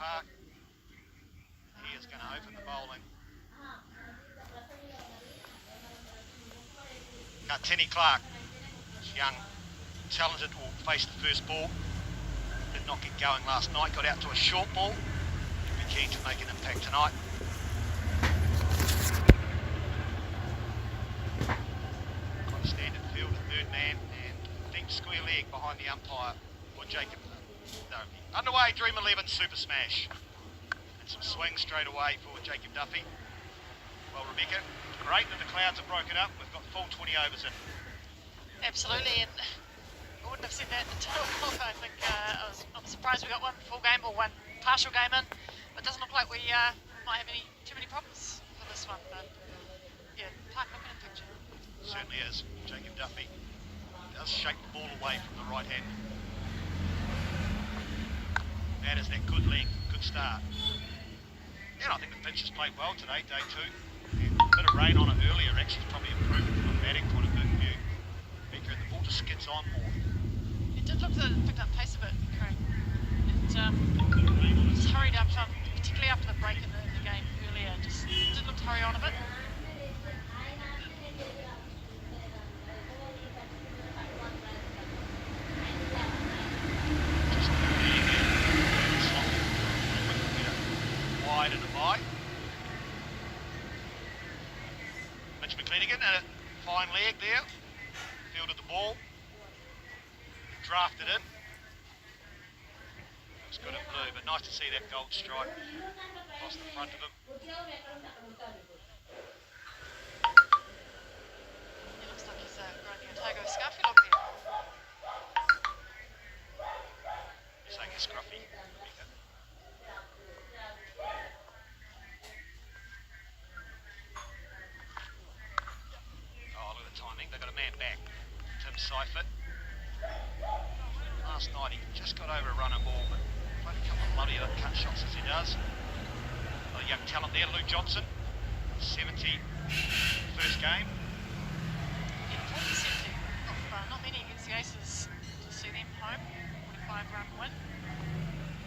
park. He is going to open the bowling. Tenny Clark, young, talented, will face the first ball. Did not get going last night, got out to a short ball. He'll be keen to make an impact tonight. Got a standard field, a third man, and deep square leg behind the umpire for Jacob. No, underway, Dream 11 Super Smash. And some swings straight away for Jacob Duffy. Well, Rebecca, great that the clouds have broken up. We've got full 20 overs in. Absolutely, and I wouldn't have said that until I think I'm surprised we got one full game or one partial game in. It doesn't look like we might have too many problems for this one, but yeah, park looking in picture. Certainly is. Jacob Duffy does shake the ball away from the right hand. That is that good leg, good start. And I think the pitch has played well today, day 2. And a bit of rain on it earlier actually probably improved from a batting point of view. Becker, the ball just skids on more. It did look that it picked up pace a bit, Craig. It just hurried up, particularly after the break in the game earlier. Just did look to hurry on a bit. Wide and a bye. Mitch McClenaghan, a fine leg there. Fielded the ball. Drafted in. Looks good in blue, but nice to see that gold stripe across the front of him. It looks like he's grinding a Otago scarfy look there. You're saying he's scruffy, Rebecca? Oh, look at the timing. They've got a man back. Tim Seifert. Last night he just got over a runner ball, but played a couple of bloody cut shots as he does. A young talent there, Luke Johnson. 70 first game. Yeah, 40-70 of not many against the Aces to see them home. 45-run win.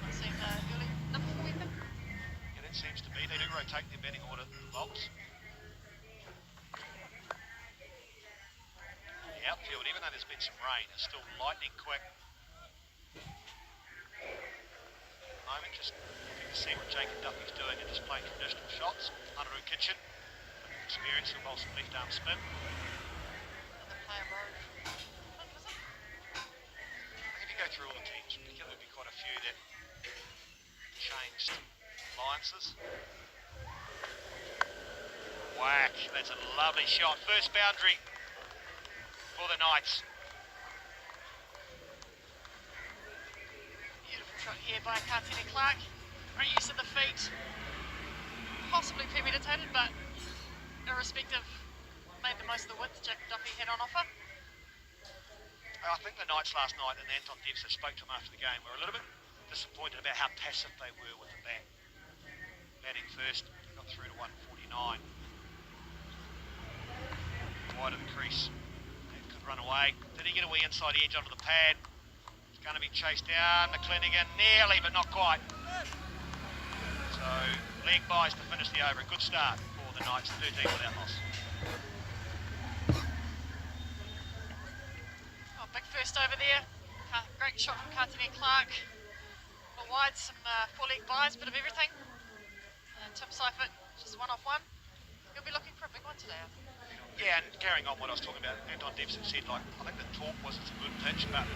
Not seen early number 4 weapon. Yeah, that seems to be. They do rotate their batting order, the Bolts. The outfield, even though there's been some rain, is still lightning quick. At the moment, just looking to see what Jacob Duffy's doing and just playing traditional shots. Hunteru Kitchen, experience will bowl some left arm spin. Another player road. What was it? I think if you go through all the teams, there would be quite a few that changed alliances. Whack, that's a lovely shot. First boundary for the Knights. Beautiful shot here by Tenny Clark. Great use of the feet. Possibly premeditated, but irrespective, made the most of the width Jacob Duffy had on offer. I think the Knights last night, and Anton Debsa spoke to him after the game, were a little bit disappointed about how passive they were with the bat. Batting first, got through to 149. Wide of the crease. Could run away. Did he get a wee inside edge onto the pad? It's going to be chased down. McClenaghan nearly, but not quite. So leg buys to finish the over. A good start for the Knights. 13 without loss. Oh, big first over there. Great shot from Tenny Clark. Well, wide, some 4 leg buys, bit of everything. And Tim Seifert, just one off one. He'll be looking for a big one today, I think. Yeah, and carrying on what I was talking about, Anton Debsa said, like, I think the talk was it's a good pitch, but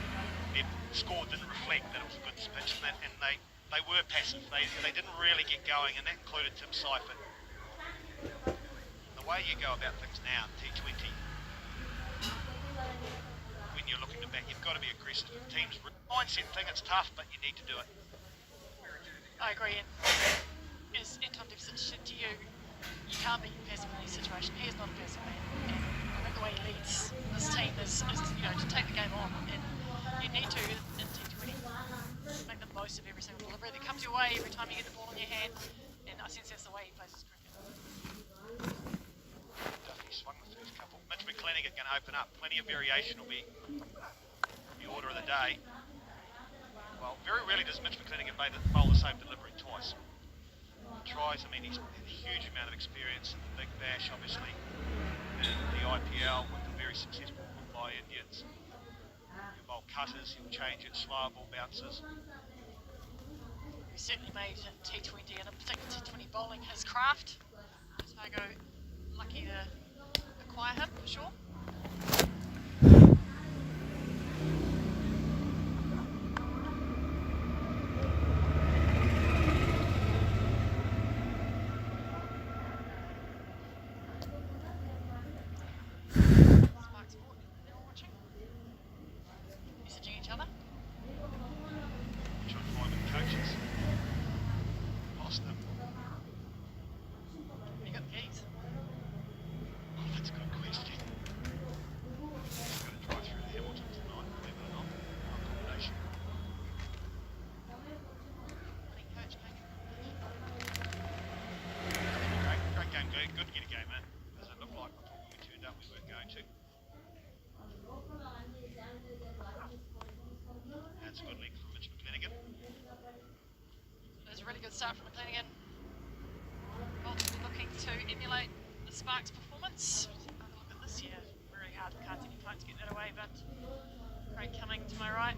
their score didn't reflect that it was a good pitch, and they were passive. They didn't really get going, and that included Tim Seifert. The way you go about things now, T20, when you're looking to bat, you've got to be aggressive. The team's mindset thing, it's tough, but you need to do it. I agree, and as Anton Debsa said to you, you can't be passive in these situations. He is not a passive man, and I think the way he leads this team is to take the game on, and you need to in T20 make the most of every single delivery that comes your way every time you get the ball in your hand, and I sense that's the way he plays his cricket. Duffy swung the first couple. Mitch McClenaghan going to open up. Plenty of variation will be the order of the day. well. Very rarely does Mitch McClenaghan bowl the same delivery twice. Tries, I mean, he's had a huge amount of experience in the Big Bash, obviously, in the IPL with the very successful Mumbai Indians. He'll bowl cutters, he'll change it, slower ball bounces. He certainly made T20 and in particular T20 bowling his craft. Otago lucky to acquire him for sure. Sparks Sport, they're all watching. Messaging each other. Trying to find the coaches. Lost them. You got the keys. Oh, that's a good question. I'm going to drive through to Hamilton tonight, believe it or not. Accommodation. Morning, coach. Great game, good to get a game in. As it looked like, I thought when we turned up we weren't going to. That's a good lead from Mitch McClenaghan. There's a really good start from McClenaghan. Ultimately looking to emulate the Sparks performance. Have a look at this year. Very hard for Kartini Clark to get that away, but Craig Cumming to my right.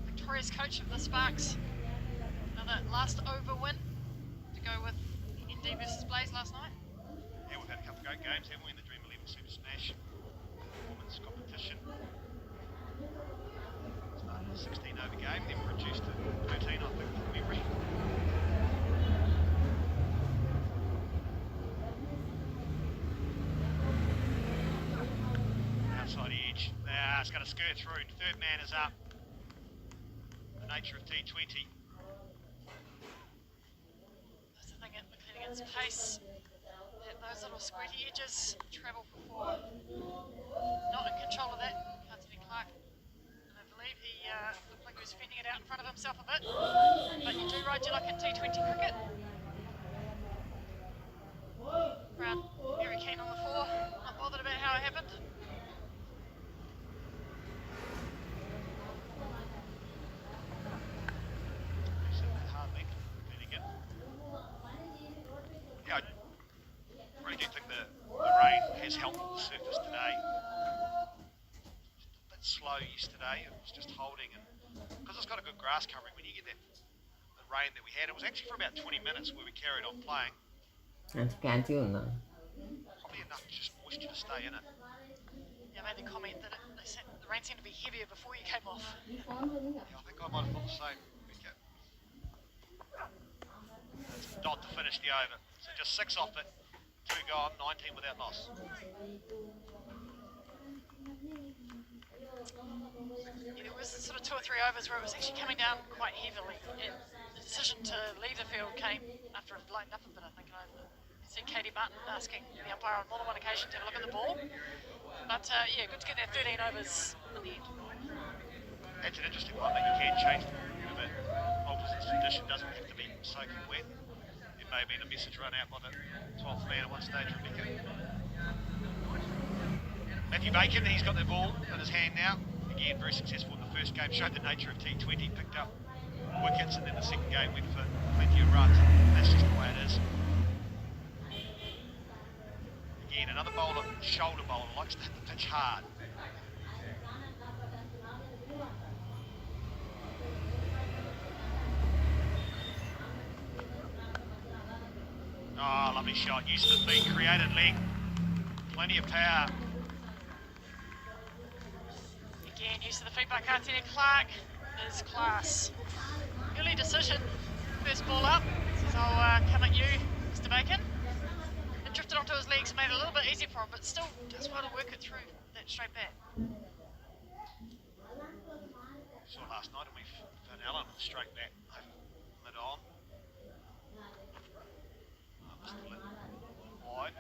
Victorious coach of the Sparks. Another last over win to go with ND versus Blaze last night. Yeah, we've had a couple of great games, haven't we, in the Dream 11 Super Smash performance competition. Started a 16 over game, then reduced to 13, I think, from memory. Outside edge. It's going to skirt through. Third man is up. The nature of T20. That's the thing at McClenaghan's pace. Those little squirty edges travel for four. Not in control of that, Kartini Clark. And I believe he looked like he was fending it out in front of himself a bit. But you do ride your luck in T20 cricket. Crowd very keen on the four, not bothered about how it happened. Yeah, I really do think the rain has helped the surface today. Just a bit slow yesterday, it was just holding, and because it's got a good grass covering, when you get the rain that we had, it was actually for about 20 minutes where we carried on playing. Probably enough just moisture to stay in it. Yeah, I made the comment that the rain seemed to be heavier before you came off. Yeah, I think I might have thought the same. Okay. That's a dot to finish the over. So just 6 off it, 2 gone, 19 without loss. Yeah, there was sort of 2 or 3 overs where it was actually coming down quite heavily, and the decision to leave the field came after it lightened up a bit, I think. I see Katie Martin asking the umpire on more than one occasion to have a look at the ball. But yeah, good to get that 13 overs in the end. That's an interesting one that you can change the review of it. Opposite condition doesn't have to be soaking wet. There may have been a message run out by the 12th man at one stage, Rebecca. Matthew Bacon, he's got the ball in his hand now. Again, very successful in the first game, showed the nature of T20, picked up wickets, and then the second game went for plenty of runs. That's just the way it is. Again, another bowler, shoulder bowler, likes to hit the pitch hard. Oh, lovely shot. Used the feet, created leg. Plenty of power. Again, use of the feet by Kartini Clark is class. Early decision, first ball up. Says I'll come at you, Mr. Bacon. It drifted onto his legs, made it a little bit easier for him, but still does well to work it through that straight bat. Saw last night, and we found Allen with straight bat mid on. Wide.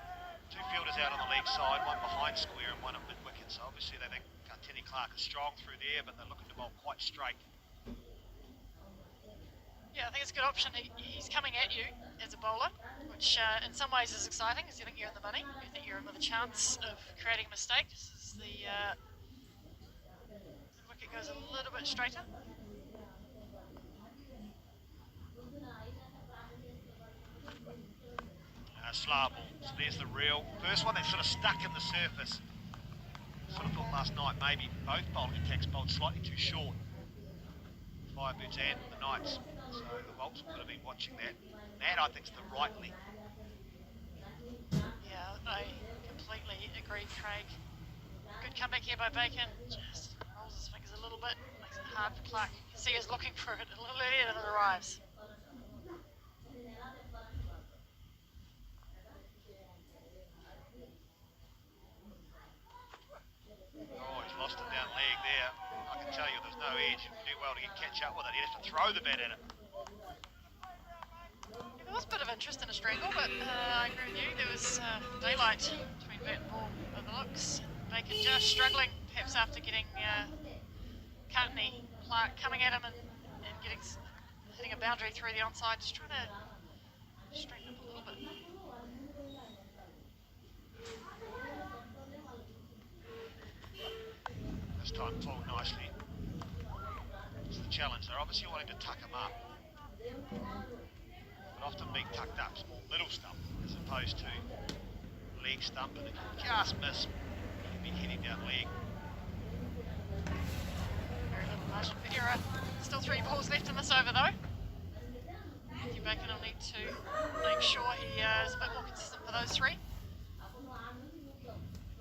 2 fielders out on the leg side, one behind square and one at mid wicket. So obviously they think Kartini Clark is strong through there, but they're looking to bowl quite straight. Yeah, I think it's a good option. He's coming at you as a bowler, which in some ways is exciting because you think you're in the money. You think you're in with a chance of creating a mistake. This is the wicket goes a little bit straighter. Slough ball. So there's the reel. First one that's sort of stuck in the surface. Sort of thought last night maybe both bowling attacks bowled slightly too short. Firebirds and the Knights. So the Wolves would have been watching that. That I think is the right leg. Yeah, I completely agree, Craig. Good comeback here by Bacon. Just rolls his fingers a little bit, makes it hard for Clark. You can see he's looking for it a little earlier than it arrives. Oh, he's lost it down leg there. I can tell you there's no edge. He'd do well to catch up with it. He'd have to throw the bat at it. There was a bit of interest in a strangle, but I agree with you. There was daylight between bat and ball by the looks. Bacon just struggling, perhaps after getting Clark coming at him and hitting a boundary through the onside. Just trying to straighten up a little bit. This time pulled nicely. It's the challenge. They're obviously wanting to tuck him up. But often being tucked up is more middle stump as opposed to leg stump. And if you just miss, you'd be heading down leg. Very little margin for error. Still 3 balls left in this over though. Matthew Bacon will need to make sure he is a bit more consistent for those 3.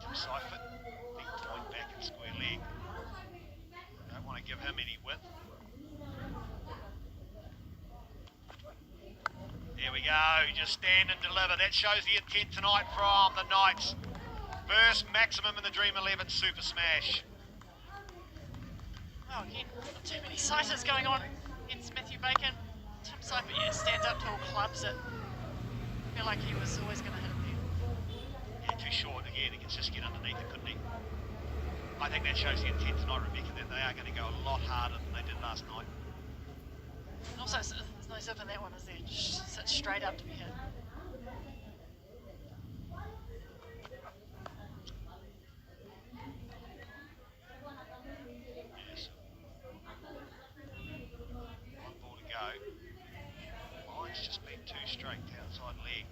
Jim Seifert, big point back and square leg. Don't want to give him any width. There we go, just stand and deliver. That shows the intent tonight from the Knights. First maximum in the Dream 11 Super Smash. Oh, again, not too many sighters going on against Matthew Bacon. Tim Seifert, yeah, stands up tall, clubs it. I feel like he was always going to hit it there. Yeah, too short again. He can just get underneath it, couldn't he? I think that shows the intent tonight, Rebecca, that they are going to go a lot harder than they did last night. And also, there's no zip in that one, is there? Just sits straight up to be hit. Yes. One ball to go. Mine's just been too straight to outside leg.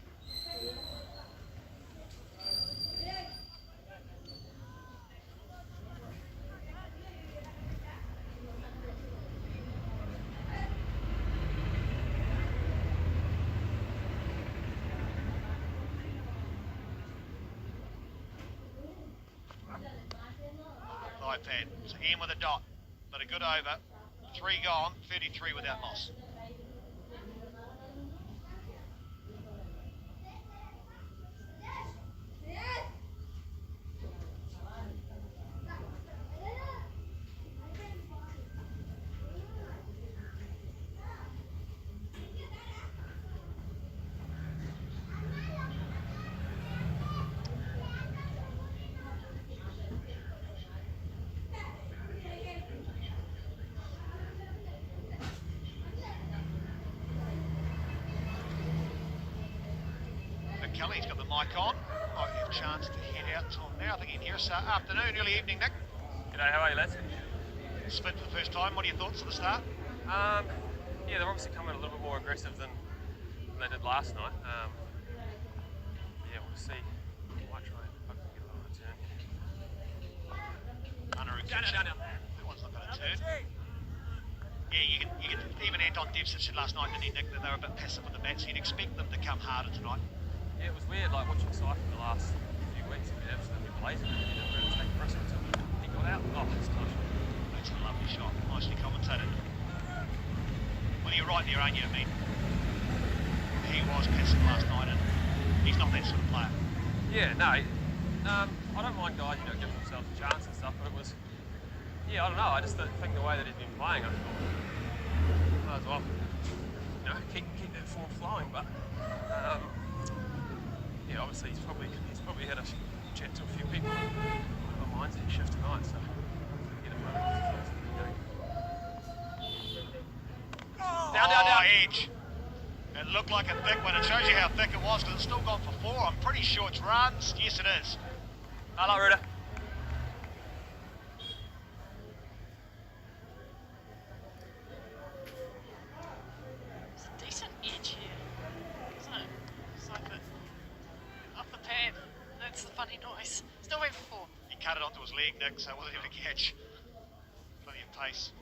iPad. So Ian with a dot, but a good over. 3 gone, 33 without loss. Kelly's got the mic on. Might have a chance to head out to him now. I think he can hear us. Afternoon, early evening, Nick. G'day, how are you, lads? Split for the first time. What are your thoughts at the start? Yeah, they're obviously coming a little bit more aggressive than they did last night. Yeah, we'll see. Might try and hope we get a little return here. Down. That one's not going to turn. Yeah, you can even Anton Devson said last night, didn't he, Nick, that they were a bit passive with the bats, so you'd expect them to come harder tonight. Yeah, it was weird, like watching Cypher the last few weeks. He's been absolutely blazing and he didn't really take the risk until he got out. Oh, that's close. That's a lovely shot, nicely commentated. Well, you're right there, aren't you? I mean, he was passive last night and he's not that sort of player. Yeah, no, I don't mind guys, giving themselves a chance and stuff, but it was, yeah, I don't know, I just think the way that he's been playing, I thought, might as well, keep that form flowing, but, yeah, obviously he's probably had a chat to a few people and my mindset shift tonight, so get him running. Down. Edge. It looked like a thick one. It shows you how thick it was because it's still gone for 4. I'm pretty sure it's runs. Yes, it is. Hello, Rita. It's a decent edge here, isn't it? Seifert leg, Nick, so we'll have a catch. Plenty of pace.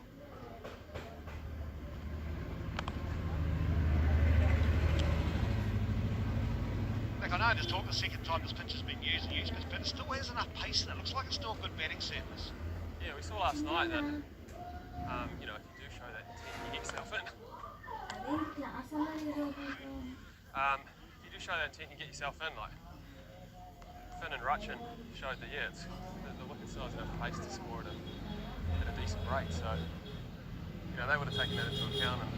Like, I know there's talk the second time this pitch has been used, but it still has enough pace in it. Looks like it's still a good batting surface. Yeah, we saw last night that, you know, if you do show that intent, you get yourself in. If you do show that intent, you get yourself in. Like Finn and Rutchin showed that, yeah, the wicket still has enough pace to score at a decent rate. So, you know, they would have taken that into account and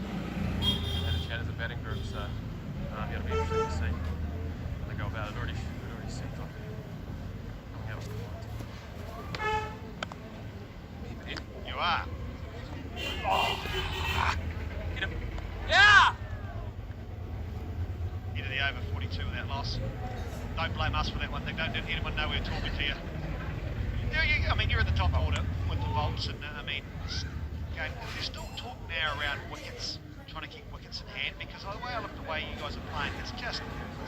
had a chat as a batting group. So, yeah, it'll be interesting to see how they go about it. Already seems like coming out with the points. You are. Oh, hit him. Yeah! Into the over 42 with that loss. Don't blame us for that one. They didn't anyone know we were talking to you. I mean, you're at the top order with the Bolts, and okay, there's still talk now around wickets, trying to keep wickets in hand, because the way I look at the way you guys are playing, it's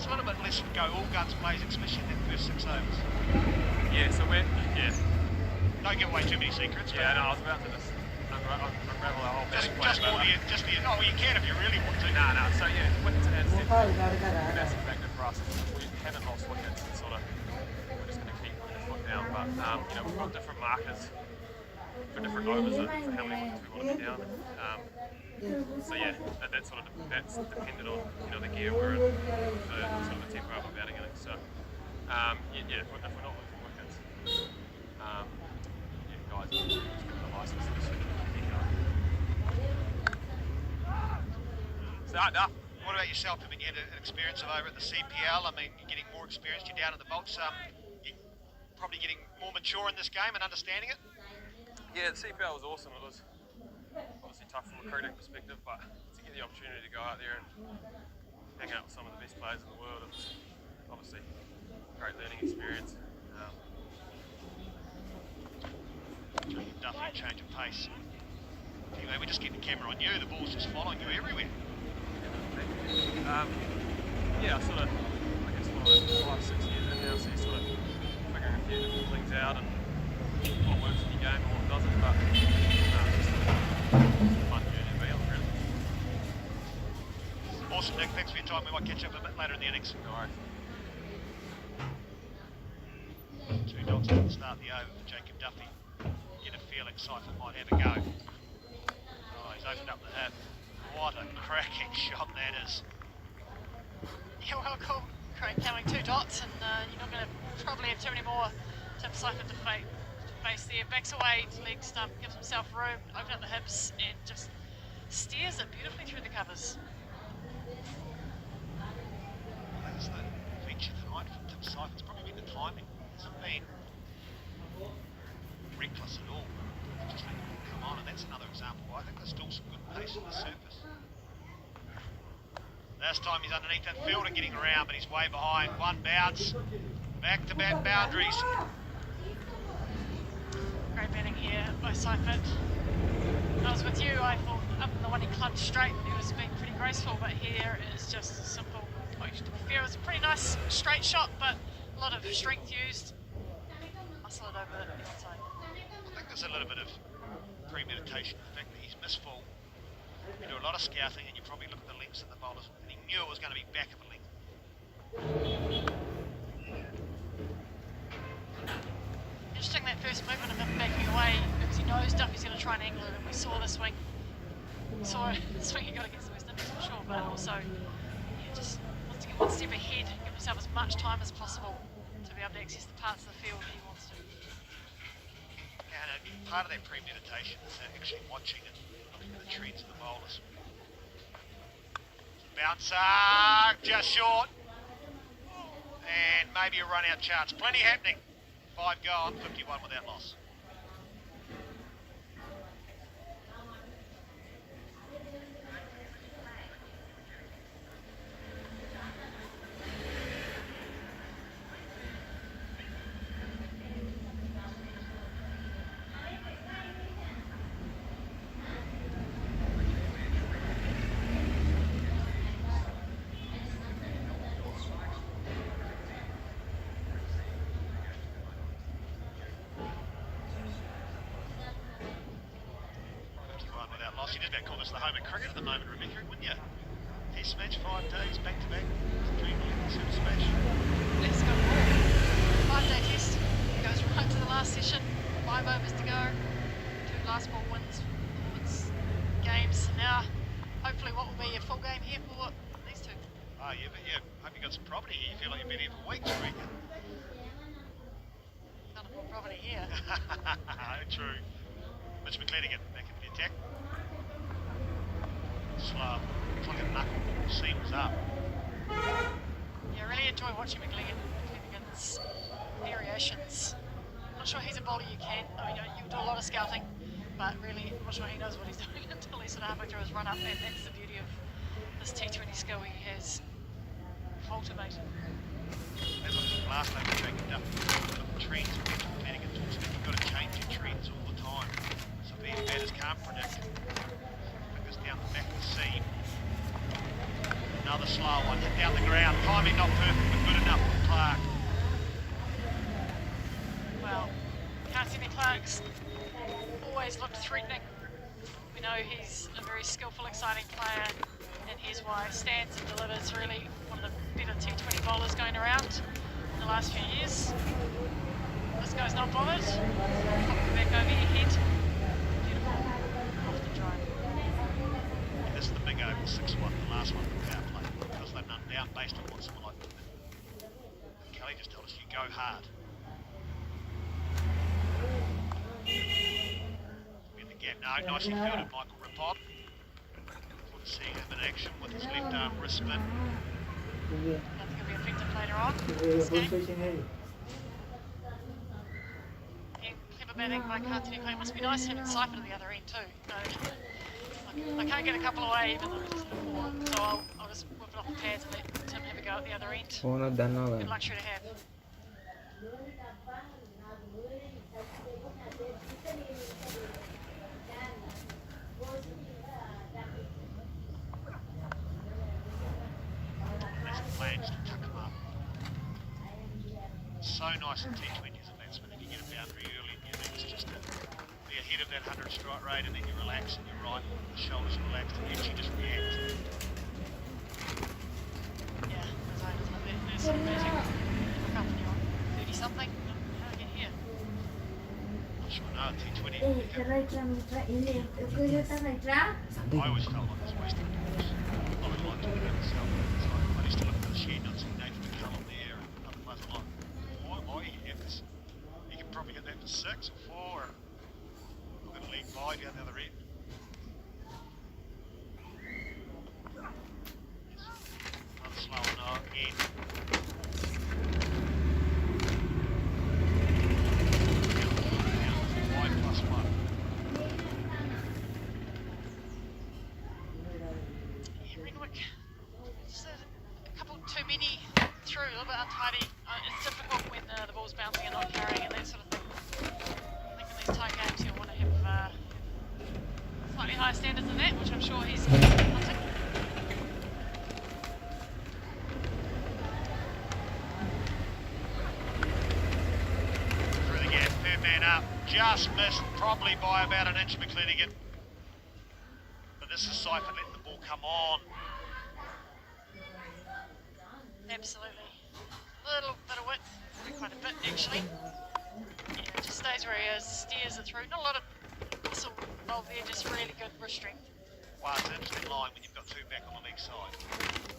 a little bit less go all guns blazing, especially in that first 6 overs. Yeah, so Don't give away too many secrets. Yeah, no, I was about to just unravel our whole batting plan. Oh, you can if you really want to. No. So yeah, wickets in hand is definitely a massive factor for us. We haven't lost wickets, and sort of we're just going to keep putting the foot down. But you know, we've got different markers for different overs for how many wickets we want to be down. So yeah, that's dependent on, you know, the gear we're in, the sort of the tempo we're batting in. So yeah, if we're not losing wickets, guys, just give them the license to just keep going. Start up. What about yourself? I mean, you had an experience of over at the CPL. I mean, you're getting more experience. You're down in the Bolts. You're probably getting more mature in this game and understanding it. Yeah, the CPL was awesome. It was obviously tough from a recruiting perspective, but to get the opportunity to go out there and hang out with some of the best players in the world, it was obviously a great learning experience. Definitely a change of pace. Anyway, we just get the camera on you. The ball's just following you everywhere. Yeah, I sort of, I guess, 5-6 years in now, so you're sort of figuring a few different things out and what works in your game and what doesn't. But it's just a fun journey to be on, really. Awesome, Nick. Thanks for your time. We might catch up a bit later in the innings. No worries. 2 dogs to start the over for Jacob Duffy. Get a feeling Seifert might have a go. Oh, he's opened up the hip. What a cracking shot that is. Yeah, well, cool. Craig coming 2 dots, and you're not going to probably have too many more to Seifert to face there. Backs away to leg stump, gives himself room, open up the hips, and just steers it beautifully through the covers. That's the feature tonight from Tim Seifert. It's probably been the timing. It hasn't been reckless at all. Just let the ball come on, and that's another example. I think there's still some good pace on the surface. Last time he's underneath that fielder getting around, but he's way behind. One bounce, back-to-back boundaries. Great batting here by Seifert. I was with you, I thought up in the one he clubbed straight, he was being pretty graceful, but here is just a simple. It was a pretty nice straight shot, but a lot of strength used. Muscle it over the outside. I think there's a little bit of premeditation. The fact that he's misfull. You do a lot of scouting, and you probably look at the lengths of the bowlers, and he knew it was going to be back of a length. Interesting that first movement of him backing away, because he knows Duffy's going to try and angle it, and we saw the swing. We saw the swing he got against the West Indies for sure, but also just wants to get one step ahead, give himself as much time as possible to be able to access the parts of the field he wants to. And part of that premeditation is actually watching and looking at the trends of the bowlers. Bouncer, just short. And maybe a run out chance. Plenty happening. 5 gone, 51 without loss. you did that call this the home of cricket at the moment, Rebecca, wouldn't you? Test match, 5 days, back to back. Dream Super Smash. Let's go more. 5-day test. Goes right to the last session. 5 overs to go. 2 last ball wins. Performance games. Now, hopefully, what will be a full game here for these two. Oh, yeah, but yeah, hope you got some property here. You feel like you've been here for weeks, Rebecca. Can't afford property here. True. Mitch McClelligan back in the attack. Slow. Looks like a knuckle. Seams up. Yeah, I really enjoy watching McClelligan's variations. I'm not sure he's a bowler you can. I mean, you do a lot of scouting, but really, I'm not sure he knows what he's doing until he's sort of halfway through his run up, and that's the beauty of this T20 skill he has cultivated. As I think last time, Jake Duff, trends with McClelligan talks about you've got to change your trends all the time. So being batters can't predict. Fingers down the back of the seam. Another slow one, hit down the ground. Timing not perfect, but good enough for Clark. Well, Cartini Clark's always looked threatening. We know he's a very skillful, exciting player, and here's why stands and delivers. Really one of the better T20 bowlers going around in the last few years. This guy's not bothered. Popping back over your head. Beautiful off the drive. Yeah, this is the big over 6-1, the last one, the power play. Because they've none down based on what someone like Kelly just told us, you go hard. In the gap, no, nicely fielded Michael Rapod. Good to see him in action with his left arm wrist spin. I think he'll be effective later on in this game. Yeah, clever batting by Cartini Clark. It must be nice having Cypher to the other end too. I can't get a couple away even though it's 4, so I'll just whip it off the pads and let Tim have a go at the other end. Good luxury to have. That's the plan, just to tuck them up. So nice in T20 as a batsman if you get a boundary early in your innings just to be ahead of that 100 strike rate and then you relax and you're right, the shoulders relaxed and then you just react. Yeah, there's owners like that. There's some magic. Look up when you're on 30 something. How do I get here? Not sure, no, T20. I always felt like this Western Bulls. I would like to look at myself. I used to look at the shed and I'd see Nathan McCullum there and other players. I'm like, why you have this? You can probably hit that for 6 or 4. Look at a league by down the other end. Yes. Another slow one again. Yeah, Renwick. Just a couple too many through, a little bit untidy. It's difficult when the ball's bouncing and not carrying and that sort of thing. I think in these tight games you'll want to have slightly higher standards than that, which I'm sure he's hunting. Through the gap, third man up, just missed, probably by about an inch McClelligan. But this is Cypher letting the ball come on. Absolutely. A little bit of width, quite a bit actually. Yeah, just stays where he is, steers it through. Not a lot of muscle involved there, just really good wrist strength. Well, it's an interesting line when you've got 2 back on the leg side.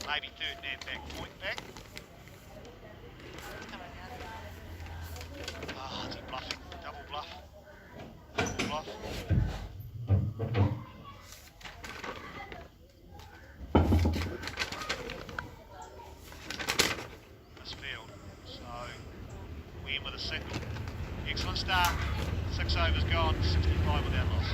Maybe third man back, point back. It's coming down. Ah, is he bluffing? Double bluff. Double bluff. This field. So, win with a single. Excellent start. 6 overs gone, 65 without loss.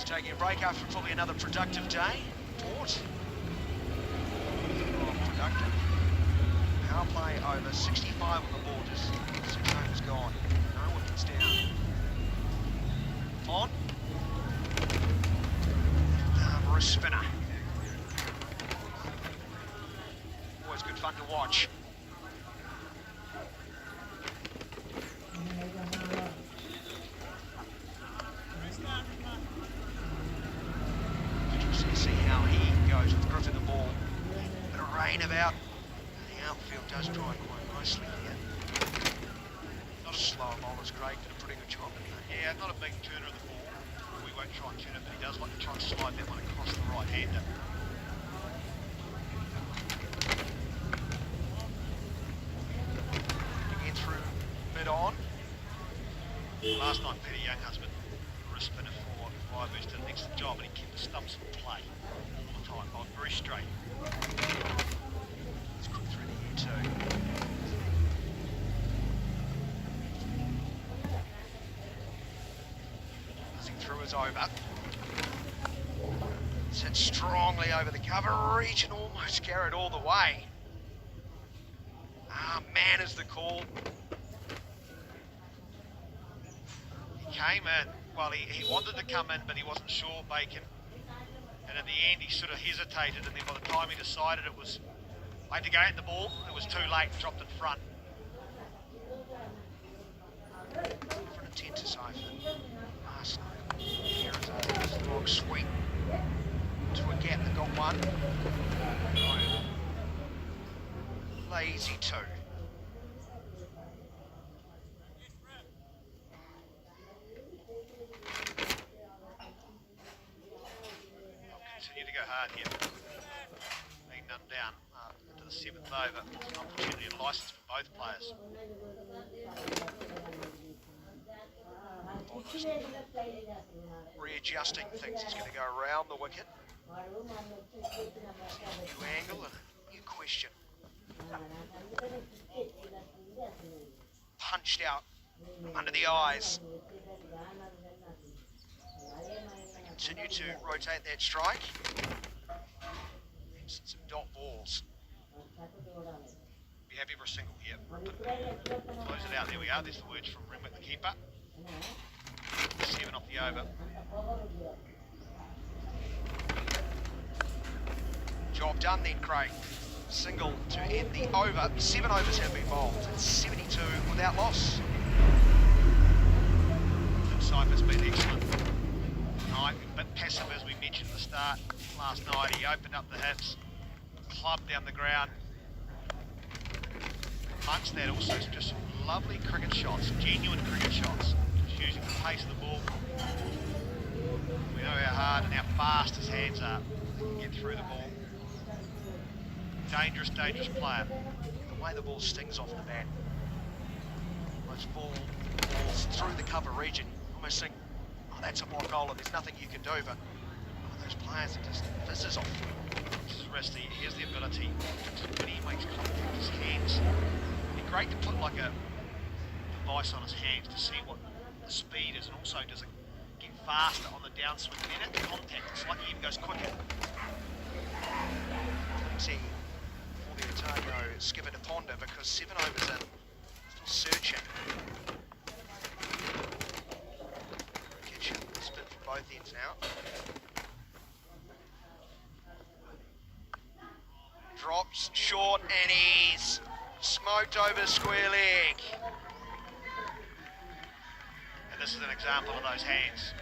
Just taking a break after probably another productive day. Port. Oh, productive. Power play over, 65 on the board, just 6 overs gone. No wickets down. On. Wrist spinner. Always good fun to watch. Interesting to see how he goes with the grip of the ball. Bit of rain about. The outfield does dry quite nicely here. Not a slow bowler's great, did a pretty good job. Yeah, not a big turner of the ball. We won't try and turn it, but he does like to try and slide that one across the right hander. Again through mid-on. Last night, Peter Younghusband, wrist spinner for five, did an excellent job, and he kept the stumps in play all the time. Oh, very straight. It's quick through the year too. Buzzing through his over. Sits strongly over the cover, reach and almost carried all the way. Ah, man is the call. He came in, well, he wanted to come in, but he wasn't sure, Bacon. And at the end, he sort of hesitated, and then by the time he decided it was, I had to go at the ball, it was too late, dropped in front. For an intent to siphon. Last here is a strong sweep to a gap that got one. Lazy two. Continue to go hard here. Being none down into the 7th over. It's an opportunity and licence for both players. Readjusting things. He's going to go around the wicket. New angle and a new question. Punched out under the eyes. Continue to rotate that strike. Some dot balls. Be happy for a single here. Close it out. There we are. There's the words from Renwick, the keeper. 7 off the over. Job done then, Craig. Single to end the over. 7 overs have been bowled. It's 72 without loss. Cypher's been excellent tonight. A bit passive, as we mentioned at the start last night. He opened up the hips, clubbed down the ground. Amongst that, also just some lovely cricket shots, genuine cricket shots. Just using the pace of the ball. We know how hard and how fast his hands are. They can get through the ball. Dangerous, dangerous player. The way the ball stings off the bat. Those balls through the cover region. Almost think, oh, that's a block bowler, there's nothing you can do, but those players are just fizzes off. This is Risty. He has the ability to, when he makes contact with his hands, it'd be great to put like a device on his hands to see what the speed is, and also does it get faster on the downswing, and then at the contact, it's like he even goes quicker. See, for the Otago skipper to ponder, because 7 overs in, still searching. Kitchen spin from both ends now. Drops short and he's smoked over square leg. And this is an example of those hands.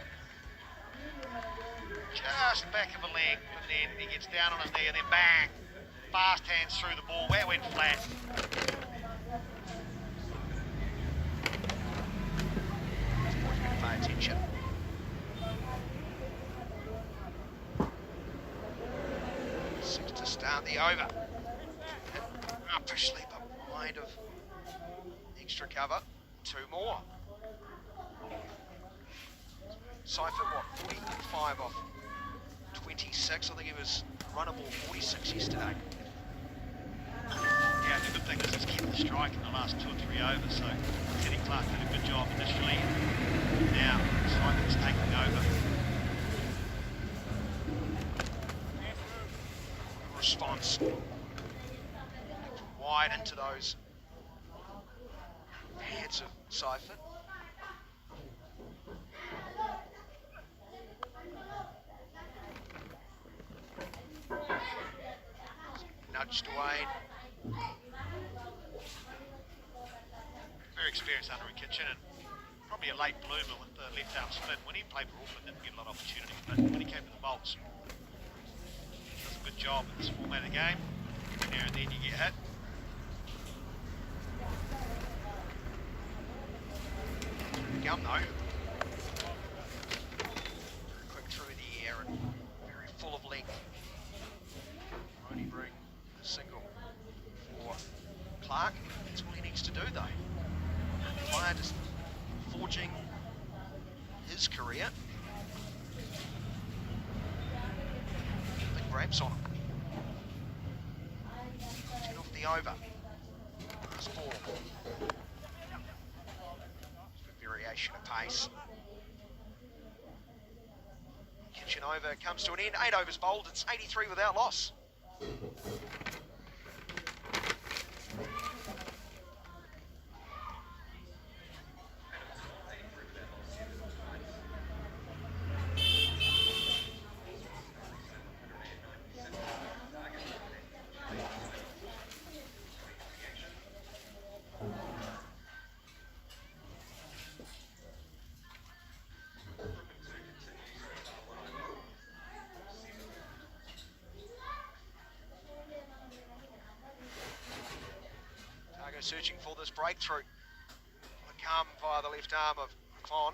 Just back of a leg, and then he gets down on his knee, and then bang! Fast hands through the ball, that went flat. Pay attention. Six to start the over. Upper sleeper, wide of extra cover. 2 more. Cypher, what, 45 off 26? I think he was runnable 46 yesterday. Yeah, the good thing is he's kept the strike in the last 2 or 3 overs, so Teddy Clark did a good job initially. Now, Simon's taking over. course. From wide into those heads of Seifert. Nudged away. Very experienced under in kitchen and probably a late bloomer with the left arm spin. When he played for Auckland, didn't get a lot of opportunity, but when he came to the Bolts, does a good job in this format of the game. Now and then you get hit. Gum though. Quick through the air and very full of length. Only bring a single for Clark. That's all he needs to do though. The player just forging his career. Big grabs on him. Get off the over. Last ball. Good variation of pace. Kitchen over comes to an end. 8 overs bowled. It's 83 without loss. Searching for this breakthrough. Come via the left arm of Klon.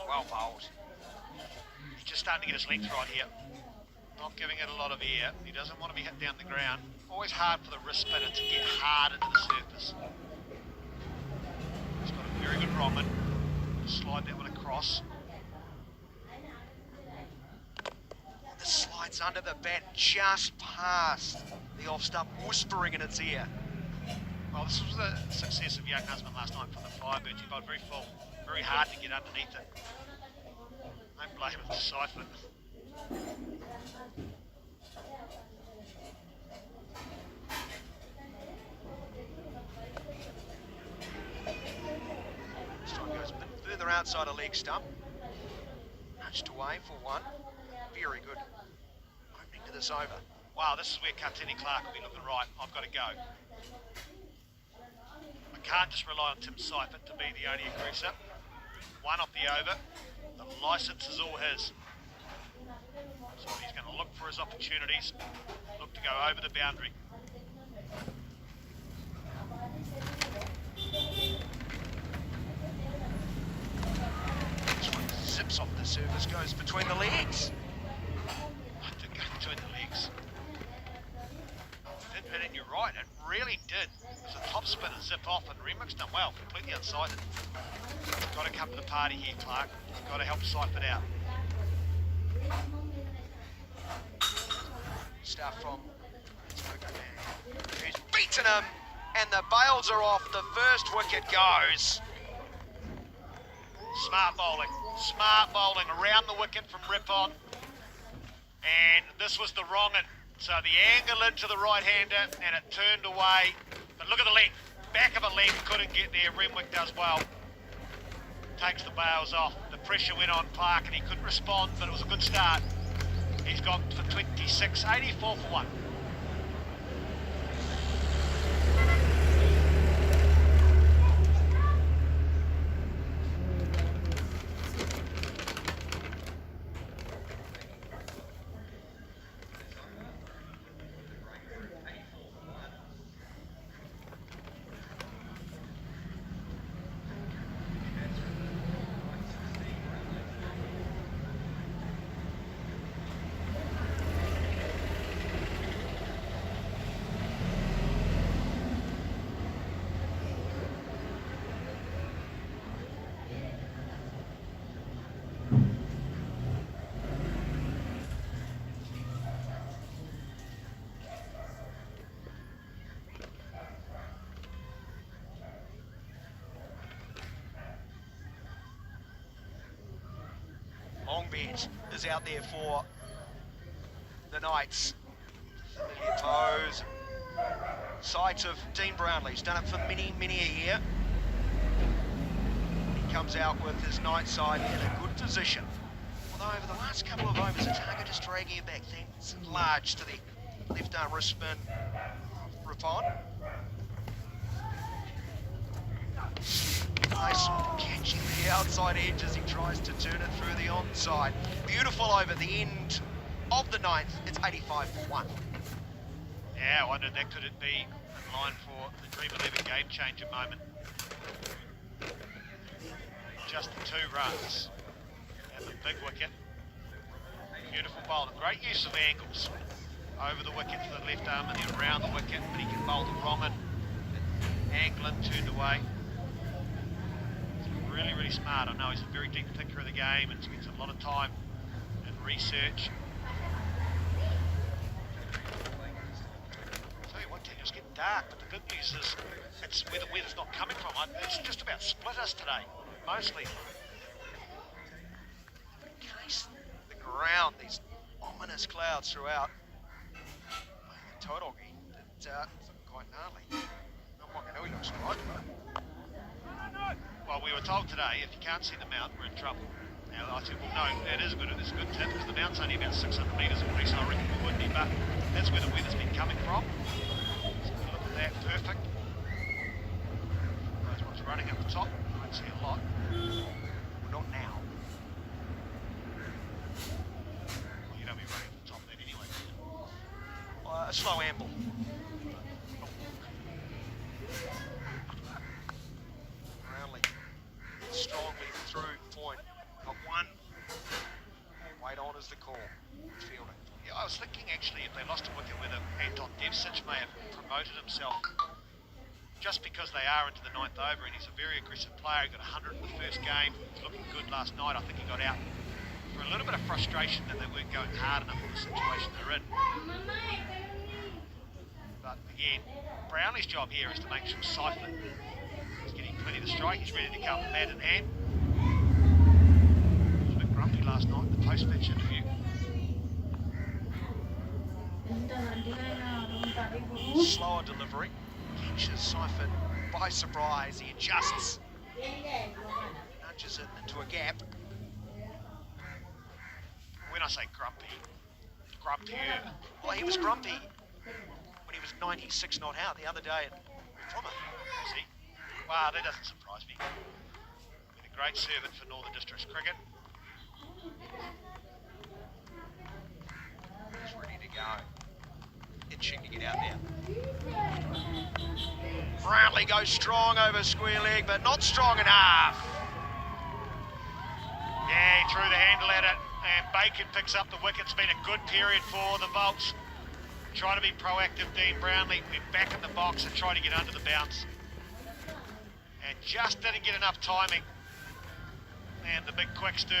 Well bowled. He's just starting to get his length right here. Not giving it a lot of air. He doesn't want to be hit down the ground. Always hard for the wrist spinner to get hard into the surface. He's got a very good Roman. Slide that one across. This slides under the bat just past the off stump, whispering in its ear. Well, this was the success of Young Husband last night from the Firebirds. He bowled very full, very hard to get underneath it. Don't blame it, Seifert. This time goes a bit further outside a leg stump. Nudged away for one. Very good. Opening to this over. Wow, this is where Kartini Clark will be looking right. I've got to go. I can't just rely on Tim Seifert to be the only aggressor. One off the over. The licence is all his. So he's going to look for his opportunities, look to go over the boundary. This one zips off the surface, goes between the legs. I did go between the legs. Did hit it, you're right, it really did. It was a top spin and zip off, and Remix done well, completely unsighted. Got to come to the party here, Clark. Got to help Seifert out. Stuff from who's beaten him, and the bails are off. The first wicket goes. Smart bowling around the wicket from Ripon. And this was the wrong end. So the angle into the right-hander, and it turned away. But look at the length. Back of a leg, couldn't get there. Renwick does well. Takes the bails off. The pressure went on Clark, and he couldn't respond, but it was a good start. He's gone for 26, 84 for 1. Long bet. is out there for the Knights. Familiar toes, sight of Dean Brownlee. He's done it for many, many a year. He comes out with his night side in a good position. Although over the last couple of overs, the target is dragging it back. Thanks large to the left arm wrist spin. Rafon. Nice catching the outside edge as he tries to turn it through the onside. Beautiful over the end of the ninth. It's 85 for 1. Yeah, I wondered that could it be in line for the Dream 11 game changer moment. Just the 2 runs and the big wicket. Beautiful bowler, great use of angles. Over the wicket to the left arm and then around the wicket, but he can bowl the wrong end, angle and turned away. Really, really smart. I know he's a very deep thinker of the game and spends a lot of time in research. It's getting dark, but the good news is it's where the weather's not coming from. It's just about split us today, mostly. In case the ground, these ominous clouds throughout. Tauranga, it's quite gnarly. Wanganui looks right. Well, we were told today if you can't see the mount, we're in trouble. Now I said, well, no, it is good. It's a good tip because the mount's only about 600 metres away, so I reckon we wouldn't be, but that's where the weather's been coming from. Look at that, perfect. Those ones running up the top, you won't see a lot. Well, not now. Well, you don't be running up the top of that anyway. A slow amble. Brownlee strongly through point. Got 1. Wait on is the call. Fielding. Yeah, I was thinking actually if they lost a wicket whether Anton Devcic may have promoted himself just because they are into the 9th over and he's a very aggressive player. He got 100 in the first game. He was looking good last night. I think he got out for a little bit of frustration that they weren't going hard enough in the situation they're in. But again, Brownlee's job here is to make sure Seifert is getting plenty to strike. He's ready to come bat in hand. He was a bit grumpy last night in the post-pitch interview. Slower delivery. Catches Seifert by surprise. He adjusts. Nudges it into a gap. When I say grumpy, grumpier. Well, he was grumpy when he was 96 not out the other day at Plymouth. Was he? Wow, that doesn't surprise me. Been a great servant for Northern Districts cricket. He's ready to go. Itching to get out there. Brownlee goes strong over square leg, but not strong enough. Yeah, he threw the handle at it, and Bacon picks up the wicket. It's been a good period for the Volts. Trying to be proactive, Dean Brownlee. We're back in the box and trying to get under the bounce. And just didn't get enough timing. And the big quicks do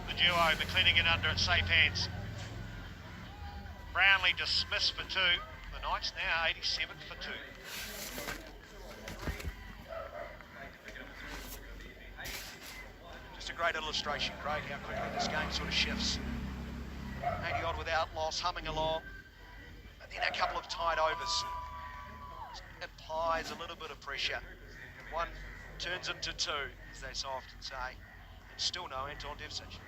the duo. McClenaghan under at safe hands. Brownlee dismissed for 2. The Knights now 87 for 2. Just a great illustration, Craig, how quickly this game sort of shifts. 80 odd without loss, humming along. But then a couple of tight overs. Applies a little bit of pressure. 1 turns into 2, as they so often say. And still no Anton Devcic.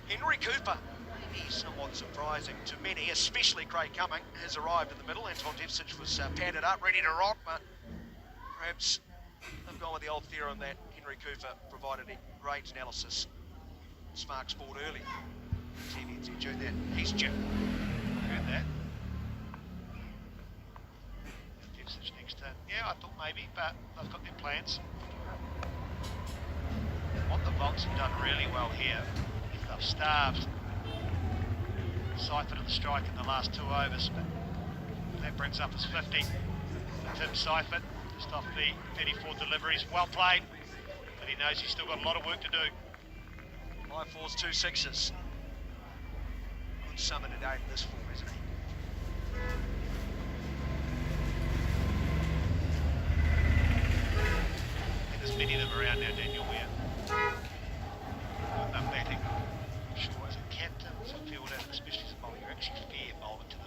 Henry Cooper, maybe somewhat surprising to many, especially Craig Cumming, has arrived in the middle. Anton Devcic was padded up, ready to rock, but perhaps they've gone with the old theorem that Henry Cooper provided a great analysis. Smart sport early. TVNZ heard that. He's Jim. Heard that. Devcic next turn. Yeah, I thought maybe, but they've got their plans. What the Volts have done really well here, they've starved Seifert of the strike in the last 2 overs, but That brings up his 50 for Tim Seifert, just off the 34 deliveries. Well played, but he knows he's still got a lot of work to do. 5 4s, 2 6s. Good summer today in this form, isn't he? And there's many of them around now, Daniel. We're no batting. I'm sure as a captain, as a fielder, and especially as a bowler, you're actually fair bowling to them.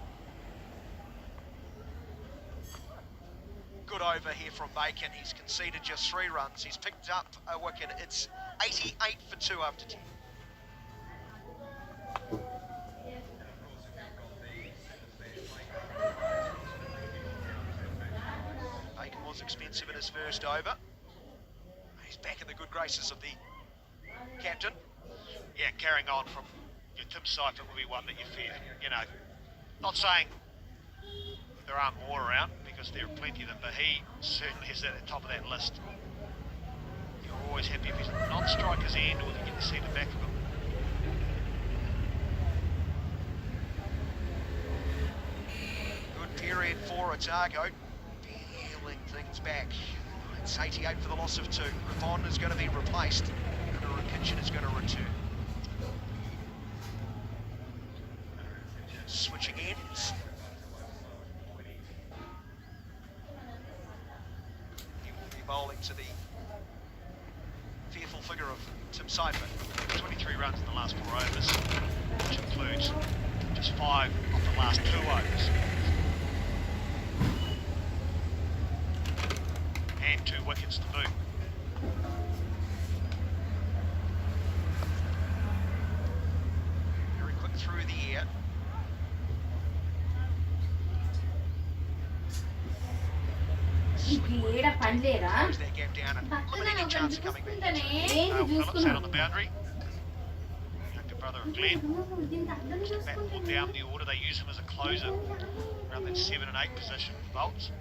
Good over here from Bacon. He's conceded just 3 runs. He's picked up a wicket. It's 88 for 2 after 10. Bacon was expensive in his first over. He's back in the good graces of the captain. Yeah, carrying on from your Tim Seifert will be one that you fear. You know, not saying there aren't more around, because there are plenty of them, but he certainly is at the top of that list. You're always happy if he's non-striker's end or you get to see the back of him. Good period for Otago. Peeling things back. It's 88 for the loss of 2. Ravon is going to be replaced. And Kitchen is going to return. Switching ends. He will be bowling to the fearful figure of Tim Seifert. 23 runs in the last 4 overs, which includes just 5 of the last 2 overs. And 2 wickets to boot. Very quick through the air. Close that gap down and limit any chance of coming back. Phillips out on the boundary. Younger brother of Glenn. Back or down the order. They use him as a closer around that 7 and 8 position with Bolts.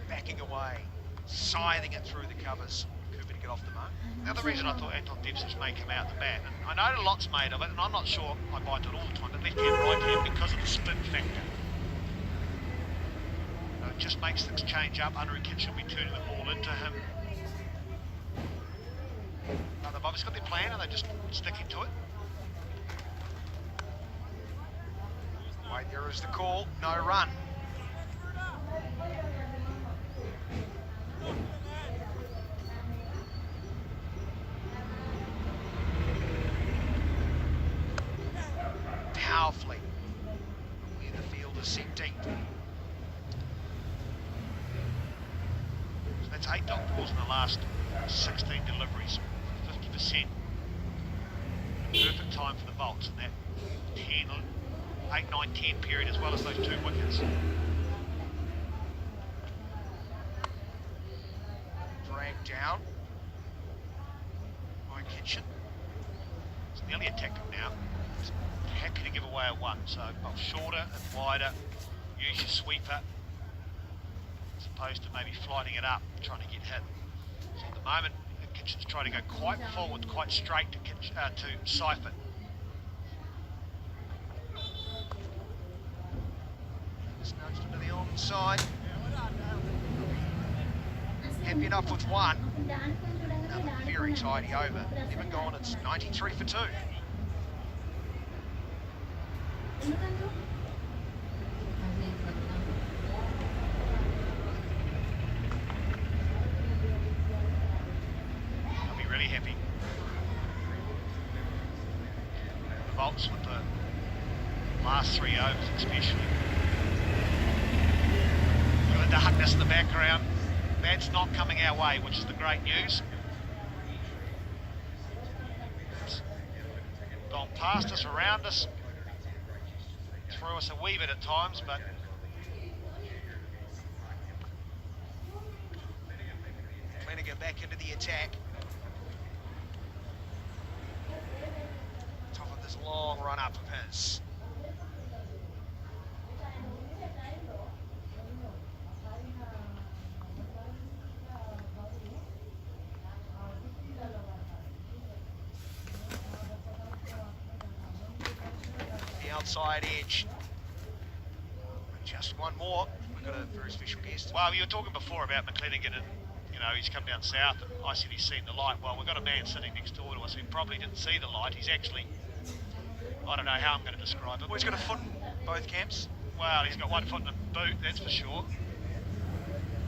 Backing away, scything it through the covers. Cooper to get off the mark. The other reason I thought Anton Debsich may come out the bat, and I know a lot's made of it, and I'm not sure I buy into it all the time, but left hand, right hand, because of the spin factor. It just makes things change up. Andrew Kitchen will be turning the ball into him. They've obviously got their plan and they're just sticking to it. Wait, there is the call. No run. Powerfully. Where the field is set deep. So that's 8 dot balls in the last 16 deliveries, 50%. Perfect time for the Bolts in that 10, 8, 9, 10 period, as well as those 2 wickets. Dragged down by Kitchen. It's nearly attacked him now. He's happy to give away a 1, so bowl shorter and wider, use your sweeper, as opposed to maybe flighting it up, trying to get hit. So at the moment, Kitchen's trying to go quite forward, quite straight to Seifert. Just nudged into the onside. Happy enough with 1. Another very tidy over. Even gone, it's 93 for 2. I'll be really happy. The Bolts with the last 3 overs especially. Got the darkness in the background. That's not coming our way, which is the great news. It's gone past us, around us, through us a wee bit at times, but Flanagan back into the attack. Top of this long run up of his. outside edge. Just one more. We've got a very special guest. Well, you were talking before about McClenaghan and, you know, he's come down south and I said he's seen the light. Well, we've got a man sitting next door to us who probably didn't see the light. He's actually, I don't know how I'm going to describe it. Well, he's got a foot in both camps. Well, he's got one foot in a boot, that's for sure.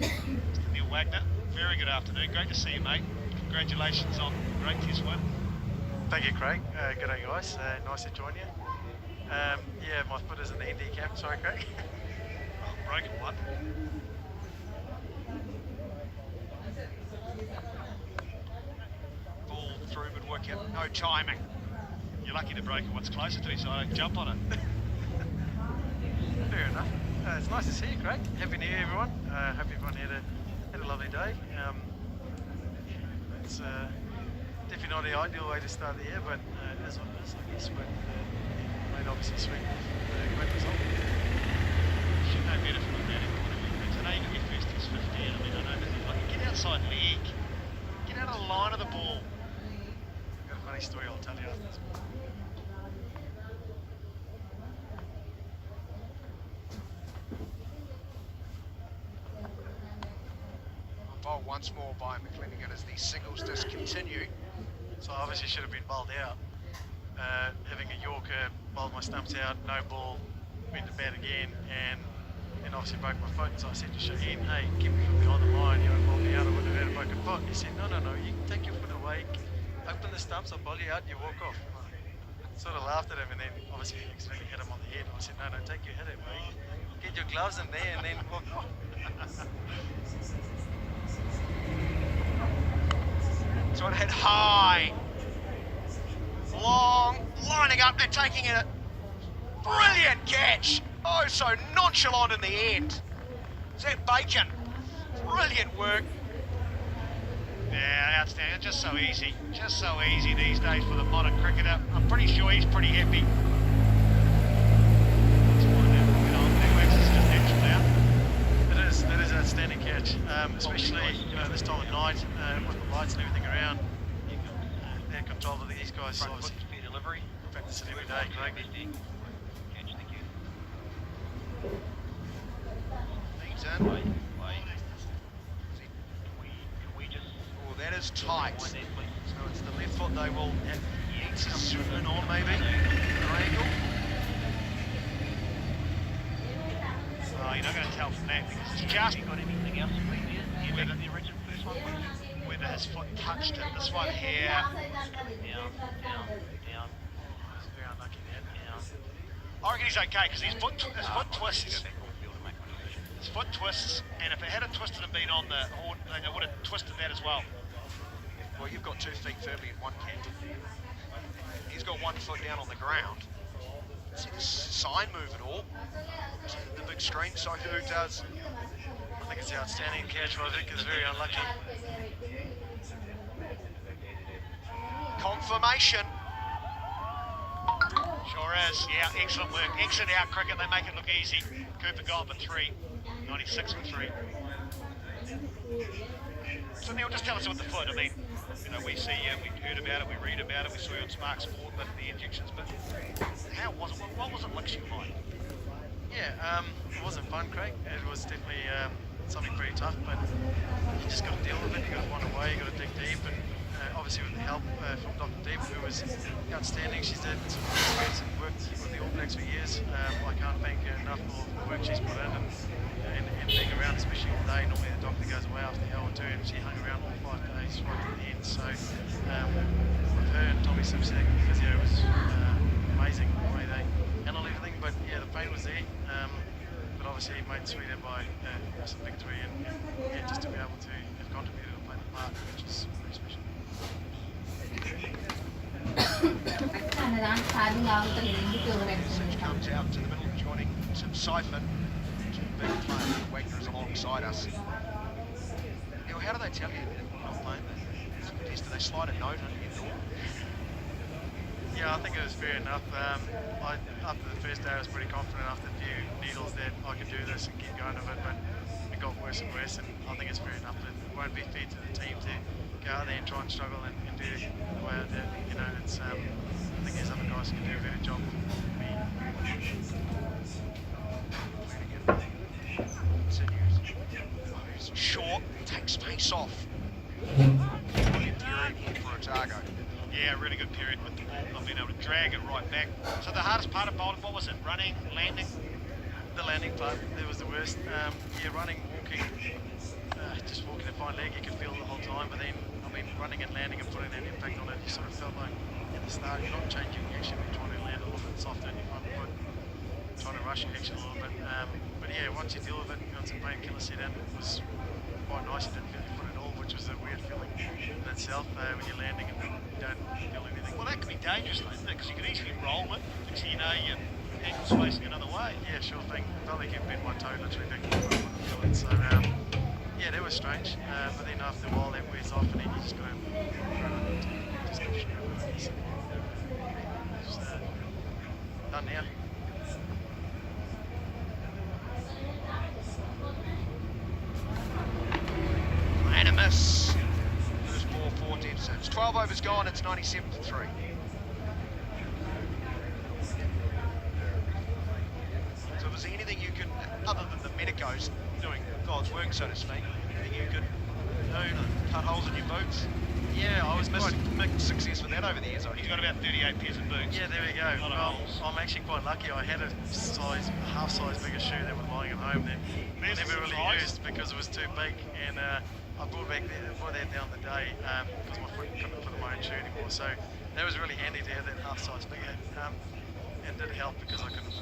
Mr. Neil Wagner, very good afternoon. Great to see you, mate. Congratulations on a great test win. Thank you, Craig. Good day, guys. Nice to join you. Yeah, my foot is in the ND camp. Sorry, Craig. Well, broken one. Ball through, but work out. No Timing. You're lucky the broken one's closer to you, so I don't jump on it. Fair enough. It's nice to see you, Craig. Happy New Year, everyone. Hope everyone had a lovely day. It's definitely not the ideal way to start the year, but it is what it is, I guess. But made obviously sweet great result. Should know better from a batting point of view. Today you get first test 15. I mean, I know that like, get outside leg. Get out of the line of the ball. I've got a funny story I'll tell you after this. Bowled once more by McClenaghan as these singles discontinue. So I obviously should have been bowled out. Having a Yorker, bowled my stumps out, no ball, went to bat again, and obviously broke my foot. So I said to Shaheen, hey, keep me from behind the line, you know, bowl me out, I wouldn't have had a broken foot. He said, no, you can take your foot away, open the stumps, I'll bowl you out, you walk off. Sort of laughed at him, and then obviously accidentally hit him on the head. I said, no, take your head away, get your gloves in there, and then walk off. So it hit high, long, lining up and taking it. Brilliant catch. Oh, so nonchalant in the end. Is that Bacon? Brilliant work. Yeah, outstanding. Just so easy. Just so easy these days for the modern cricketer. I'm pretty sure he's pretty happy. That is an outstanding catch, especially this time of night with the lights and everything around. They had control of these guys. Front Obviously, foot speed delivery. practice it every day, Craig. Catch, thank you. Leads in. We just. Oh, that is tight. So it's the left foot they will zoom in on maybe. Another angle. Oh, you're not going to tell from that because it's just Got anything else for you? whether, The original first one, whether his foot touched it. This one here. down, down. It's very unlucky there. I reckon he's okay because his foot twists. His foot twists, and if it hadn't twisted and been on the horn, it would have twisted that as well. Well, you've got 2 feet firmly in one camp. He's got 1 foot down on the ground. See the sign move at all? The big screen, so who does? I think it's an outstanding catch, but I think it's very unlucky. Confirmation. Sure is. Yeah, excellent work. Excellent out cricket. They make it look easy. Cooper got for 3. 96 for 3. So Neil, just tell us about the foot. I mean, you know, we see you, we heard about it, we read about it, we saw you on Smart Sport with the injections, but how was it? What was it licking like? Yeah, it wasn't fun, Craig. It was definitely something pretty tough, but you just got to deal with it. You got to find a way. You got to dig deep, and obviously with the help from Dr. Deep, who was outstanding. She's did some experience and worked with the All Blacks for years. I can't thank her enough for the work she's put in and being around, especially all day. Normally the doctor goes away after the hour or two, and she hung around all 5 days right to the end. So with her and Tommy Simpson, physio, it was amazing the way they handled everything. But yeah, the pain was there. But obviously made sweeter by some victory and yeah, just to be able to have contributed and played a part, which is very special. Sitch comes out to the middle, joining Tim Seifert. Big player, Wagner is alongside us. Neil, how do they tell you that you're not playing the test? Do they slide a note under your door? Yeah, I think it was fair enough. After the first day, I was pretty confident after a few needles that I could do this and keep going with it, but it got worse and worse, and I think it's fair enough. It won't be fair to the team to go out there and try and struggle and do the way I did. You know, it's I think there's other guys who can do a better job. We able to drag it right back. So the hardest part of bowling, what was it? Running, landing? The landing part, that was the worst. Yeah, running, walking, just walking a fine leg, you could feel the whole time, but then, I mean, running and landing and putting that impact on it, you sort of felt like at the start you're not changing, you're actually trying to land a little bit softer in your front foot, trying to rush your action a little bit. But yeah, once you deal with it, once the painkiller set in, it was quite nice. You didn't feel your foot at all, which was a weird feeling in itself when you're landing and you don't feel anything. Well, that could be dangerous, though, isn't it? Because you could easily roll it, next thing you know, your ankle's facing another way. Yeah, sure thing. Felt like you bent my toe literally back and forth when I feel it. So yeah, that was strange. But then after a while that wears off and then you just got to just go straight over it. So, just done now. Animus. First ball, 14. So it's 12 overs gone, it's 97 to 3. So was there anything you could, other than the medicos doing God's work, so to speak, anything you could do, cut holes in your boots? Yeah, I was Mixed success with that over the years, I He's hear. got about 38 pairs of boots. Yeah, there we go. A lot of Well, holes. I'm actually quite lucky. I had a half size bigger shoe that was lying at home that I There's a never really surprise. used because it was too big, and I brought that down the day because my foot couldn't put in my own shoe anymore. So that was really handy to have that half size bigger, and did help because I couldn't.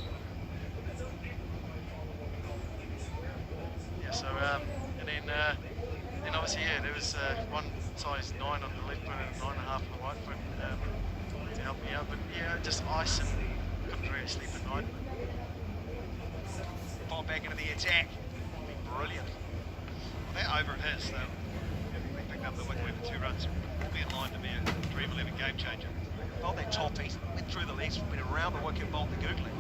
Yeah. So and then obviously there was one size 9 on the left foot and 9.5 on the right foot to help me out. But yeah, just ice and couldn't really sleep at night. Ball back into the attack. Brilliant. That over of his, though, they picked up the wicket for 2 runs. Will be in line to be a Dream 11 game changer. Bowled that top piece, went through the legs, went around the wicket, bowled the googly.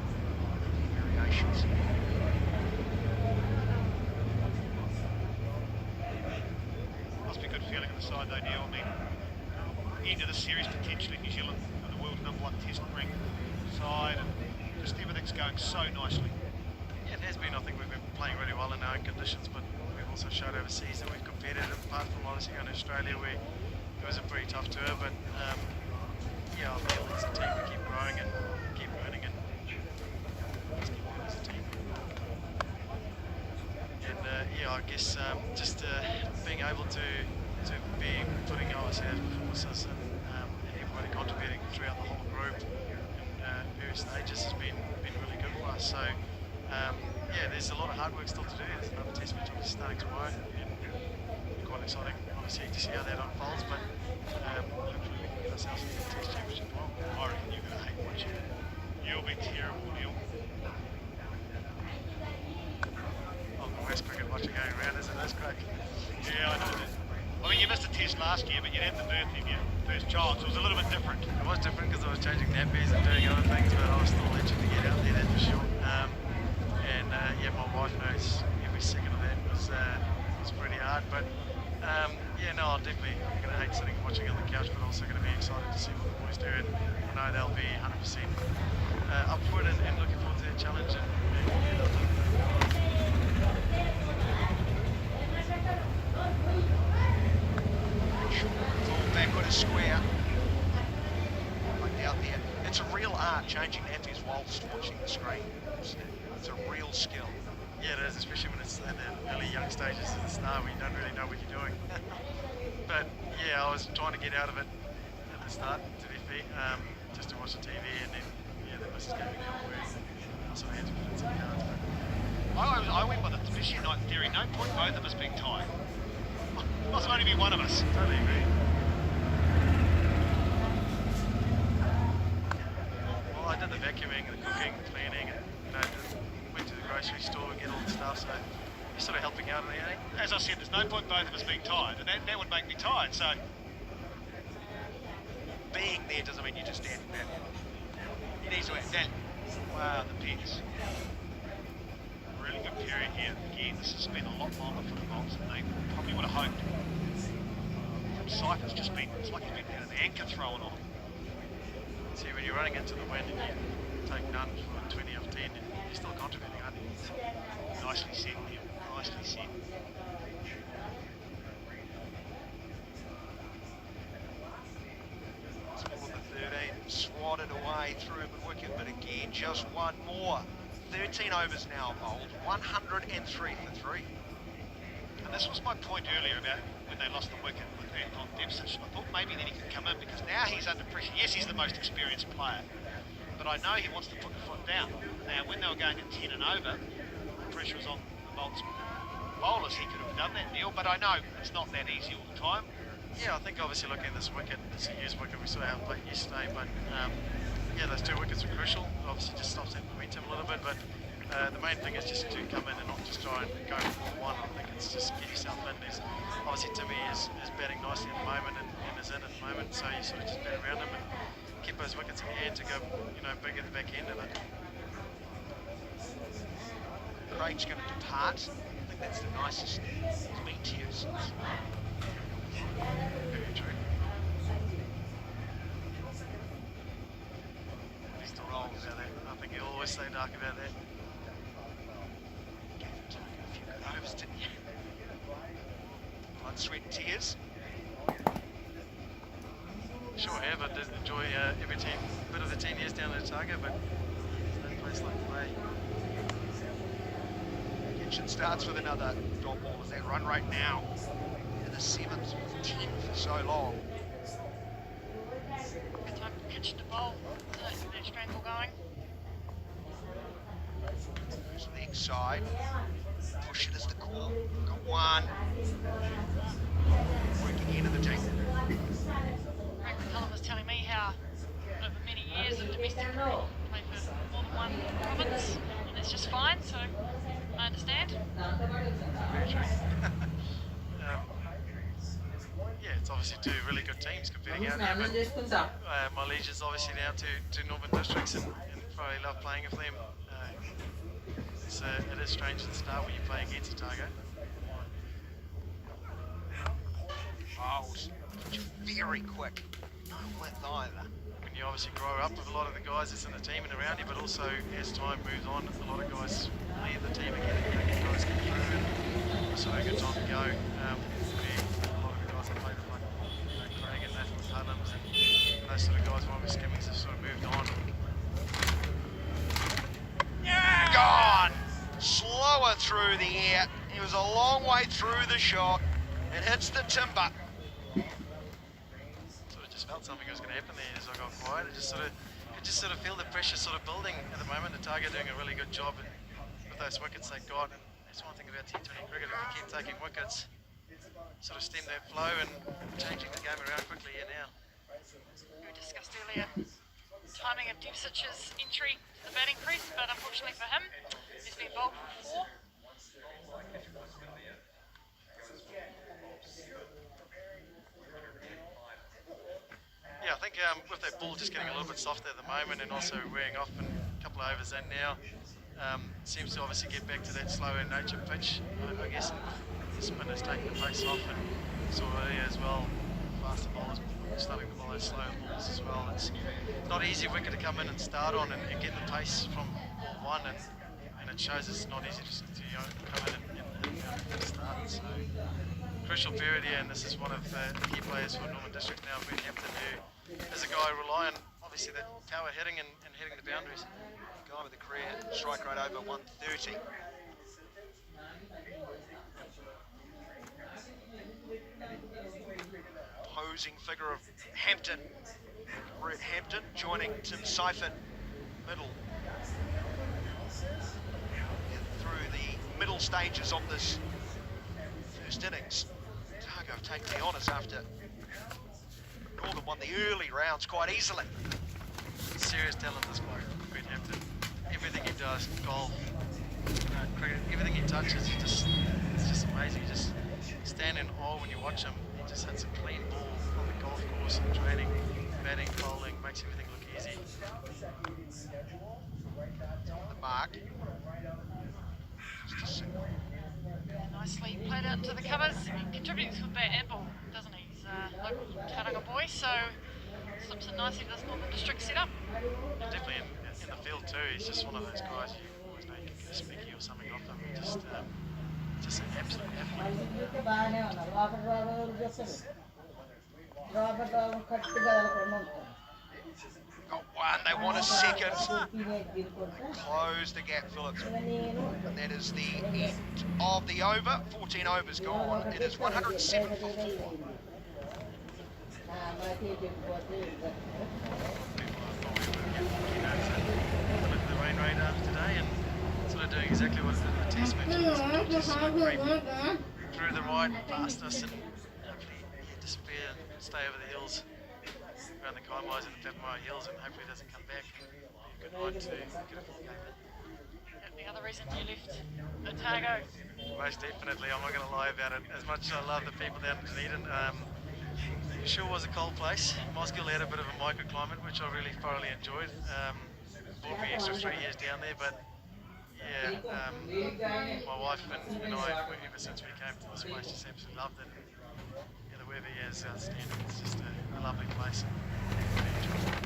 Variations. Must be a good feeling on the side, though, Neil. I mean, end of the series potentially New Zealand are the world's #1 test rank side, and just everything's going so nicely. Yeah, it has been. I think we've been playing really well in our own conditions, but we've also showed overseas that we've competed, apart from obviously in Australia where it was a pretty tough tour, but yeah, I feel as a team we keep growing and keep learning and just keep growing as a team. And yeah, I guess just being able to be putting obviously those performances and everybody contributing throughout the whole group and various stages has been really good for us. So yeah, there's a lot of hard work still to do. There's another test match obviously starting tomorrow, and quite exciting obviously to see how that unfolds, but hopefully we can get ourselves into the test championship well. I reckon you're going to hate watching it. You'll be terrible, Neil. I'm the worst cricket watcher going around, isn't it? That's great. Yeah, I know that. I mean, you missed a test last year, but you had the birthday of your first child, so it was a little bit different. It was different because I was changing nappies and doing other things, but I was still itching to get out there, that's for sure. And yeah, my wife knows every second of that was pretty hard. But yeah, no, I'm going to hate sitting and watching on the couch, but also going to be excited to see what the boys do. And I know they'll be 100% up for it and looking forward to that challenge. And yeah, they'll do it. Ball backward is square. Like out there. It's a real art changing nappies whilst watching the screen. It's a real skill. Yeah, it is, especially when it's at the early young stages at the start when you don't really know what you're doing. But yeah, I was trying to get out of it at the start, to be fair, just to watch the TV, and then yeah, the missus gave me a couple words, so I had to put in some cards. But I went by the especially night theory. No point both of us being tied. Must only be one of us. totally agree. Well, I did the vacuuming, the cooking, the cleaning, and went to the grocery store and get all the stuff, so you're sort of helping out on anything. As I said, there's no point both of us being tired, and that would make me tired, so... Being there doesn't mean you just stand there. It needs to add that. Wow, the picks. Really good period here. Again, this has been a lot longer for the Bolts than they probably would have hoped. From sight, it's just been, it's like it's been an anchor thrown on. See, when you're running into the wind and you take none for 20 off 10, you're still contributing, aren't you? Nicely said, Neil. Nicely said. It's all of the 13, swatted way through the wicket, but again, just one more. 13 overs now bowled, 103 for 3. And this was my point earlier about when they lost the wicket with Anton Debsic. I thought maybe then he could come in because now he's under pressure. Yes, he's the most experienced player, but I know he wants to put the foot down. Now, when they were going at 10 and over, the pressure was on the bowlers. He could have done that deal, but I know it's not that easy all the time. Yeah, I think obviously looking at this wicket, it's a used wicket, we saw how it played yesterday, but yeah, those 2 wickets are crucial. It obviously just stops that momentum a little bit, but the main thing is just to come in and not just try and go for one. I think it's just get yourself in. There's, obviously Timmy is batting nicely at the moment and is in at the moment, so you sort of just bat around him and keep those wickets in hand to go, big at the back end of it. Craig's going to depart. I think that's the nicest it's been to you since. Very true. He's still wrong about that. I think he'll always stay dark about that. Gave him a few good overs, didn't you? Blood, sweat and tears. Sure have. I did enjoy every bit of the 10 years down at Otago, but there's no place like the Bay. Kitchen starts with another dot ball as that run rate now in the 7th, 10 for so long. Good time for Kitchen to bowl. That strangle going. Goes leg side. Push it as the call. Got one. Working into the team. Frank McCullum was telling me how over many years of domestic cricket, played for more than one province, and it's just fine, so I understand. Very true. Yeah, it's obviously 2 really good teams competing out here, but my allegiance obviously now to Northern Districts and probably love playing with them. It is strange at the start when you play against Otago. Bowls. Very quick. No width either. When you obviously grow up with a lot of the guys that's in the team and around you, but also as time moves on, a lot of guys leave the team again and younger guys come through and it's a good time to go. A lot of the guys I played with, like Craig and Nathan McCullums and those sort of guys, Robbie Skimmings, have sort of moved on. Yeah! Gone! Slower through the air. He was a long way through the shot. It hits the timber. Sort of just felt something was going to happen there as I got quiet. You just sort of feel the pressure sort of building at the moment. Otago doing a really good job with those wickets they got. And that's one thing about T20 cricket. If you keep taking wickets, sort of stem that flow and changing the game around quickly here now. We discussed earlier timing of Debsic's entry to the batting crease, but unfortunately for him, he's been bowled for 4. Yeah, I think with that ball just getting a little bit softer at the moment and also wearing off and a couple of overs in now, seems to obviously get back to that slower nature pitch, I guess, and the spinners taking the pace off and saw earlier as well, faster bowlers starting to bowl those slower balls as well. It's not easy wicket to come in and start on and get the pace from ball 1 and it shows it's not easy just to come in and start. So crucial period here, and this is one of the key players for Northern District now, Ben Hampton, who is a guy relying obviously that power hitting and hitting the boundaries. Guy with a career strike rate over 130. Posing figure of Hampton. Brett Hampton joining Tim Seifert, middle. Through the middle stages of this first innings. Otago have taken the honours after Northern won the early rounds quite easily. Serious talent, this bloke, Brett Hampton. Everything he does, golf, cricket, everything he touches, it's just amazing. You just stand in awe when you watch him. He just hits a clean ball on the golf course and training, batting, bowling, makes everything look easy. The mark. Just a single. Nicely played out into the covers. He contributes with bat and ball, doesn't he? He's a local Tauranga boy, so slips in nicely to this Northern District setup. And definitely in the field too, he's just one of those guys you always know you can get a spicky or something off him. Just an absolute athlete. got one, they want a second. They close the gap, Phillips. And that is the end of the over. 14 overs gone. It is 107 for 4. Look at the rain radar today and sort of doing exactly what it did in the test match. Just sort of creep through the right past us and hopefully disappear and stay over the hills around the Kaimais and the Whapamaya hills and hopefully it doesn't come back. Be a good ride to get a full game in. And the other reason you left Otago. Most definitely, I'm not going to lie about it. As much as I love the people down in Dunedin, it sure was a cold place. Mosgiel had a bit of a microclimate, which I really thoroughly enjoyed. Bought me extra 3 years down there, but yeah, my wife and I, ever since we came to this place, just absolutely loved it. Yeah, the weather here is outstanding. It's just a lovely place. Really enjoyed it.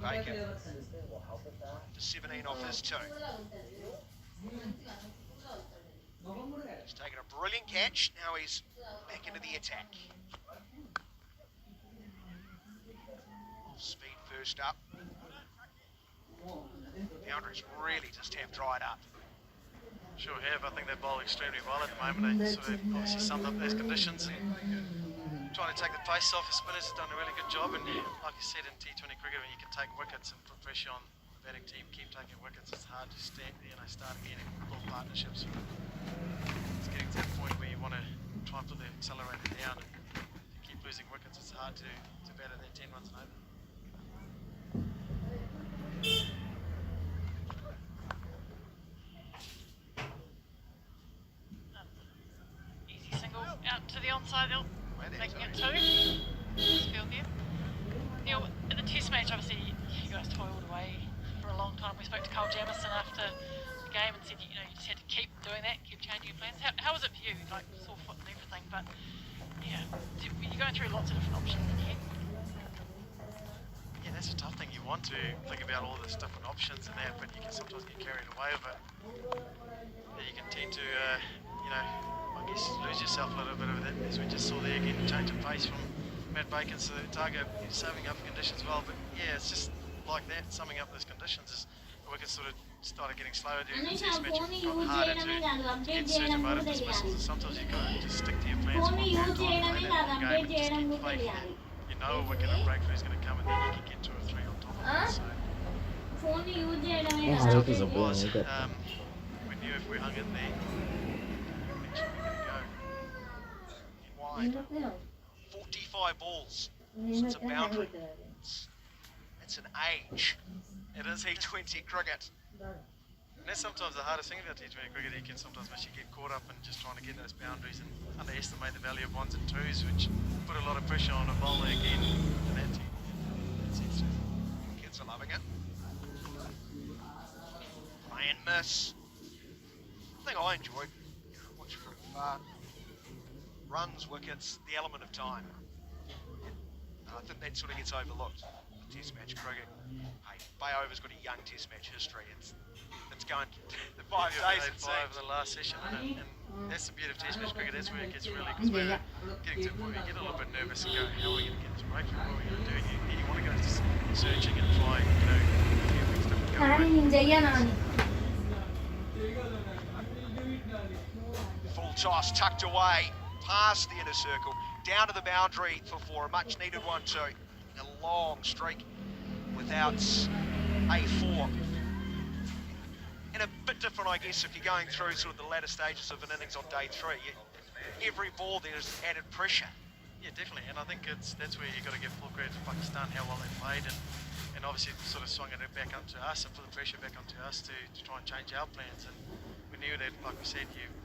Bacon to 17 off his 2. He's taken a brilliant catch. Now he's back into the attack. Speed first up. Boundaries really just have dried up. Sure have. I think they bowl extremely well at the moment. They sort of obviously summed up those conditions and trying to take the pace off. The spinners have done a really good job. And like you said, in T20 cricket, when you can take wickets and put pressure on the batting team, keep taking wickets, it's hard to start again and build partnerships. It's getting to that point where you want to try and put the accelerator down. And if you keep losing wickets, it's hard to batter that 10 runs and over. Easy single out to the onside, they'll making it 2. Nice field there. Neil, in the test match, obviously you guys toiled away for a long time. We spoke to Cole Jamieson after the game and said, you just had to keep doing that, keep changing your plans. How was it for you? Like sore foot and everything, but yeah, you're going through lots of different options in here. Yeah, that's a tough thing. You want to think about all these different options and that, but you can sometimes get carried away with it. Yeah, you can tend to, I guess lose yourself a little bit of that, as we just saw there again, change of pace from Matt Bacon to Otago, saving up conditions well. But yeah, it's just like that, summing up those conditions is the wickets sort of started getting slower during the test match. It got harder to get certain amount of dismissals, and sometimes you've got to just stick to your plans for one period of time, play that one game and just keep faith. You know a wicket and breakthrough is going to come and then you can get 2 or 3 on top of it. So as tough as it was, we knew if we hung in there, eventually we're going to go. Wide. 45 balls since a boundary. It's an age. It is T20 cricket. And that's sometimes the hardest thing about T20 cricket. You can sometimes miss, you get caught up in just trying to get those boundaries and underestimate the value of 1s and 2s, which put a lot of pressure on a bowler again in that team. Kids are loving it. Play and miss. The thing I enjoyed, watching from far, runs, wickets, the element of time. I think that sort of gets overlooked. Test match cricket. Hey, Bay Over's got a young test match history. It's going the 5 days it Played 5 seems. in the last session, and that's the beauty of test match cricket. That's where it gets really, because we're getting to the point where you get a little bit nervous and go, how are we going to get this breakthrough? What are we going to do? You want to go searching and try, a few things different going. Full toss tucked away, past the inner circle, down to the boundary for 4. A much needed one too. A long streak without a 4. And a bit different, I guess, if you're going through sort of the latter stages of an innings on day 3. Every ball there's added pressure. Yeah, definitely, and I think that's where you've got to give full credit to Pakistan, how well they played, and obviously sort of swung it back onto us and put the pressure back onto us to try and change our plans. And we knew that, like we said, you've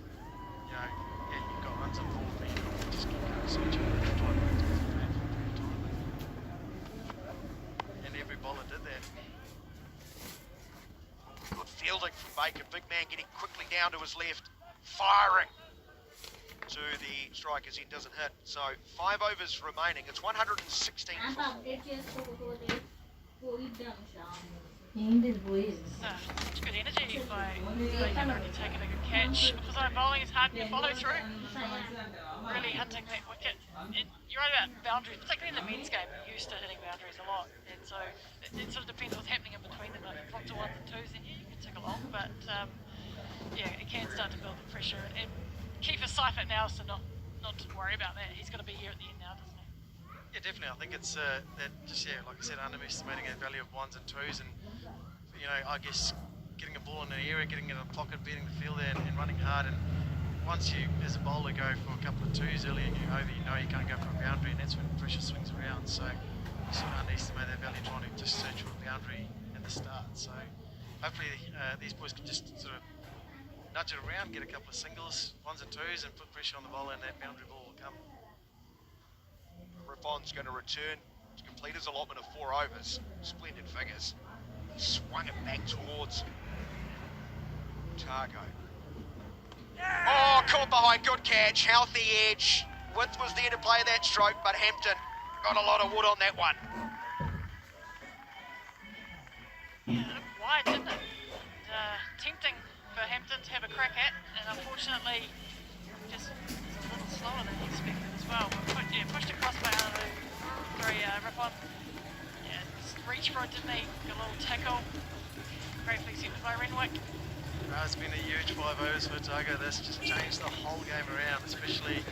got runs involved, but you've got to just keep going searching and try and work towards the plan for a period of time. And every bowler did that. Good fielding from Bacon. Big man getting quickly down to his left, firing to the strikers. He doesn't hit. So 5 overs remaining. It's 116 for 4. Such good energy by already taking a good catch. Because bowling is hard to follow through. Really hunting that wicket. You're right about boundaries, particularly in the men's game. You're used to hitting boundaries a lot, and so it sort of depends what's happening in between them. Like if you flop to ones and twos, then yeah, you can tick along, but it can start to build the pressure. And Kiefer Seifert now, so not to worry about that. He's got to be here at the end now, doesn't he? Yeah, definitely. I think it's that just like I said, underestimating the value of ones and twos, and I guess getting a ball in an area, getting it in a pocket, beating the fielder, and running hard. And once you, as a bowler, go for a couple of twos early and you're over, you can't go for a boundary, and that's when pressure swings around. So you sort of underestimate that value trying to just search for a boundary at the start. So hopefully these boys can just sort of nudge it around, get a couple of singles, ones and twos, and put pressure on the bowler, and that boundary ball will come. Riffon's going to return to complete his allotment of 4 overs. Splendid figures. He swung it back towards Targo. Oh, caught behind, good catch, healthy edge. Width was there to play that stroke, but Hampton got a lot of wood on that one. Yeah, it looked wide, didn't it? Tempting for Hampton to have a crack at, and unfortunately, just a little slower than he expected as well. But pushed across by Rippon. Yeah, just reach for it, didn't he? Got a little tackle. Gratefully accepted by Renwick. It's been a huge 5 overs for Otago. This just changed the whole game around, especially,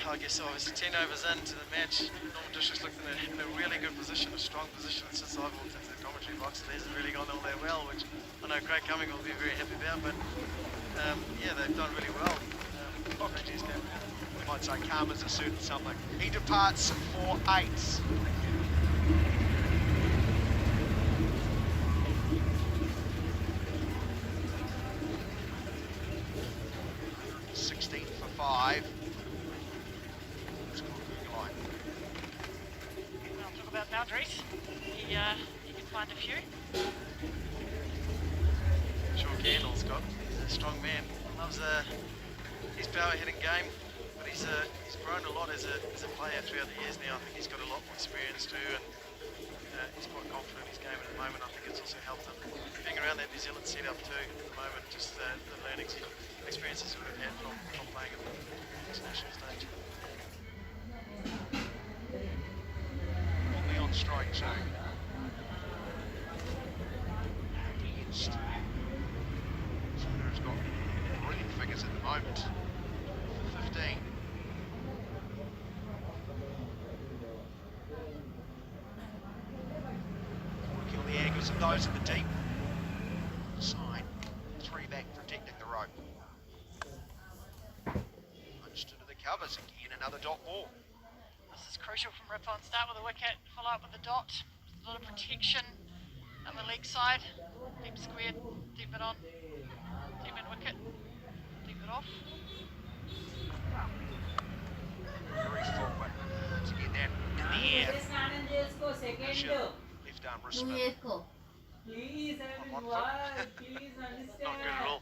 I guess obviously 10 overs into the match, Norman District's looked in a really good position, a strong position since I've walked into the commentary box. It hasn't really gone all that well, which I know Craig Cumming will be very happy about, but they've done really well. We might say karma's a certain something. He departs for 8s. 16 for 5. I'll talk about boundaries. He can find a few. Sure can, Scott. He's a strong man. Loves his power hitting game, but he's grown a lot as a player throughout the years now. I think he's got a lot more experience too, and he's quite confident in his game at the moment. I think it's also helped him being around that New Zealand setup too at the moment, just the learnings, experiences that we've had from playing at the international stage. Only on strike too. Against who's got brilliant figures at the moment. 15. Kill the angles of those in the deep. Side. 3 back protecting the rope. Punched into the covers again, another dot ball. This is crucial from Rippon. Start with a wicket, follow up with a dot. A lot of protection on the leg side. Deep square, deep it on. Deep in wicket, deep it off. Very forward to get that in the air. Left arm wrist spin. On one foot. Not good at all.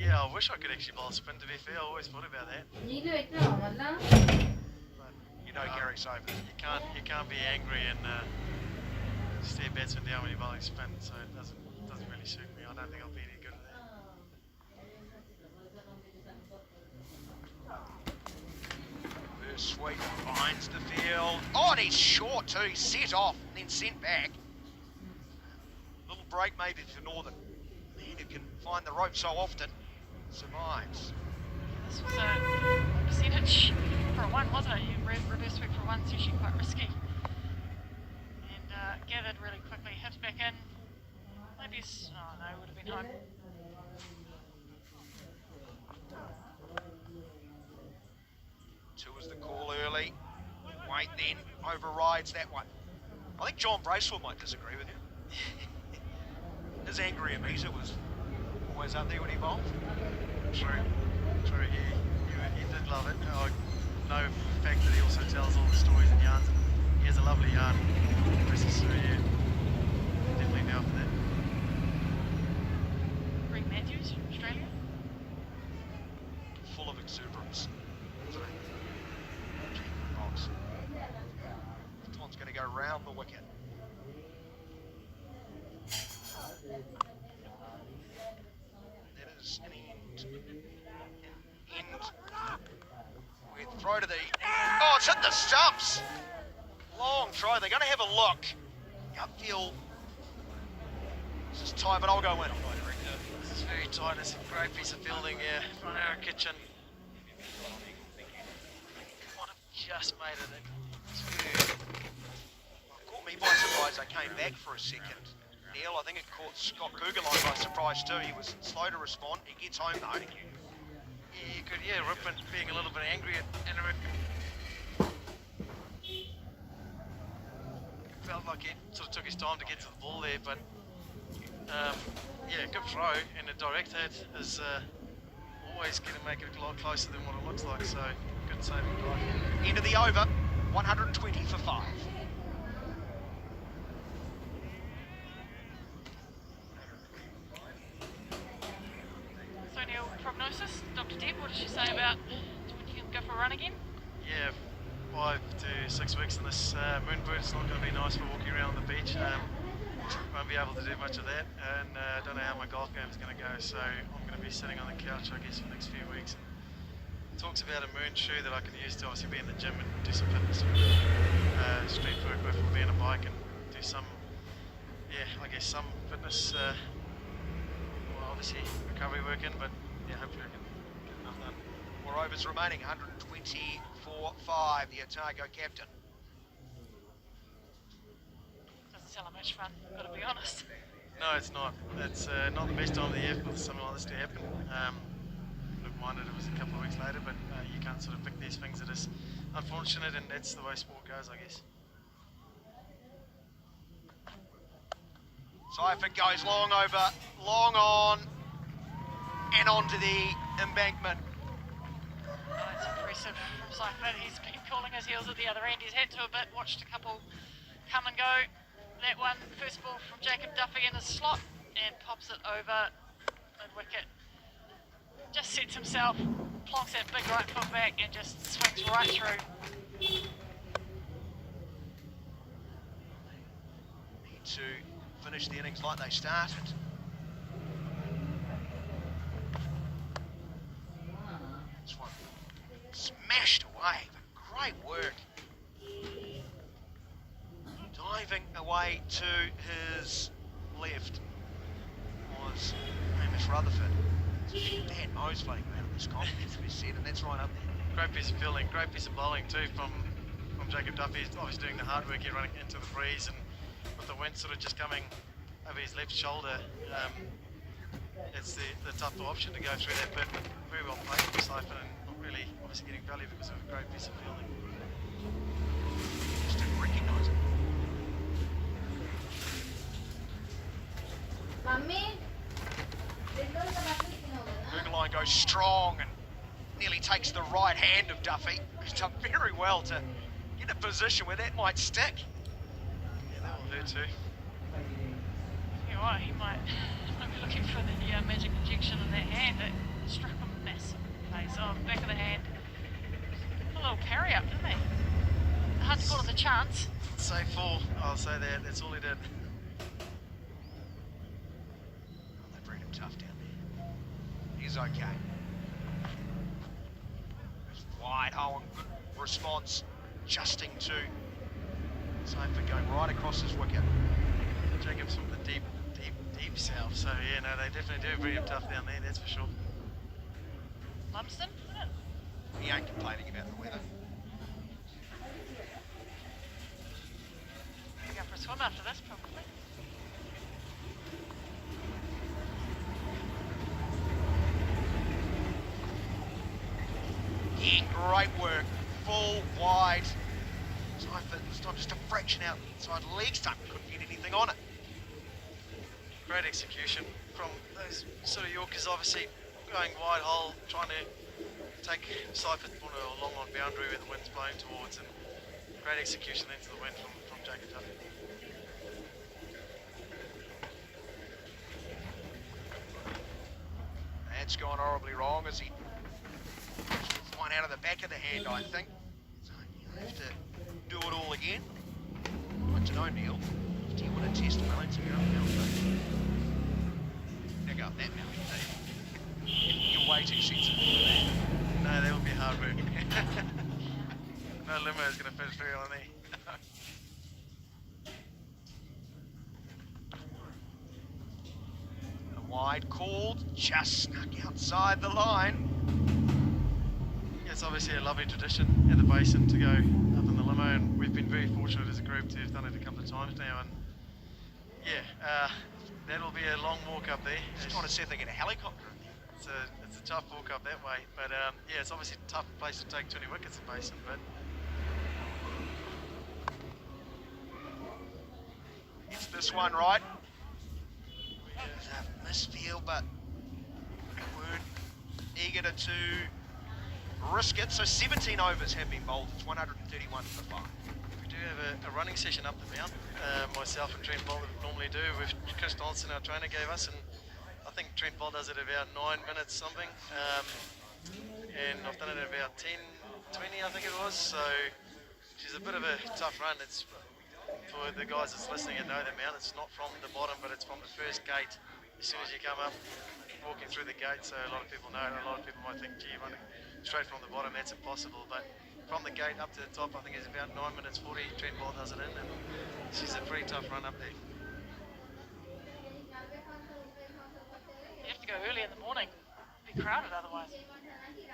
I wish I could actually bowl a spin, to be fair. I always thought about that. But you know Gary's over. You can't be angry and stare batsman down when you're bowling spin, so it doesn't really suit me. I don't think I'll be any good at that. First sweep finds the field. Oh, and he's short too. He's set off and then sent back. Little break maybe for Northern. Man who can find the rope so often survives. This was a percentage for a 1, wasn't it? You reverse sweep for 1 is usually quite risky. And gathered really quickly, hit back in. Maybe would have been home. Two is the call early. Wait then overrides that one. I think John Bracewell might disagree with you. His angry Amita was always up there when he bowled. True. He did love it. I know for the fact that he also tells all the stories and yarns. He has a lovely yarn. So yeah, definitely down for that. Greg Matthews from Australia. Full of exuberance. Tom's going to go round the wicket. Oh, it's hit the stumps. Long try. They're going to have a look. Upfield. This is tight, but I'll go in. This is very tight. It's a great piece of fielding here from our kitchen. Might have just made it. Caught me by surprise. I came back for a second. Neil, I think it caught Scott Kugelheim by surprise too. He was slow to respond. He gets home though. Yeah, you could hear Rippon being a little bit angry at Enric. Felt like he sort of took his time to get to the ball there, but yeah, good throw, and a direct hit is always going to make it a lot closer than what it looks like, so good saving drive. End of the over, 120 for 5. So Neil, prognosis, Dr. Deb, what did she say about when you can go for a run again? Yeah, 5 to 6 weeks in this moonboot. It's not going to be nice for walking around the beach. Won't be able to do much of that, and I don't know how my golf game is going to go, so I'm going to be sitting on the couch, I guess, for the next few weeks. Talks about a moon shoe that I can use to obviously be in the gym and do some fitness, street work with, or be on a bike and do some, yeah, I guess some fitness, well, obviously recovery work in, but yeah, hopefully I can get enough done. 4 overs remaining, 120 for 5. The Otago captain. Doesn't sound like much fun, gotta be honest. No, it's not. It's not the best time of the year for something like this to happen. Look, minded it was a couple of weeks later, but you can't sort of pick these things. It is unfortunate, and that's the way sport goes, I guess. Seifert goes long over, long on, and onto the embankment. Oh, that's impressive from Seifert. He's been calling his heels at the other end. He's had to a bit, watched a couple come and go. That one, first ball from Jacob Duffy in his slot, and pops it over mid-wicket. Just sets himself, plonks that big right foot back, and just swings right through. Need to finish the innings like they started. This one smashed away, but great work. Diving away to his left was Hamish Rutherford. Dan Mo's floating around this comp, as we said, and that's right up there. Great piece of fielding, great piece of bowling too from Jacob Duffy. He's obviously doing the hard work here, running into the breeze, and with the wind sort of just coming over his left shoulder, it's the tougher option to go through that, but very well played from Seifert, and not really obviously getting value because of a great piece of fielding. Just didn't recognise it. Kugelheim goes strong and nearly takes the right hand of Duffy. He's done very well to get a position where that might stick. Yeah, that will hurt too. You know what, he might be looking for the magic injection in that hand. It struck a massive place. Oh, back of the hand. A little parry up, didn't he? Hard to call it a chance. Say 4, I'll say that. That's all he did. They bring him tough down there. He's okay. It's wide hole and good response. Adjusting to Seifert going right across his wicket. Jacob's from the deep south, so yeah, no, they definitely do bring him tough down there, that's for sure. Lumsden, isn't it? He ain't complaining about the weather. Go for a swim after this, probably. Yeah, great work. Full, wide. Seifert this time just a fraction out the inside leg stump. Couldn't get anything on it. Great execution from those sort of Yorkers, obviously going wide hole, trying to take Seifert on a long on boundary where the wind's blowing towards, and great execution into the wind from Jacob Duffy. That's gone horribly wrong as he one out of the back of the hand, I think. So you'll have to do it all again. I'd like to know, Neil, do you want to test balance and go up mountain? Now go up that mountain, You're way too sensitive for that. No, that would be hard work. no limo is going to fit through on there. A wide called, just snuck outside the line. It's obviously a lovely tradition in the basin to go up in the limo, and we've been very fortunate as a group to have done it a couple of times now. And yeah, that'll be a long walk up there. Just trying to see if they get a helicopter in there. It's a tough walk up that way, but yeah, it's obviously a tough place to take 20 wickets in basin, but It's this one, right? It's a misfield, but we weren't eager to risk it. So 17 overs have been bowled. It's 131 for 5. we do have a running session up the mount. Myself and Trent Bolt normally do with Chris Donaldson, our trainer, gave us, and I think Trent Bolt does it about 9 minutes something, and I've done it at about 10, 20 I think it was, so she's a bit of a tough run. It's for the guys that's listening and know the mount, it's not from the bottom, but it's from the first gate. As soon as you come up, walking through the gate, so a lot of people know, and a lot of people might think, gee, running straight from the bottom, that's impossible, but from the gate up to the top, I think it's about 9 minutes 40, Trent Bolt does it in, and she's a pretty tough run up there. You have to go early in the morning. Be crowded otherwise.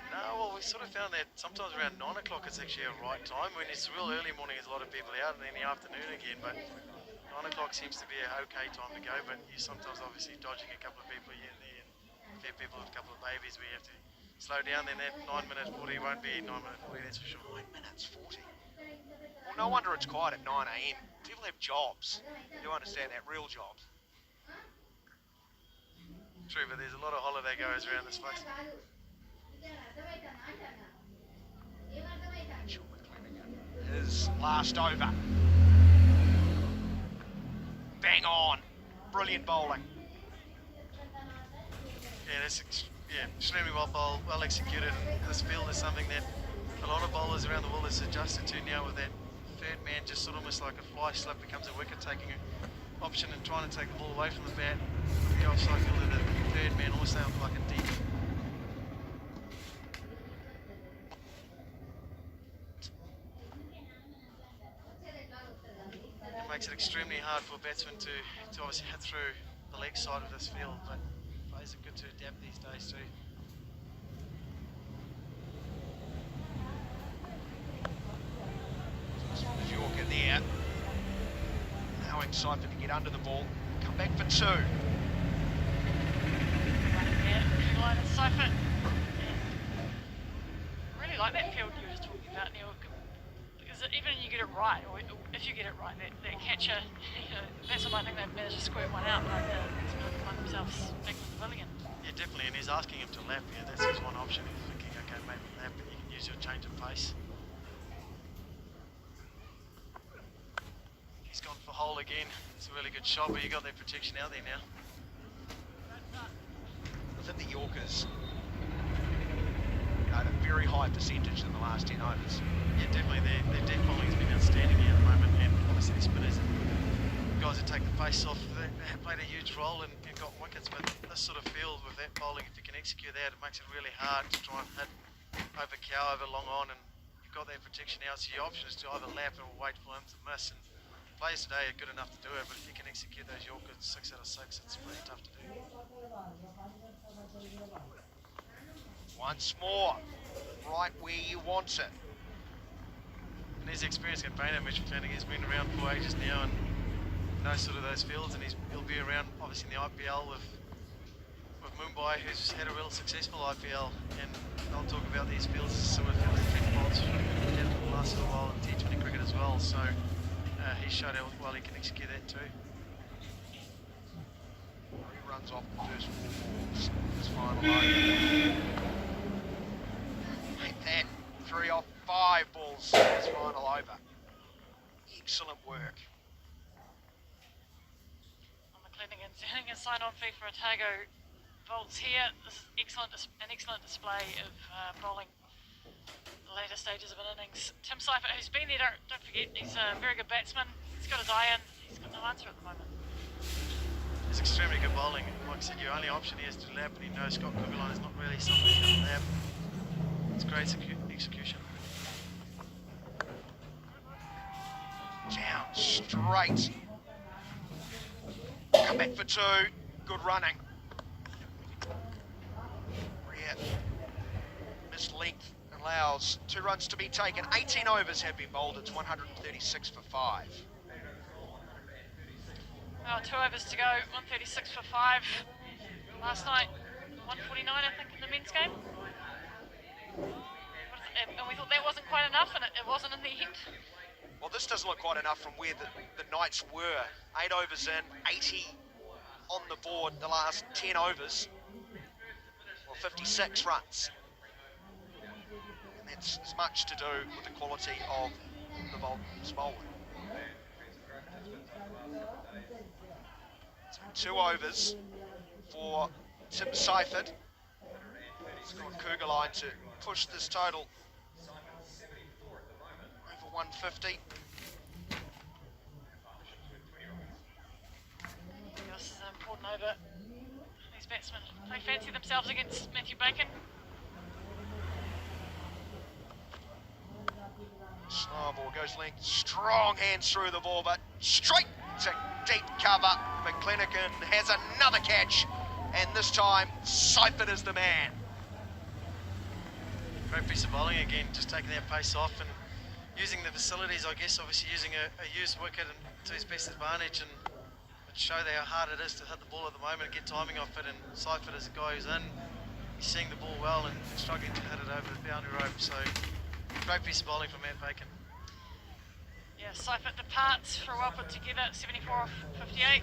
No, well, we sort of found that sometimes around 9 o'clock it's actually a right time. When it's real early morning, there's a lot of people out, and in the afternoon again, but 9 o'clock seems to be a okay time to go, but you sometimes obviously dodging a couple of people here and there, and a few people with a couple of babies where you have to slow down, then that 9 minutes 40 won't be 9 minutes 40, that's for sure. 9 minutes 40. Well, no wonder it's quiet at 9 a.m. People have jobs. You understand that, real jobs. True, but there's a lot of holiday goers around this place. His last over. Bang on. Brilliant bowling. Yeah, that's extremely well executed. And this field is something that a lot of bowlers around the world has adjusted to now, with that third man just sort of almost like a fly slip becomes a wicket taking option and trying to take the ball away from the bat. The offside fielder, the third man almost sounds like a deep. It makes it extremely hard for a batsman to obviously hit through the leg side of this field, but players are good to adapt these days too. Yorker there. Allowing Cypher to get under the ball. Come back for 2. Running there, line and Cypher. Really like that field you were just talking about, Neil, because even you get it right, or if you get it right, that catcher, that's what I think they've managed to squirt one out, but to find themselves back in the pavilion. Yeah, definitely, and he's asking him to lap here. That's his one option. He's thinking, okay, maybe lap, but you can use your change of pace. He's gone for hole again. It's a really good shot, but you got that protection out there now. I think the Yorkers at a very high percentage in the last 10 overs. Yeah, definitely. Their deep bowling's been outstanding here at the moment, and obviously the spinners and guys that take the face off, they have played a huge role and got wickets. But this sort of field with that bowling, if you can execute that, it makes it really hard to try and hit over cow, over long on, and you've got that protection out. So your option is to either lap or wait for him to miss. And players today are good enough to do it, but if you can execute those Yorkers 6 out of 6, it's pretty tough to do. Once more, right where you want it. And he's experienced campaigner, Mitch McClenaghan. He's been around for ages now and knows sort of those fields, and he'll be around obviously in the IPL with Mumbai, who's had a real successful IPL, and they'll talk about these fields as similar fields to Trent Bolt's for the last little while in T20 cricket as well, so he showed out well he can execute that too. He runs off the first 4 balls. His final over. Make that 3 off 5 balls. His final over. Excellent work. McClenaghan's earning a sign-on fee for Otago. Bolt's here. This is an excellent display of bowling the later stages of an innings. Tim Cypher, who's been there, don't forget, he's a very good batsman. He's got his eye in. He's got no answer at the moment. It's extremely good bowling. Like I said, your only option here is to lap, and he knows Scott Kugelon is not really somebody who's going to lap. It's great execution. straight. Come back for 2. Good running. Rear. Missed length allows 2 runs to be taken. 18 overs have been bowled. It's 136 for 5. Well, 2 overs to go, 136 for 5. Last night, 149, I think, in the men's game. And we thought that wasn't quite enough, and it wasn't in the end. Well, this doesn't look quite enough from where the Knights were. 8 overs in, 80 on the board the last 10 overs. Well, 56 runs. And that's as much to do with the quality of the bowling. So 2 overs for Tim Seifert. He's got Kugelheim to push this total over 150. This is an important over. These batsmen, they fancy themselves against Matthew Bacon. Slow ball goes length, strong hands through the ball, but straight to deep cover. McClenaghan has another catch, and this time Seifert is the man. Great piece of bowling again, just taking that pace off and using the facilities, I guess, obviously using a used wicket to his best advantage, and it showed how hard it is to hit the ball at the moment and get timing off it. And Seifert is a guy who's in, he's seeing the ball well and struggling to hit it over the boundary rope. So great piece of bowling from Matt Bacon. Yeah, Seifert departs for a well put together, 74 off 58.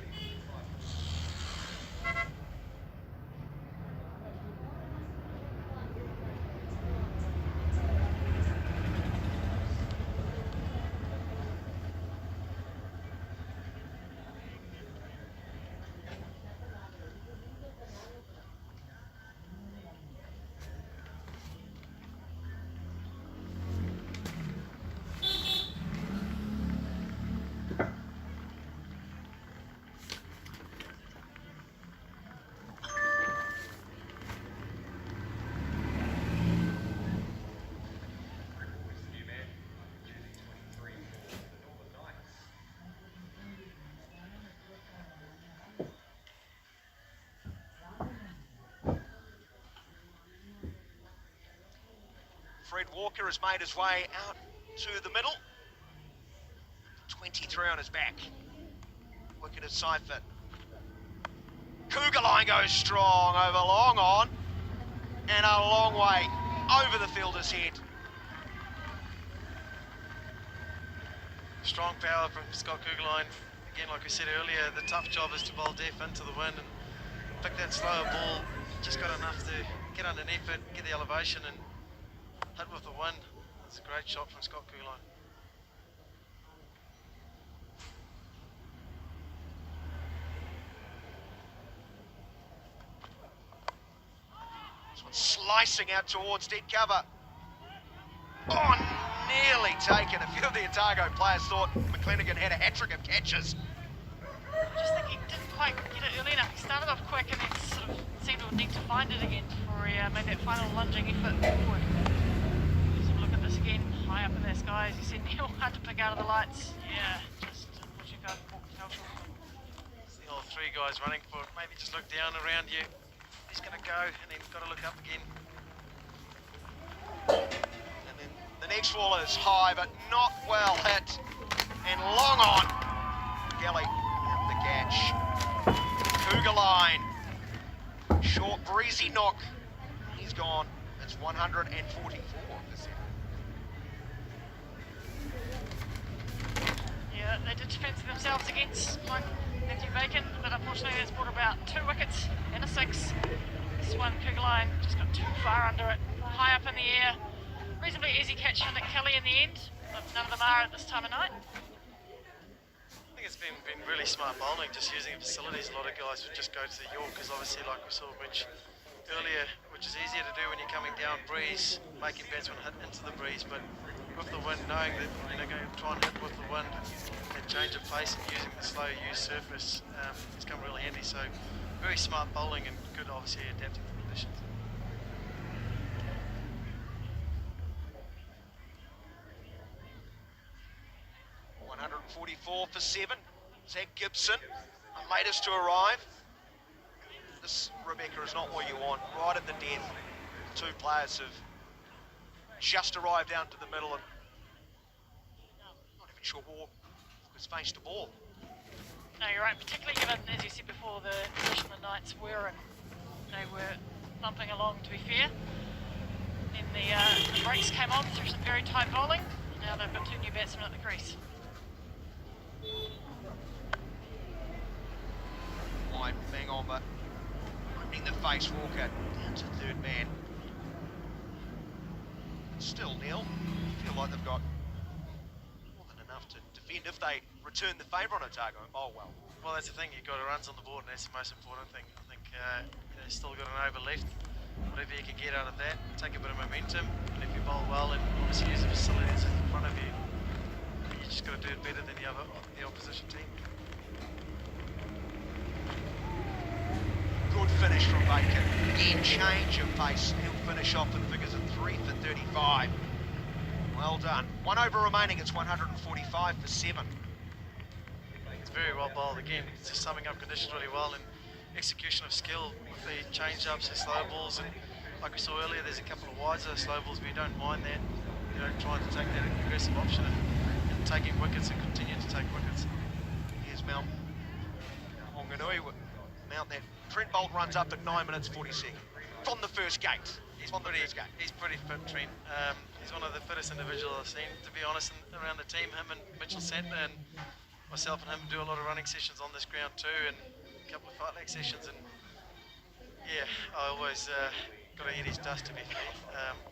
Fred Walker has made his way out to the middle. 23 on his back. Wicket is Seifert. Kugelheim goes strong over long on and a long way over the fielder's head. Strong power from Scott Kugelheim. Again, like we said earlier, the tough job is to bowl deaf into the wind and pick that slower ball. Just got enough to get underneath it, get the elevation and hit with the wind. It's a great shot from Scott Kugelheim. This one's slicing out towards dead cover. Oh, nearly taken. A few of the Otago players thought McClenaghan had a hat-trick of catches. I just think he didn't quite get it early enough. He started off quick and then sort of seemed to need to find it again before he made that final lunging effort forward. Again, high up in the sky, as you said, Neil, hard to pick out of the lights. Yeah, just unfortunately fell short. It's the old 3 guys running for it. Maybe just look down around you. He's going to go and then got to look up again. And then the next ball is high, but not well hit. And long on. Gelly at the catch. Kugelheim. Short, breezy knock. He's gone. It's 144. Yeah, they did fancy themselves against Matthew Bacon, but unfortunately that's brought about 2 wickets and a 6. This one, Kugelheim, just got too far under it, high up in the air. Reasonably easy catch for Nick Kelly in the end, but none of them are at this time of night. I think it's been really smart bowling, just using the facilities. A lot of guys would just go to the York, because obviously, like we saw Mitch earlier, which is easier to do when you're coming down breeze, making batsmen hit into the breeze, but with the wind, knowing that you're going to try and hit with the wind, that change of pace and using the slow used surface, it's come really handy. So very smart bowling and good, obviously, adapting to conditions. 44 for 7. Zach Gibson, latest to arrive. This, Rebecca, is not what you want. Right at the death, the two players have just arrived down to the middle and not even sure who has faced the ball. No, you're right, particularly given, as you said before, the position the Knights were in. They were thumping along, to be fair. Then the brakes came on through some very tight bowling, and now they've got two new batsmen at the crease. Might bang on, but opening the face Walker down to third man. Still nil. Feel like they've got more than enough to defend if they return the favour on Otago and bowl well. Well, that's the thing, you've got runs on the board, and that's the most important thing. I think you've still got an over left. Whatever you can get out of that, take a bit of momentum, and if you bowl well and obviously use the facilities in front of you, you just got to do it better than the opposition team. Good finish from Bacon. Again, change of pace. He'll finish off with figures of 3 for 35. Well done. 1 over remaining, it's 145 for 7. It's very well bowled again. It's just summing up conditions really well and execution of skill with the change-ups and slow balls. And like we saw earlier, there's a couple of wider slow balls, but you don't mind that. You know, trying to take that aggressive option and taking wickets and continue to take wickets. Here's Mount. Honganui with Mount that. Trent Bolt runs up at 9 minutes 40 seconds. From the first gate. He's pretty fit, Trent. He's one of the fittest individuals I've seen, to be honest, around the team. Him and Mitchell Santner and myself and him do a lot of running sessions on this ground too, and a couple of fight leg sessions, and yeah, I always got to eat his dust, to be fair.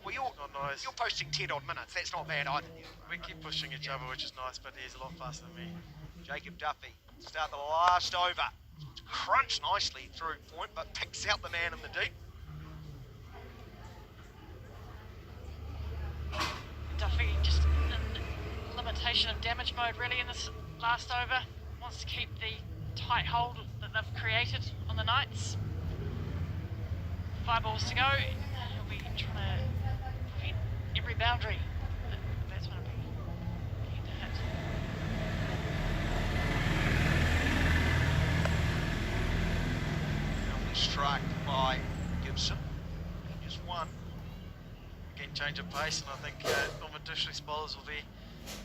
Well, you're posting 10 odd minutes, that's not bad either. We keep pushing each other, which is nice, but he's a lot faster than me. Jacob Duffy, start the last over. Crunch nicely through point, but picks out the man in the deep. Duffy just in limitation and damage mode really in this last over. Wants to keep the tight hold that they've created on the Knights. 5 balls to go. He'll be trying to prevent every boundary that the batsman will be keen to hit. Struck by Gibson. Just one. Again, change of pace, and I think Norman District's bowlers will be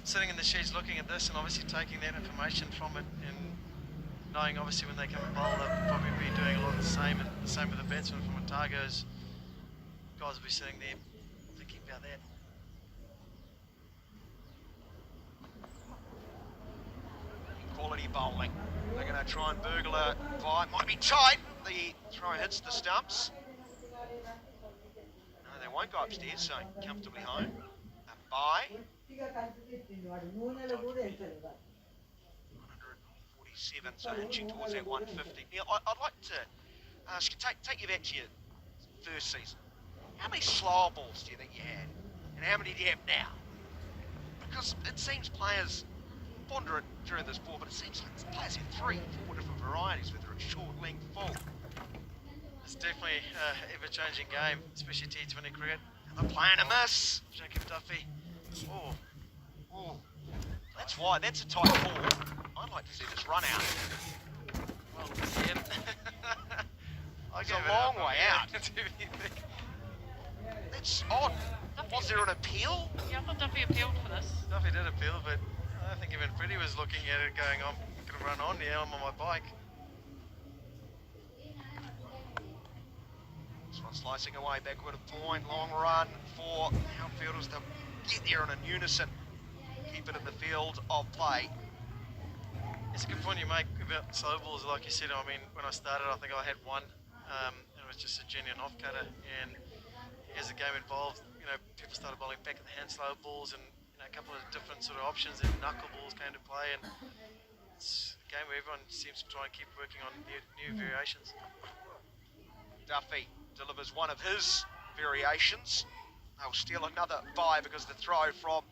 sitting in the sheds looking at this and obviously taking that information from it, and knowing obviously when they come and bowl they'll probably be doing a lot of the same, and the same with the batsmen from Otago's. Guys will be sitting there thinking about that. Quality bowling. They're going to try and burgle a by. Might be tight. The throw hits the stumps. No, they won't go upstairs, so comfortably home. A bye. 147, so inching towards that 150. Neil, I'd like to ask you, take you back to your first season. How many slower balls do you think you had? And how many do you have now? Because it seems players ponder it during this ball, but it seems like players have 3 or 4 different varieties, whether it's short, length, full. It's definitely an ever-changing game, especially T20 cricket. They're playing a miss. Jacob Duffy. Oh. Oh. That's why, that's a tight ball. I'd like to see this run out. Well, yeah. It's a long way out. That's odd. Was there an appeal? Yeah, I thought Duffy appealed for this. Duffy did appeal, but I think even Freddie was looking at it going, I'm going to run on, yeah, I'm on my bike. This one slicing away backward of point, long run for outfielders to get there in a unison. Keep it in the field of play. It's a good point you make about slow balls. Like you said, I mean, when I started, I think I had one. It was just a genuine off-cutter, and as the game evolved, you know, people started bowling back at the hand slow balls, and you know, a couple of different sort of options, and knuckleballs came to play, and it's a game where everyone seems to try and keep working on new variations. Duffy delivers one of his variations. They'll steal another bye because the throw from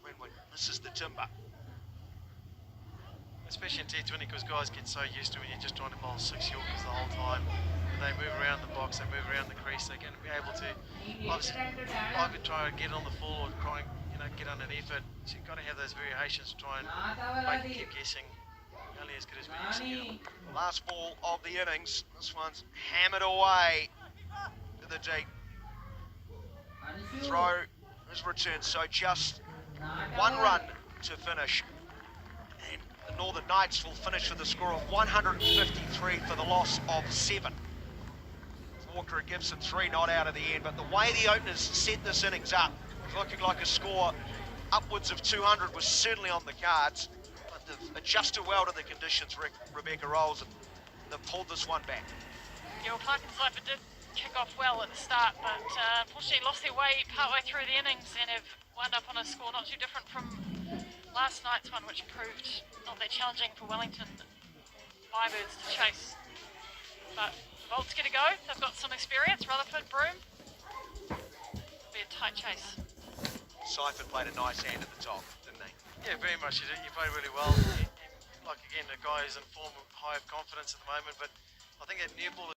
Winwood misses the timber. Especially in T20, because guys get so used to when you're just trying to bowl 6 Yorkers the whole time. They move around the box, they move around the crease, they're going to be able to obviously either try and get on the full or try and, you get underneath it. So you've got to have those variations to try and make it keep guessing. Only as good as we used to get them. Last ball of the innings. This one's hammered away to the deep. Throw is returned, so just 1 run to finish. And the Northern Knights will finish with a score of 153 for the loss of 7. Walker and Gibson 3 not out of the end, but the way the openers set this innings up, was looking like a score upwards of 200 was certainly on the cards. But they've adjusted well to the conditions, Rebecca Rolls, and they've pulled this one back. Yeah, well, Clark and Cypher did kick off well at the start, but unfortunately lost their way partway through the innings and have wound up on a score not too different from last night's one, which proved not that challenging for Wellington Firebirds to chase. But Bolts get a go. They've got some experience. Rutherford, Broome. It'll be a tight chase. Seifert played a nice hand at the top, didn't he? Yeah, very much. You played really well. Like again, the guy is in form of high of confidence at the moment, but I think that new ball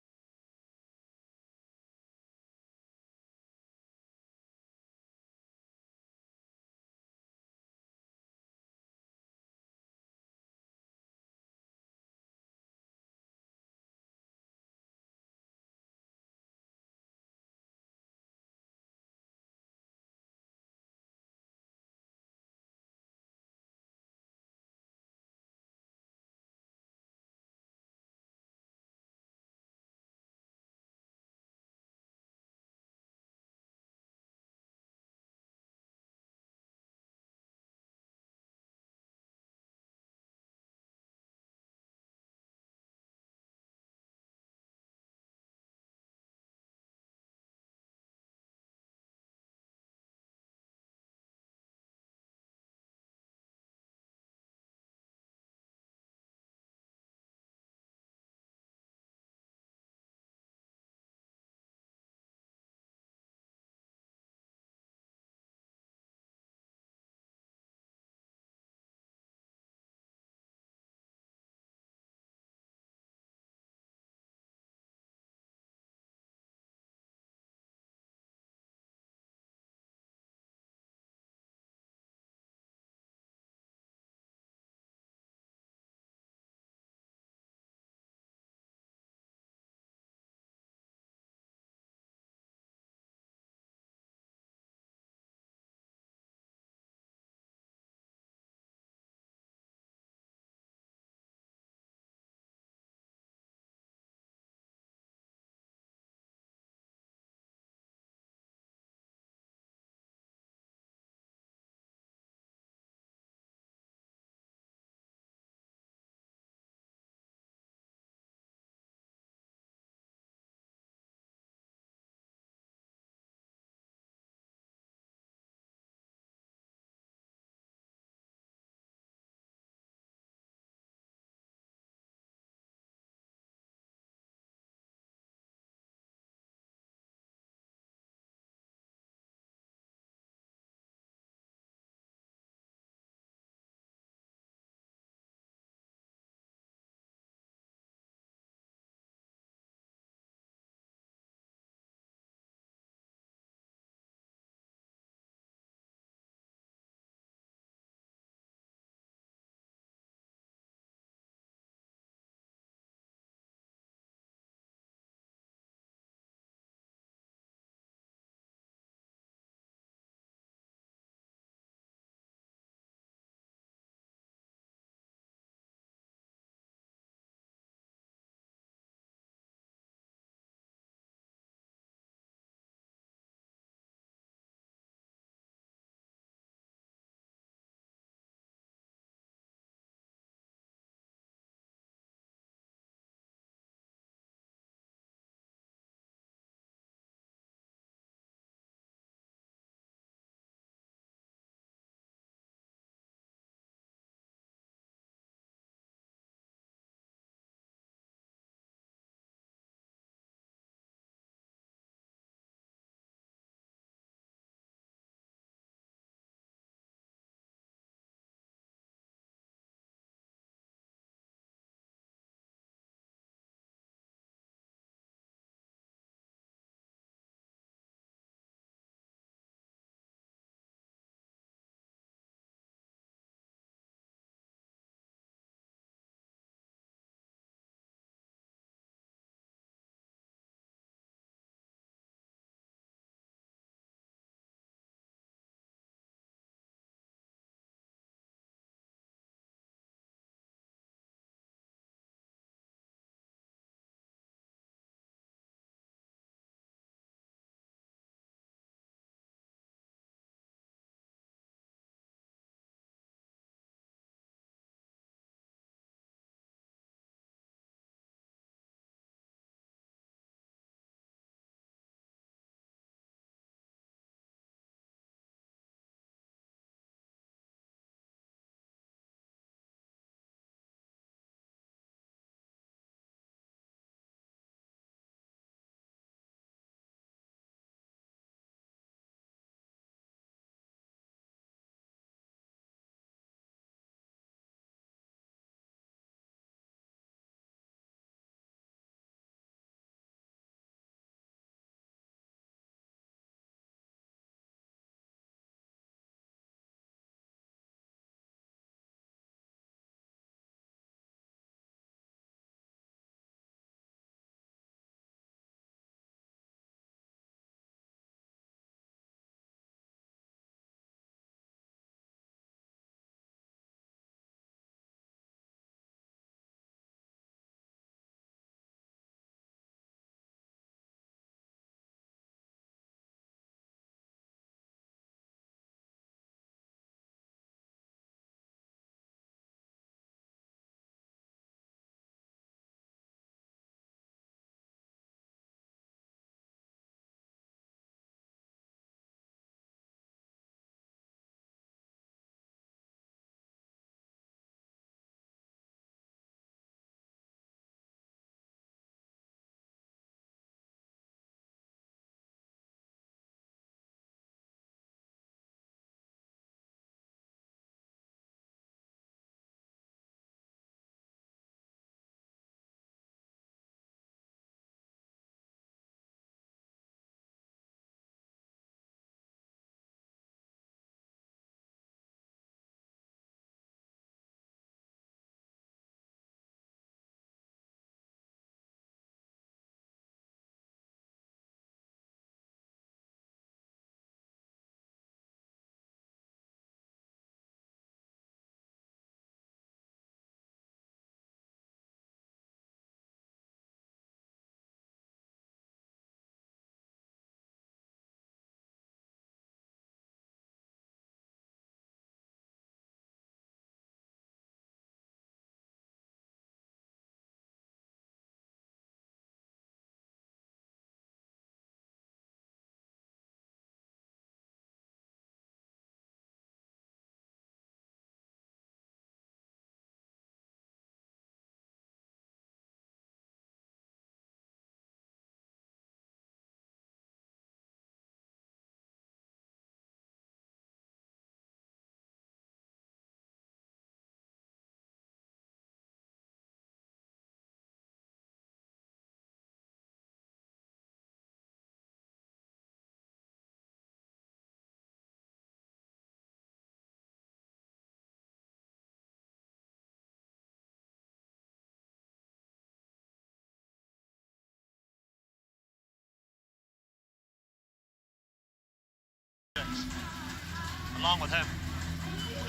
along with him,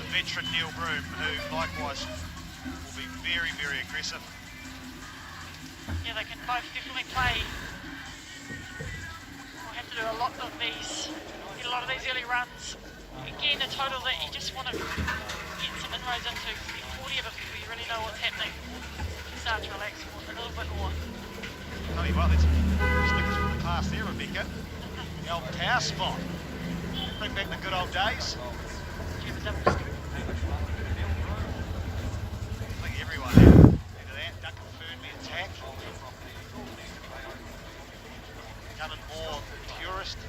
the veteran Neil Broom, who likewise will be very, very aggressive. Yeah, they can both definitely play. We'll have to do a lot of these, get a lot of these early runs. Again, a total that you just want to get some inroads into. 40 of it before you really know what's happening. You start to relax a little bit more. Tell you what, let's stick us with the class there, Rebecca. The old tower spot. Bring back the good old days. Do you have a double scoop? I think everyone into that. Duncan Fernley attack. Coming more purist.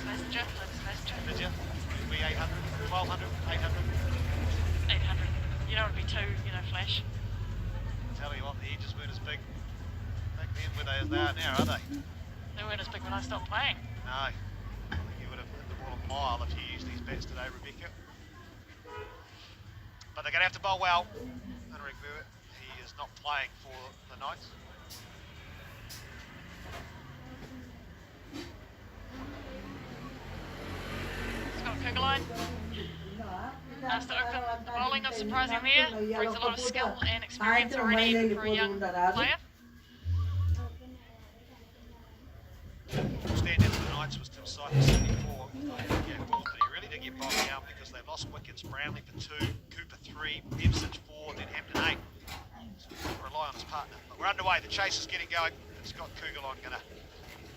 Messenger, let's messenger. Did you? It'll be 800, 1200, 800. 800. You don't want to be too, flash. Tell you what, the edges weren't as big back then were they as they are now, are they? They weren't as big when I stopped playing. No. I think you would have hit the ball a mile if you used these bats today, Rebecca. But they're going to have to bowl well. Henrik Burwit, he is not playing for the Knights. Scott Kugelline. Has to open the bowling, not surprising there. Brings a lot of skill and experience already for a young player. Stand-in for the Knights was Tim Cypress 74. Yeah, but he really did get bogged down because they lost wickets. Brownlee for 2, Cooper 3, Debsich 4, then Hampton 8. So he couldn't rely on his partner. But we're underway. The chase is getting going. Scott Kugelon going to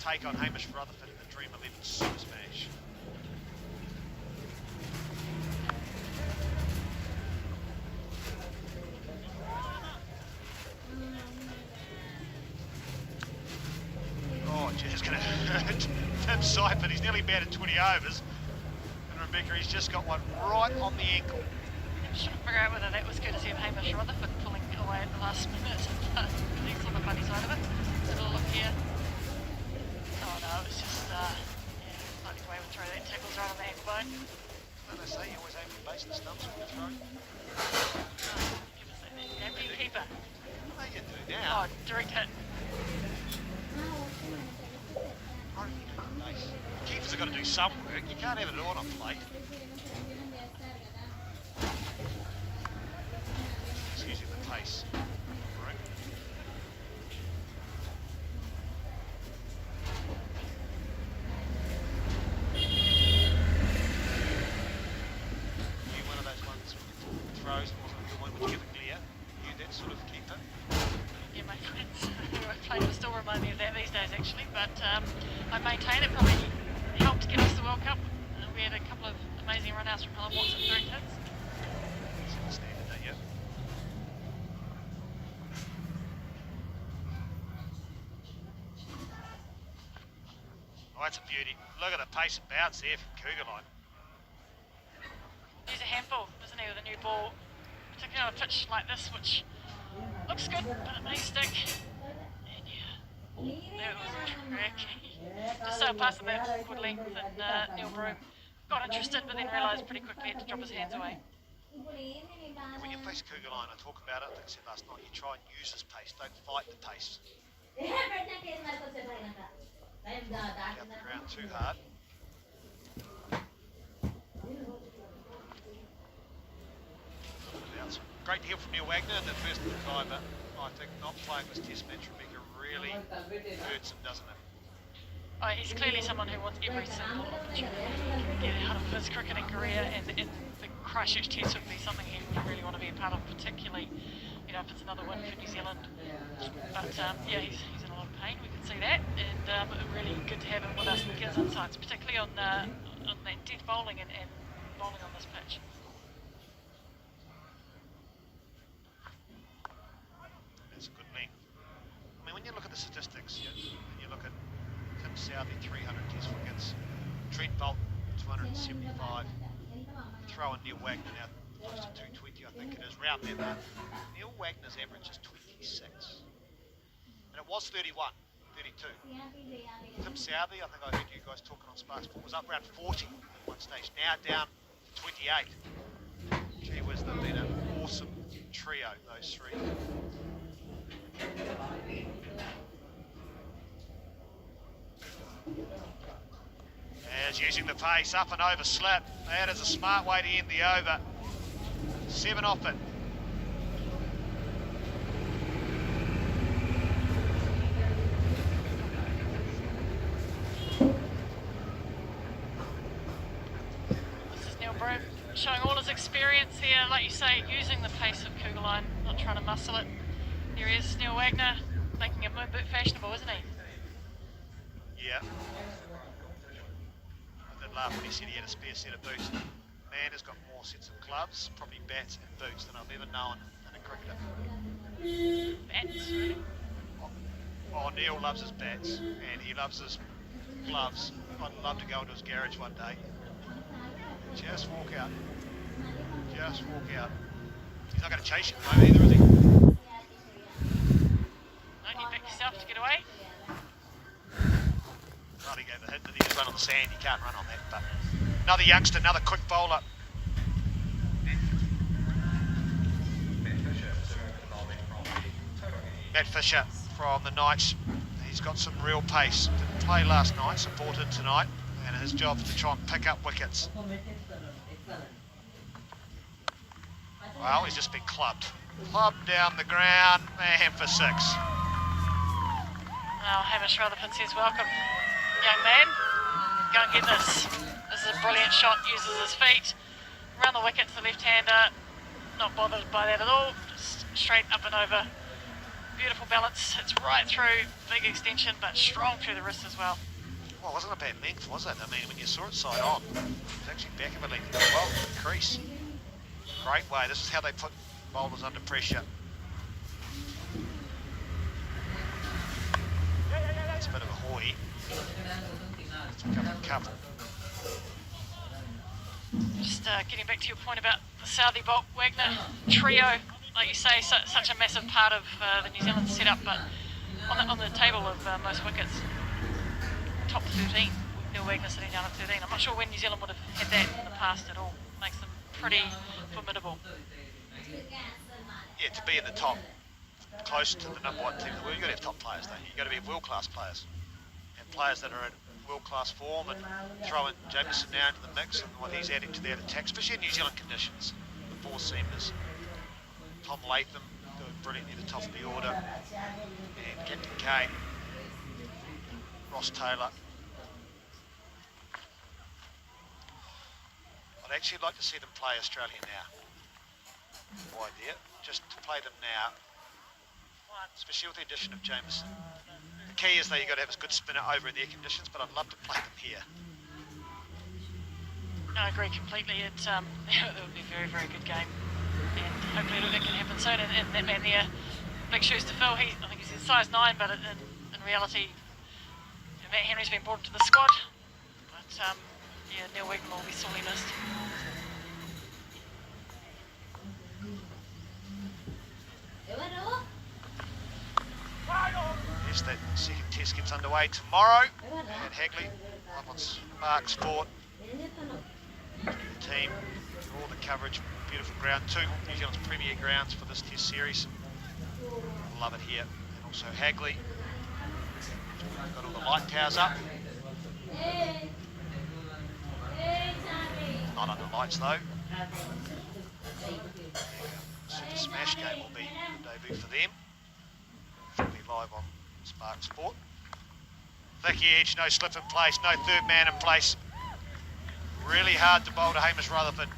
take on Hamish Rutherford in the Dream 11 Super Smash. Oh, geez, going to hurt Tim Seifert. He's nearly batted 20 overs. And Rebecca, he's just got one right on the ankle. I'm just trying to figure out whether that was courtesy of Hamish Rutherford pulling away at the last minute. He's on the funny side of it. Let's have a look here. Oh no, it was just, slightly way with throw. That tackle's right on the ankle bone. Well, they say you always aim for base and stumps when you throw. Give us that then. Happy keeper. Oh, you do Oh, now. direct hit. Keepers have got to do some work. You can't have it all on plate. Excuse me, the pace. You one of those ones with throws wasn't a good one. Would you give a clear? You that sort of keeper? Yeah, my friends who I played with still remind me of that these days actually, but I maintain it probably helped get us the World Cup. We had a couple of amazing run-outs from Helen Watson direct hits. Set the standard, don't you? Oh, that's a beauty. Look at the pace and bounce there from Kugelline. He's a handful, isn't he, with a new ball, particularly on a pitch like this, which looks good, but it may stick. And yeah, that was tricky. Just sailed past him that awkward length, and Neil Broom got interested, but then realised pretty quickly he had to drop his hands away. When you face Kugelline, I talk about it, I think I said last night, you try and use his pace, don't fight the pace. Get the ground too hard. Great to hear from Neil Wagner in the first of the time, but I think not playing this test match, Rebecca, really hurts him, doesn't it? Oh, he's clearly someone who wants every single opportunity to get out of his cricketing career, and the Christchurch Test would be something he would really want to be a part of, particularly, if it's another win for New Zealand. But yeah, he's in a lot of pain, we can see that, and really good to have him with us and give us insights, particularly on that death bowling and bowling on this pitch. That's a good length. I mean, when you look at the statistics, and you look at Tim Southey, 300 test wickets, Trent Bolt, 275, throw in Neil Wagner now close to 220, I think it is, round that mark. Neil Wagner's average is 26. And it was 31, 32. Tim Southey, I think I heard you guys talking on Sparks Sport, was up around 40 at one stage, now down to 28. Gee whiz, they've been an awesome trio, those three. As He's using the pace, up and over slip. That is a smart way to end the over. 7 off it. This is Neil Broom showing all his experience here, like you say, using the pace of Kugelline, not trying to muscle it. Here he is, Neil Wagner, making it a bit fashionable, isn't he? Yeah. I did laugh when he said he had a spare set of boots. Man has got more sets of gloves, probably bats and boots than I've ever known in a cricketer. Bats, really? Oh, Neil loves his bats and he loves his gloves. I'd love to go into his garage one day. Just walk out. Just walk out. He's not going to chase you at the moment either, is he? Don't you back yourself to get away? Well, he gave the hit that he just run on the sand. You can't run on that. But another youngster, another quick bowler. Matt Fisher from the Knights. He's got some real pace. Didn't play last night, supported tonight, and his job is to try and pick up wickets. Well, he's just been clubbed. Clubbed down the ground, man for 6. Now Hamish Rutherford says, welcome, young man. Go and get this. This is a brilliant shot, uses his feet. Around the wicket to the left-hander. Not bothered by that at all. Just straight up and over. Beautiful balance. It's right through, big extension, but strong through the wrist as well. Well, it wasn't a bad length, was it? I mean, when you saw it side on, it was actually back of a length as well, the crease. Great way. This is how they put bowlers under pressure. That's a bit of a hoy. It's become a couple. Just getting back to your point about the Southie Bolt Wagner trio, like you say, such a massive part of the New Zealand setup, but on the table of most wickets, top 13, Neil Wagner sitting down at 13. I'm not sure when New Zealand would have had that in the past at all. Makes them pretty formidable. Yeah, to be in the top, close to the number 1 team in the world, you've got to have top players, don't you? You've got to be world-class players. And players that are in world-class form, and throwing Jamieson now into the mix and what he's adding to their attack, especially in New Zealand conditions. The 4-seamers. Tom Latham doing brilliantly at the top of the order. And Captain Kane. Ross Taylor. I'd actually like to see them play Australia now. No idea. Just to play them now, especially with the addition of Jamieson. The key is that you've got to have a good spinner over in their conditions, but I'd love to play them here. No, I agree completely. It would be a very, very good game. And hopefully it can happen soon. And that man there, big shoes to fill. I think he's in size 9, but in reality, Matt Henry's been brought into the squad. But yeah, Neil Wagner will be sorely missed. Yes, that second test gets underway tomorrow at Hagley, up on Spark Sport. The team, all the coverage, beautiful ground, 2 New Zealand's premier grounds for this test series. Love it here. And also Hagley. Got all the light towers up. Not under lights though. Super Smash game will be the debut for them. It'll be live on Spark Sport. Thicky edge, no slip in place, no third man in place. Really hard to bowl to Hamish Rutherford.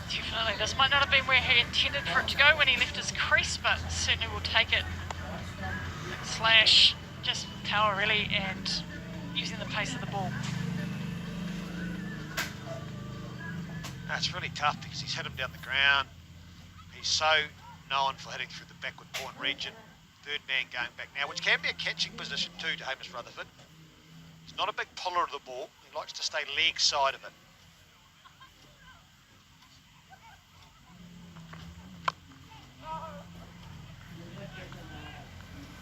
Definitely. This might not have been where he intended for it to go when he left his crease, but certainly will take it. Slash, just power really, and using the pace of the ball. That's really tough because he's hit him down the ground. He's so known for hitting through the backward point region. Third man going back now, which can be a catching position too to Hamish Rutherford. He's not a big puller of the ball. He likes to stay leg side of it.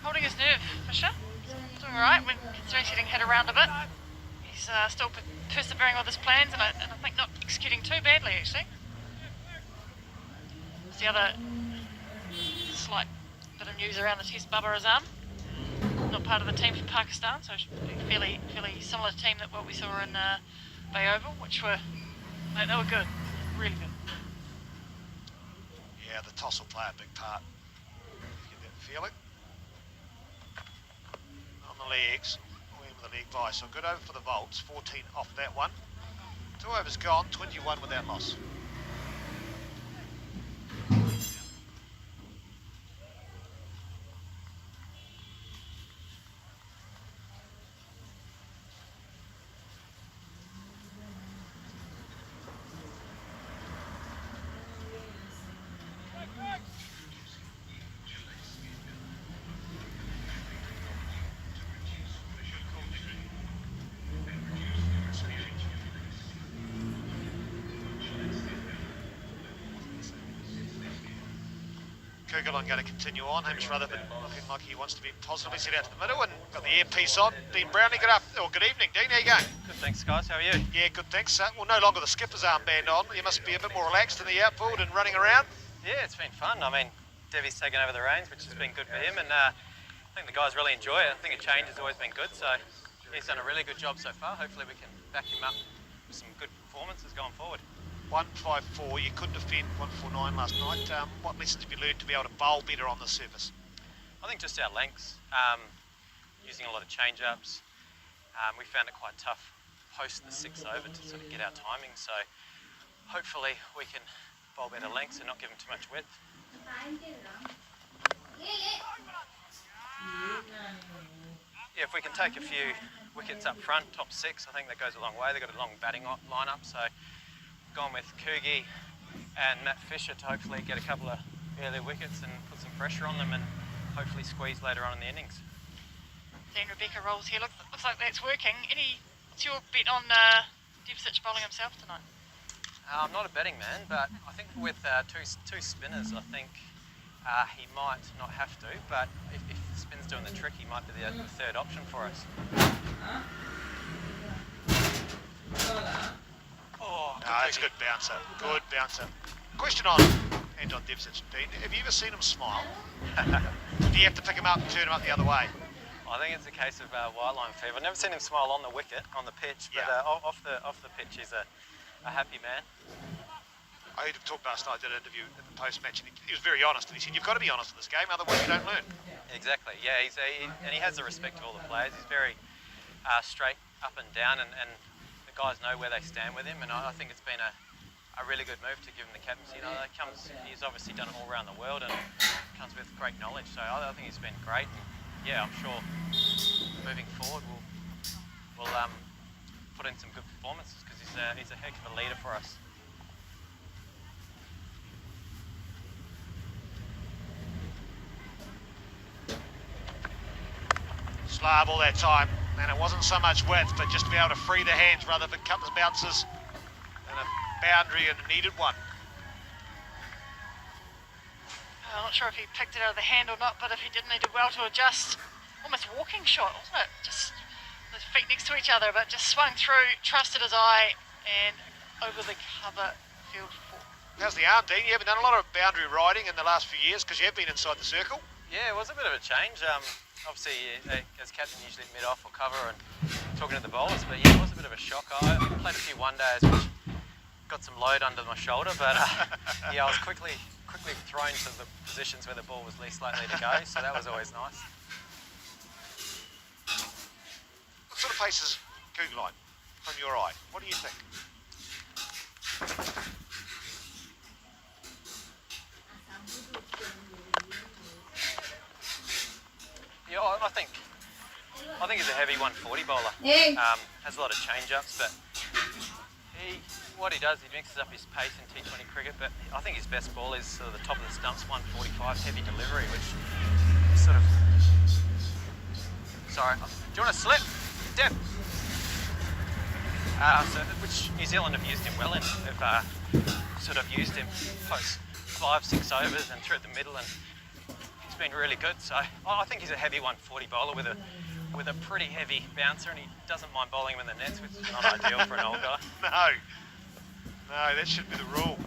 Holding his nerve, Fisher. Doing all right when he's getting hit around a bit. He's still persevering with his plans, and I think not executing too badly, actually. There's the other slight bit of news around the test, Bubba Azam. not part of the team from Pakistan, so fairly similar team that what we saw in Bay Oval, which were they were good, really good. Yeah, the toss will play a big part. You get that feeling. On the legs, with the leg by, so good over for the Volts, 14 off that one. 2 overs gone, 21 without loss. Kugelon going to continue on. Hamish Rutherford looking like he wants to be positively set out to the middle and got the earpiece on. Dean Brownlee, good evening, Dean. How you going? Good, thanks, guys. How are you? Yeah, good, thanks. Well, no longer the skipper's armband on. You must be a bit more relaxed in the outfield and running around. Yeah, it's been fun. I mean, Devi's taken over the reins, which has been good for him, and I think the guys really enjoy it. I think a change has always been good, so he's done a really good job so far. Hopefully we can back him up with some good performances going forward. 154, you could defend 149 last night. What lessons have you learned to be able to bowl better on the surface? I think just our lengths, using a lot of change-ups. We found it quite tough post the 6th over to sort of get our timing, so hopefully we can bowl better lengths and not give them too much width. Yeah, if we can take a few wickets up front, top 6, I think that goes a long way. They've got a long batting lineup, so gone with Kugi and Matt Fisher to hopefully get a couple of early wickets and put some pressure on them and hopefully squeeze later on in the innings. Then Rebecca rolls here. Looks like that's working. What's your bet on Devsich bowling himself tonight? I'm not a betting man, but I think with two spinners, I think he might not have to, but if spin's doing the trick, he might be the third option for us. Oh, that's a good bouncer. Good bouncer. Question on Anton Devsich, Dean. Have you ever seen him smile? Do you have to pick him up and turn him up the other way? I think it's a case of white line fever. I've never seen him smile on the wicket, on the pitch, but Yeah. off the pitch he's a happy man. I heard him talk last night. I did an interview at the post-match, and he was very honest. And he said, "You've got to be honest in this game, otherwise you don't learn." Exactly. Yeah, and he has the respect of all the players. He's very straight up and down, and the guys know where they stand with him. And I think it's been a really good move to give him the captaincy. You know, he's obviously done it all around the world and comes with great knowledge. So I think he's been great. And yeah, I'm sure moving forward we'll put in some good performances because he's a heck of a leader for us. Slav all that time, and it wasn't so much width, but just to be able to free the hands rather than cut the bounces and a boundary and a needed one. I'm not sure if he picked it out of the hand or not, but if he didn't, he did well to adjust. Almost walking shot, wasn't it? Just the feet next to each other, but just swung through, trusted his eye, and over the cover, field 4. How's the arm, Dean? You haven't done a lot of boundary riding in the last few years because you have been inside the circle. Yeah, it was a bit of a change. Obviously, as captain, usually mid-off or cover and talking to the bowlers, but yeah, it was a bit of a shock. I played a few one-days, which got some load under my shoulder, but yeah, I was quickly thrown to the positions where the ball was least likely to go, so that was always nice. What sort of pace is Kugelon from your eye? What do you think? Yeah, I think he's a heavy 140 bowler. Has a lot of change-ups, but what he does, he mixes up his pace in T20 cricket, but I think his best ball is sort of the top of the stumps, 145 heavy delivery, which sort of... Sorry, do you want to slip? Deb! Which New Zealand have used him well in. They've sort of used him post 5-6 overs and through the middle, and he's been really good. So I think he's a heavy 140 bowler with a pretty heavy bouncer, and he doesn't mind bowling him in the nets, which is not ideal for an old guy. No, that should be the rule.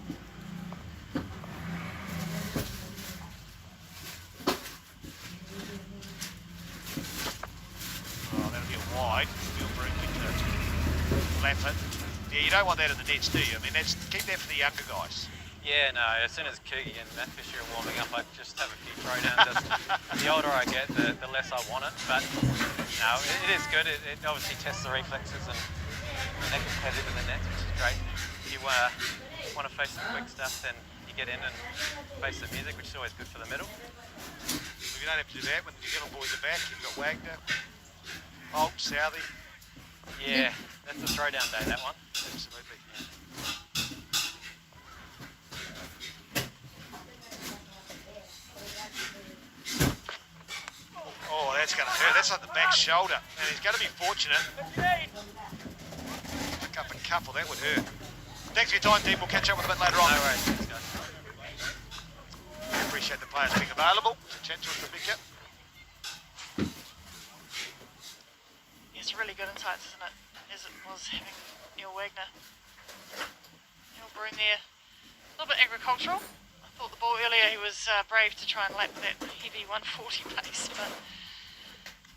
but yeah, you don't want that in the nets, do you? I mean, keep that for the younger guys. Yeah, no, as soon as Coogie and Matt Fisher are warming up, I just have a few throwdowns. The older I get, the less I want it. But no, it is good. It obviously tests the reflexes and they're competitive in the nets, which is great. If you want to face some quick stuff, then you get in and face the music, which is always good for the middle. If you don't have to do that when the New Zealand boys are back, you've got Wagner, Holt, Southey. Yeah, that's a throwdown day, that one. Absolutely. Yeah. Oh, that's going to hurt. That's like the back shoulder. And he's going to be fortunate. Pick up a couple, that would hurt. Thanks for your time, team. We'll catch up with a bit later on. No worries, thanks, guys. We appreciate the players being available to chat to us for Big Cap. It's really good insights, isn't it? As it was having Neil Wagner. Neil Broom there. A little bit agricultural. I thought the ball earlier, he was brave to try and lap with that heavy 140 pace, but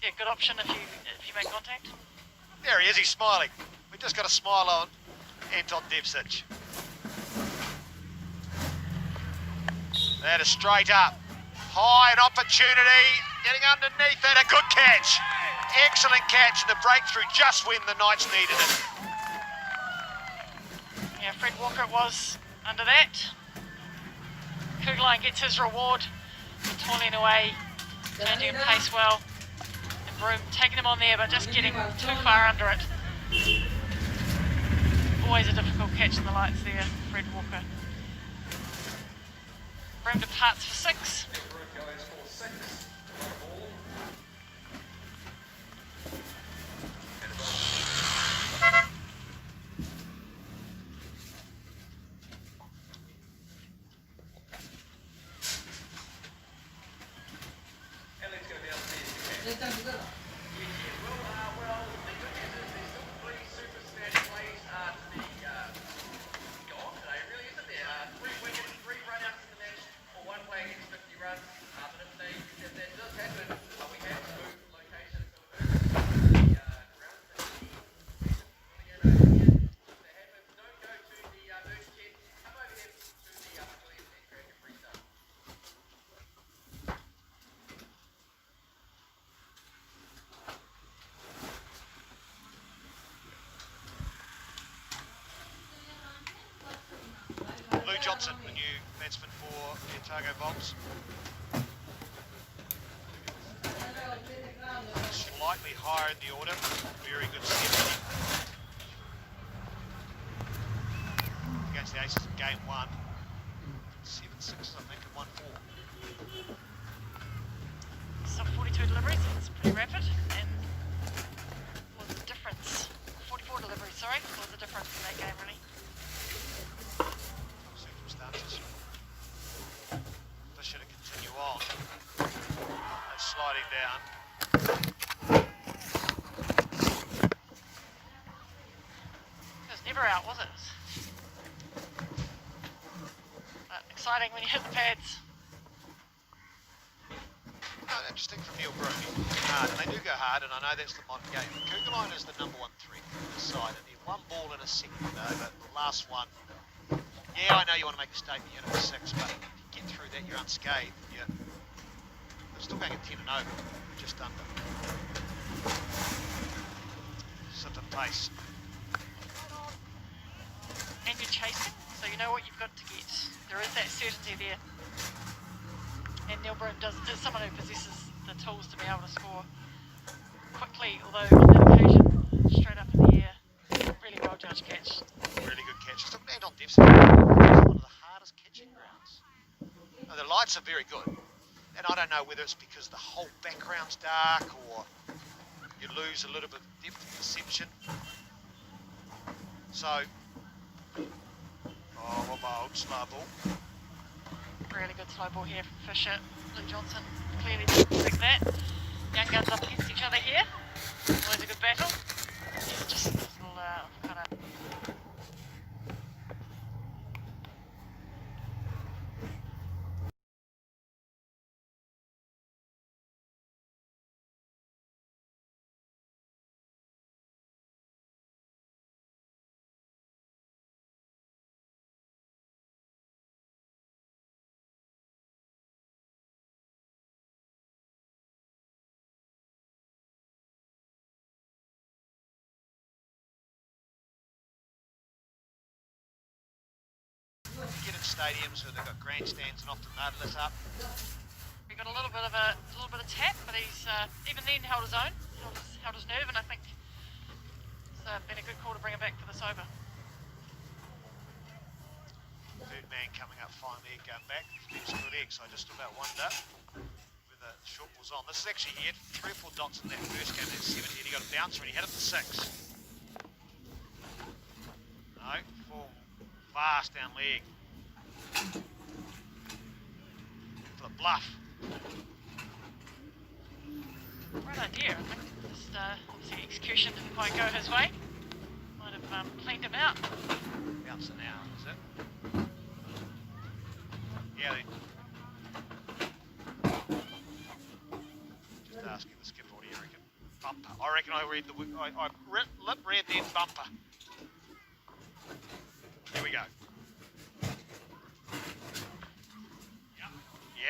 yeah, good option if you make contact. There he is, he's smiling. We just got a smile on Anton Devcic. That is straight up. High, an opportunity. Getting underneath it, a good catch. Excellent catch, and the breakthrough just when the Knights needed it. Yeah, Fred Walker was under that. Kugelheim gets his reward for toiling away, changing in pace well. And Broom taking him on there, but just getting too far under it. Always a difficult catch in the lights there, Fred Walker. Broom departs for 6. Johnson, the new batsman for the Otago Bolts. Slightly higher in the order, very good step. Against the Aces in game 1. 7-6, I think, and 1-4. Some 42 deliveries, it's pretty rapid. And what was the difference? 44 deliveries, sorry, what was the difference in that game, really? Fisher to continue on. That's sliding down. It was never out, was it? But exciting when you hit the pads. No, interesting from Neil Broom. Hard, and they do go hard, and I know that's the modern game. Kugelheim is the number 1 threat on this side, and he had 1 ball in a second over. The last one. Yeah, I know you want to make a statement, you're at 6, but if you get through that, you're unscathed. You're still going at 10 and over, just under. Sit and pace. And you're chasing, so you know what you've got to get. There is that certainty there. And Neil Broom is someone who possesses the tools to be able to score quickly, although on that occasion, straight up in the air. Really well judged catch. Really good catch. Just looking at Anton Devcic, it's one of the hardest catching grounds. Now, the lights are very good, and I don't know whether it's because the whole background's dark or you lose a little bit of depth of perception. So, what about slow ball? Really good slow ball here from Fisher. Luke Johnson clearly didn't expect that. Young guns up against each other here. Always a good battle. Yeah, just a little kind of stadiums where they've got grandstands and often they'd lit up. We got a little bit of tap, but he's even then held his own, held his nerve, and I think it's been a good call to bring it back for this over. Third man coming up, fine leg going back. It's good egg, so I just about wonder whether the short ball's on. This is actually, he had 3 or 4 dots in that first game, that 70, and he got a bouncer and he hit it for 6. No, full, fast down leg. For the bluff. Right idea, I think. Just obviously execution didn't quite go his way. Might have cleaned him out. Bouncer now, is it? Yeah, just asking the skipper, what do you reckon? Bumper. I reckon I read the lip read then bumper. Here we go.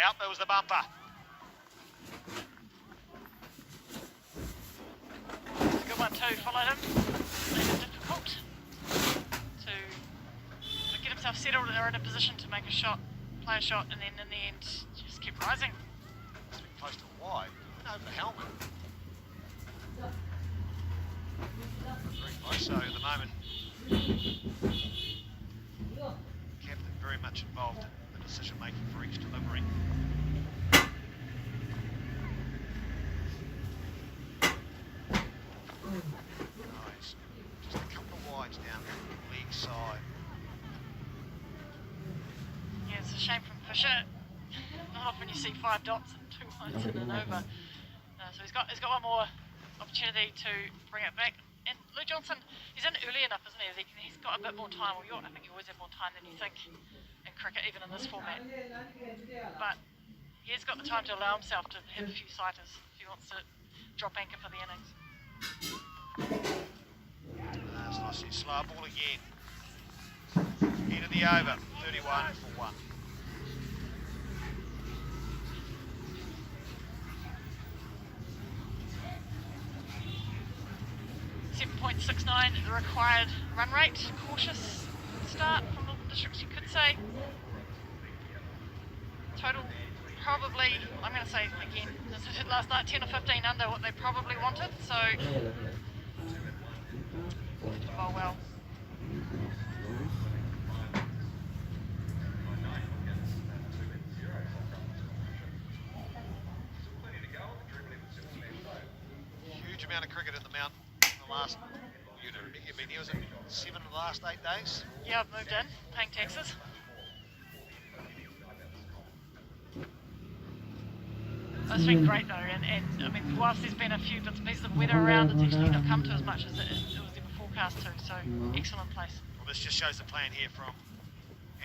Yep, that was the bumper. It's a good one too, followed him. Made it difficult to get himself settled or in a position to make a shot, play a shot, and then in the end just kept rising. It's been close to wide. Over the helmet. Very close, so at the moment captain very much involved in the decision making for each delivery. Nice. Just a couple of wides down the leg side. Yeah, it's a shame from Fisher. Not often you see 5 dots and 2 wides in and over. So he's got one more opportunity to bring it back. And Lou Johnson, he's in early enough, isn't he? He's got a bit more time. Well, I think you always have more time than you think in cricket, even in this format. But he's got the time to allow himself to have a few sighters if he wants to drop anchor for the innings. That's nice. Slow ball again. End of the over. 31 for 1. 7.69 the required run rate. Cautious start from the districts, you could say. Total probably, I'm going to say again, as I did last night, 10 or 15 under what they probably wanted, so to bowl well. Huge amount of cricket in the mountain in the last, you've been here, was it 7 of the last 8 days? Yeah, I've moved in, paying taxes. It's been great though, and I mean, whilst there's been a few bits and pieces of weather around, it's actually not come to as much as it was ever forecast to, so excellent place. Well, this just shows the plan here from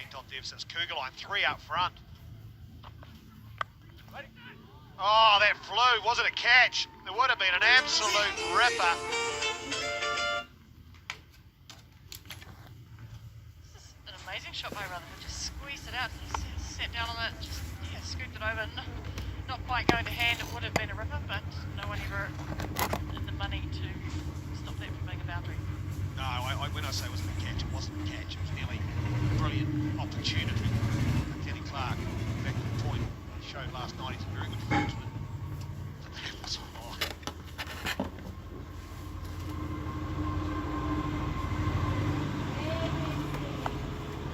Anton Devson's Cougar line, 3 up front. Oh, that flew, was it a catch? It would have been an absolute ripper. This is an amazing shot by Rutherford, just squeezed it out, just sat down on it, just scooped it over. Not quite going to hand, it would have been a ripper, but no one ever in the money to stop that from being a boundary. No, when I say it wasn't a catch, it wasn't a catch. It was nearly a brilliant opportunity. Kenny Clark, back to the point, he showed last night he's a very good fieldsman. That was high.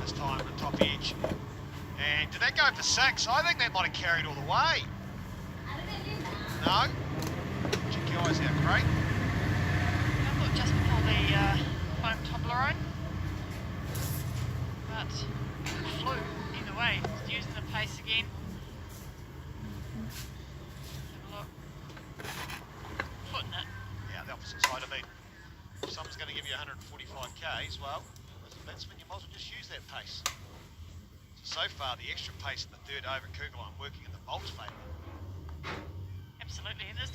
This time the top edge. And did that go for 6? I think that might have carried all the way. No? Check your eyes out, Craig. I thought just before the foam Toblerone, but it flew either way. It's using the pace again. Have a look. Foot in it. Yeah, the opposite side. I mean, if someone's going to give you 145 k's, well, as a batsman, you might as well just use that pace. So far, the extra pace in the third over, Cougar line working in the Bolts' favour. Absolutely, and there's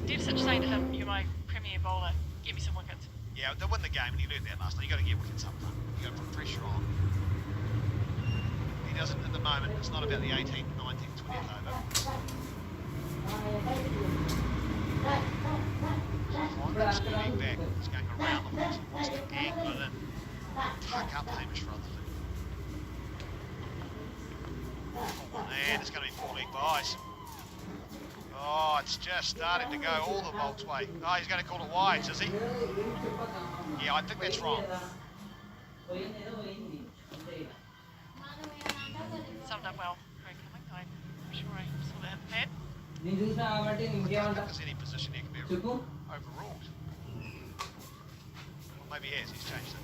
Devsich saying to him, "You're my premier bowler. Get me some wickets." Yeah, they win the game, and he learned that last night. You got to get wickets up front. You got to put pressure on. He doesn't at the moment. It's not about the 18th, 19th, 20th over. That's going back. It's going around the horse. He wants to angle it in. Tuck up Hamish Rutherford. and it's going to be 4 leg buys. Oh, it's just starting to go all the Bolt's way. Oh, he's going to call it wides, is he? Yeah, I think that's wrong. Summed up well, Craig Cumming. I'm sure I saw that at the pad. I don't think there's any position here can be overruled. Well, maybe he has, he's changed it.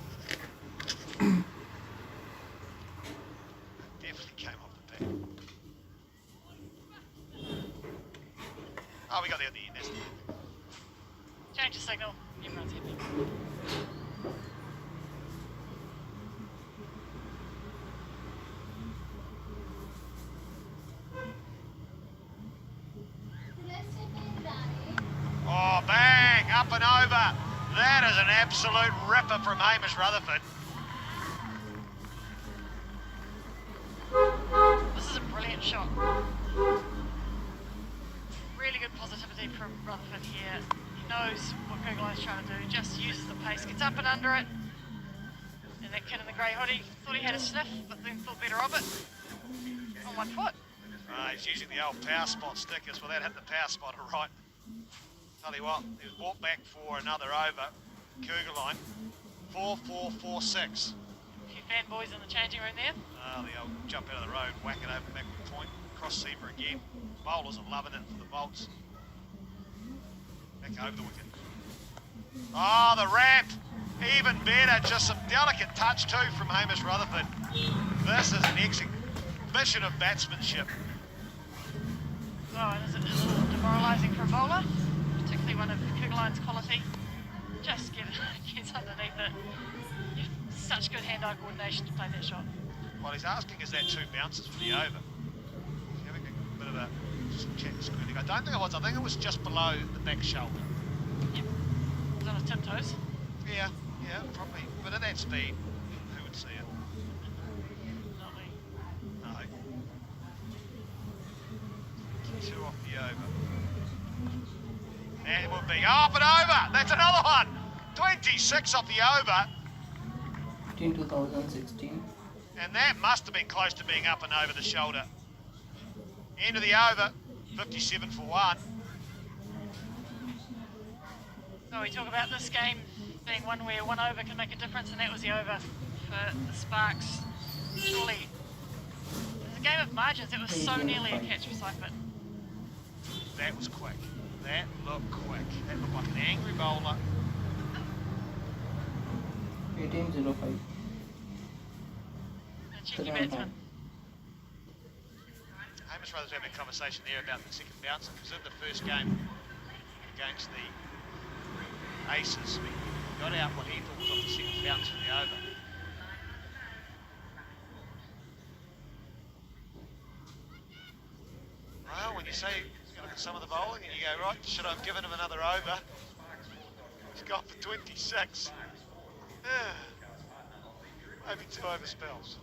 Definitely came off the pad. Oh, we got the end, that's the thing. Change the signal. Everyone's happy. Oh, bang! Up and over. That is an absolute ripper from Hamish Rutherford. This is a brilliant shot. Really good positivity from Rutherford here. He knows what Kugeline's trying to do, just uses the pace, gets up and under it. And that kid in the grey hoodie thought he had a sniff, but then thought better of it. On 1 foot. He's using the old power spot stickers. Well, that hit the power spotter right. Tell you what, he was brought back for another over. Kugelline, 4-4-4-6. A few fanboys in the changing room there. The old jump out of the road, whack it over backward point, cross seamer again. Bowlers are loving it for the Bolts. Back over the wicket. Oh, the ramp, even better. Just some delicate touch too from Hamish Rutherford. This is an exhibition of batsmanship. Oh, and is it a little demoralising for a bowler? Particularly one of Kugeline's quality. Just gets underneath it. You've such good hand-eye coordination to play that shot. What he's asking is that 2 bounces for the over. He's having a bit of a chat squirting. I don't think it was. I think it was just below the back shoulder. Yep. It was on his tiptoes. Yeah, probably. But at that speed, who would see it? Not me. No. 2 off the over. And it would be up and over. That's another one. 26 off the over. In 2016. And that must have been close to being up and over the shoulder. End of the over. 57 for 1. So we talk about this game being one where 1 over can make a difference, and that was the over for the Sparks. Surely, it was a game of margins. It was so nearly a catch for Seifert. That was quick. That looked quick. That looked like an angry bowler. 1805. A cheeky batsman. Hamish Brothers having a conversation there about the second bouncer, because in the first game against the Aces, we got out what he thought was off the second bounce for the over. Well, when you say, you look at some of the bowling and you go, right, should I have given him another over? He's gone for 26. Maybe 2 overspells.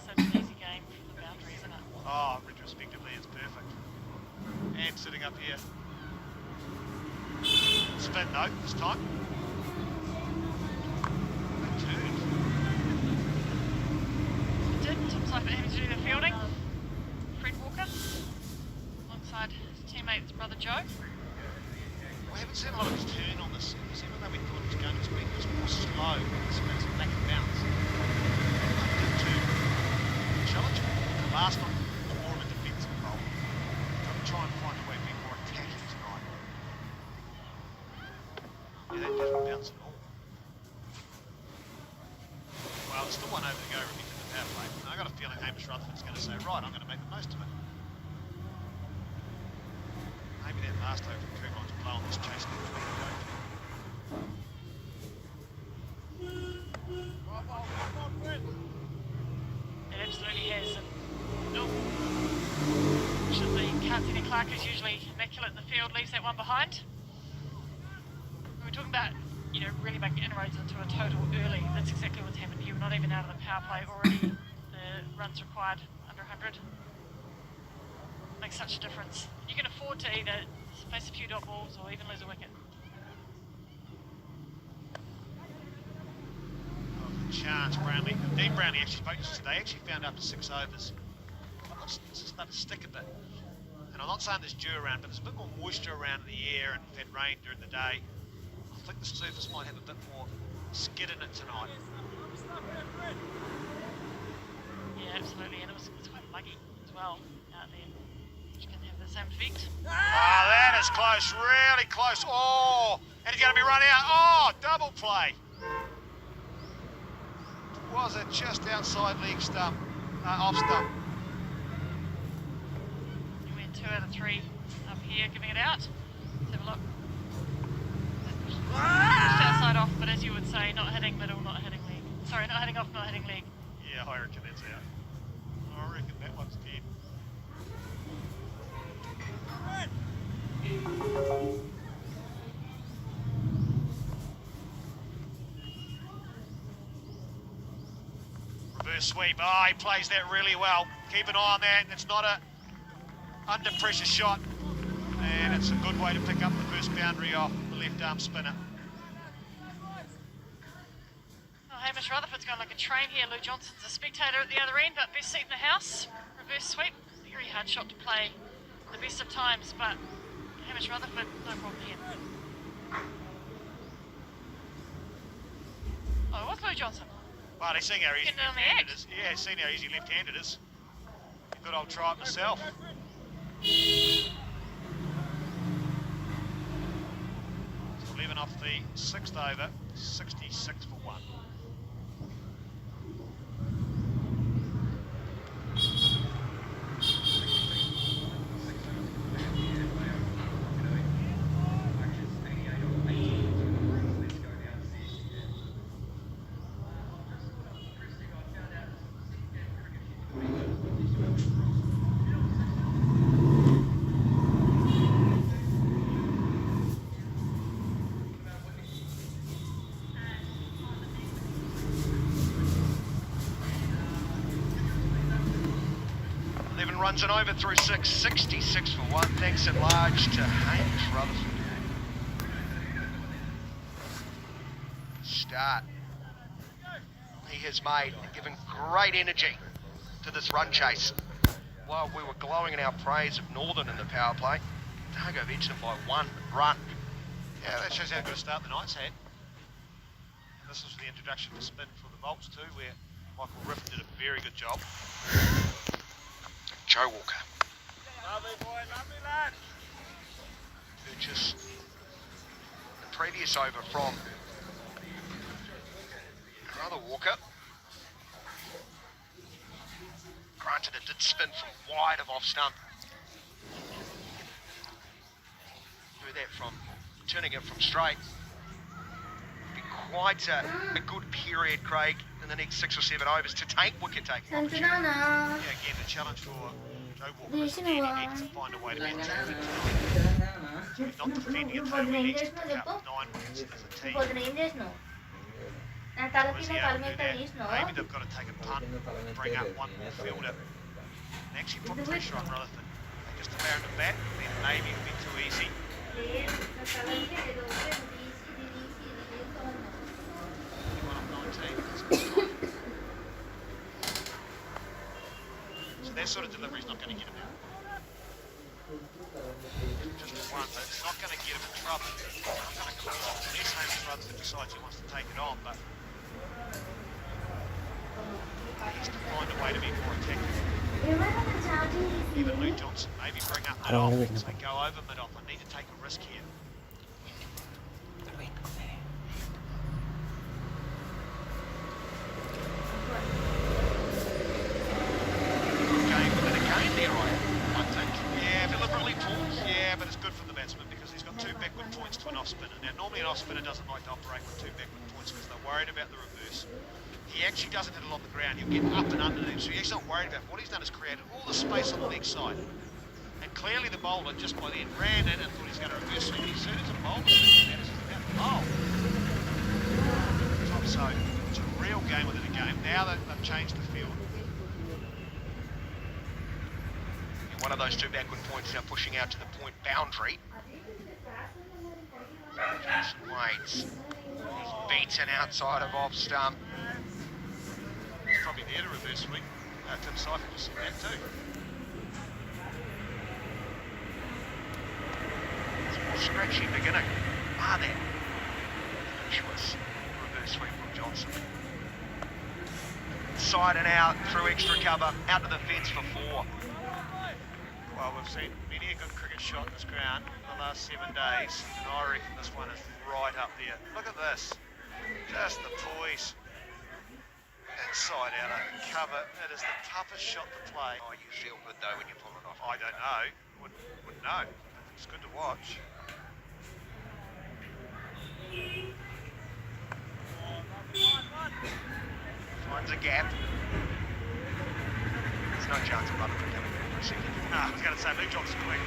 Such an easy game from the boundary, isn't it? Oh, retrospectively, it's perfect. And sitting up here. Spin note this time. Good turn. It did. Tom Seifert having to do the fielding. Fred Walker, alongside his teammate, his brother Joe. We haven't seen a lot of his turn on this series, even though we thought it was going to be. It was more slow. It's a lack of bounce. Good turn. Challenge. The last one was more of a defensive bowl. Got to try and find a way to be more attacking tonight. Yeah, that didn't bounce at all. Well, it's still 1 over to go, Ricky, to the power play. And I got a feeling Hamish Rutherford's going to say, right, I'm going to make the most of it. Maybe that last over from Kugeline's blown this chase between the OT. It absolutely has. And Anthony Clark is usually immaculate in the field, leaves that one behind. We're talking about, you know, really making inroads into a total early. That's exactly what's happened here. We're not even out of the power play already. The runs required under 100. Makes such a difference. You can afford to either face a few dot balls or even lose a wicket. chance. Brownlee, Dean Brownlee actually spoke to us today. Actually found after 6 overs. It's starting to stick a bit. And I'm not saying there's dew around, but there's a bit more moisture around in the air, and we've had rain during the day. I think the surface might have a bit more skid in it tonight. Yeah, absolutely, and it's quite muggy as well out there, which can have the same effect. Oh, that is close, really close. Oh, and he's going to be run out. Oh, double play. Was it just outside leg stump, off stump? You went 2 out of 3 up here, giving it out. Let's have a look. Just outside off, but as you would say, not hitting middle, not hitting leg. Sorry, not hitting off, not hitting leg. Yeah, I reckon that's out. I reckon that one's dead. Reverse sweep. Oh, he plays that really well. Keep an eye on that. It's not a under pressure shot, and it's a good way to pick up the first boundary off the left arm spinner. Oh, Hamish Rutherford's going like a train here. Lou Johnson's a spectator at the other end, but best seat in the house. Reverse sweep. Very hard shot to play the best of times, but Hamish Rutherford, no problem here. Oh, what's Lou Johnson? Well, he's seen how easy Getting it on the left-handed act. is. Yeah, he's seen how easy left-handed is. Good old try it myself. So 11 off the 6th over, 66 for 1. Runs an over through 6, 66 for 1. Thanks at large to Hamish Rutherford. Start he has made, given great energy to this run chase. While we were glowing in our praise of Northern in the power play, Dargo edged them by 1 run. Yeah, that shows how good a start the Knights had. And this was the introduction to spin for the Bolts too, where Michael Riff did a very good job. Joe Walker. Lovely boy, lovely lad. Purchased the previous over from Brother Walker. Granted, it did spin from wide of off stump. Do that from turning it from straight. Be quite a good period, Craig, in the next 6 or 7 overs to take wicket taking opportunity. Yeah, again, the challenge for Joe Walker is he needs to find a way to be attacked. So he's not defending it though, he needs to pick up 9 wickets as a team. Or is he able to do that? Maybe they've got to take a punt, bring up one more fielder, and actually put pressure on Rutherford. They just abandon the bat, then maybe it'll be too easy. 21 of 19. So that sort of delivery is not going to get him out. Just one, but it's not going to get him in trouble. It's not going to come off unless Hamish Rutherford decides he wants to take it on, but he needs to find a way to be more effective. Even Lou Johnson, maybe bring up mid-off and say, go over mid-off, I need to take a risk here. Game within a game there, I think. Yeah, deliberately pulled. Yeah, but it's good for the batsman because he's got 2 backward points to an off-spinner. Now, normally an off-spinner doesn't like to operate with 2 backward points because they're worried about the reverse. He actually doesn't hit it on the ground, he'll get up and underneath, so he's not worried about it. What he's done is created all the space on the leg side. And clearly the bowler just by then ran in and thought he's going to reverse swing. As soon as the bowler swings, that is about to bowl. So it's a real game within a game. Now that they've changed the field. And one of those 2 backward points now pushing out to the point boundary. Jason Waits. He's beaten outside of off stump. probably there to reverse swing. Tim Seifert just said that too. It's a more scratchy beginning. There. Finish reverse swing from Johnson. Side and out, through extra cover, out to the fence for 4. Well, we've seen many a good cricket shot in this ground in the last 7 days, and I reckon this one is right up there. Look at this. Just the poise. Inside out over cover. It is the toughest shot to play. Oh, you feel good though when you pull it off. I don't know. Wouldn't know. It's good to watch. Finds a gap. There's no chance of Rutherford coming back for a second. No, I was going to say Luke Johnson quick.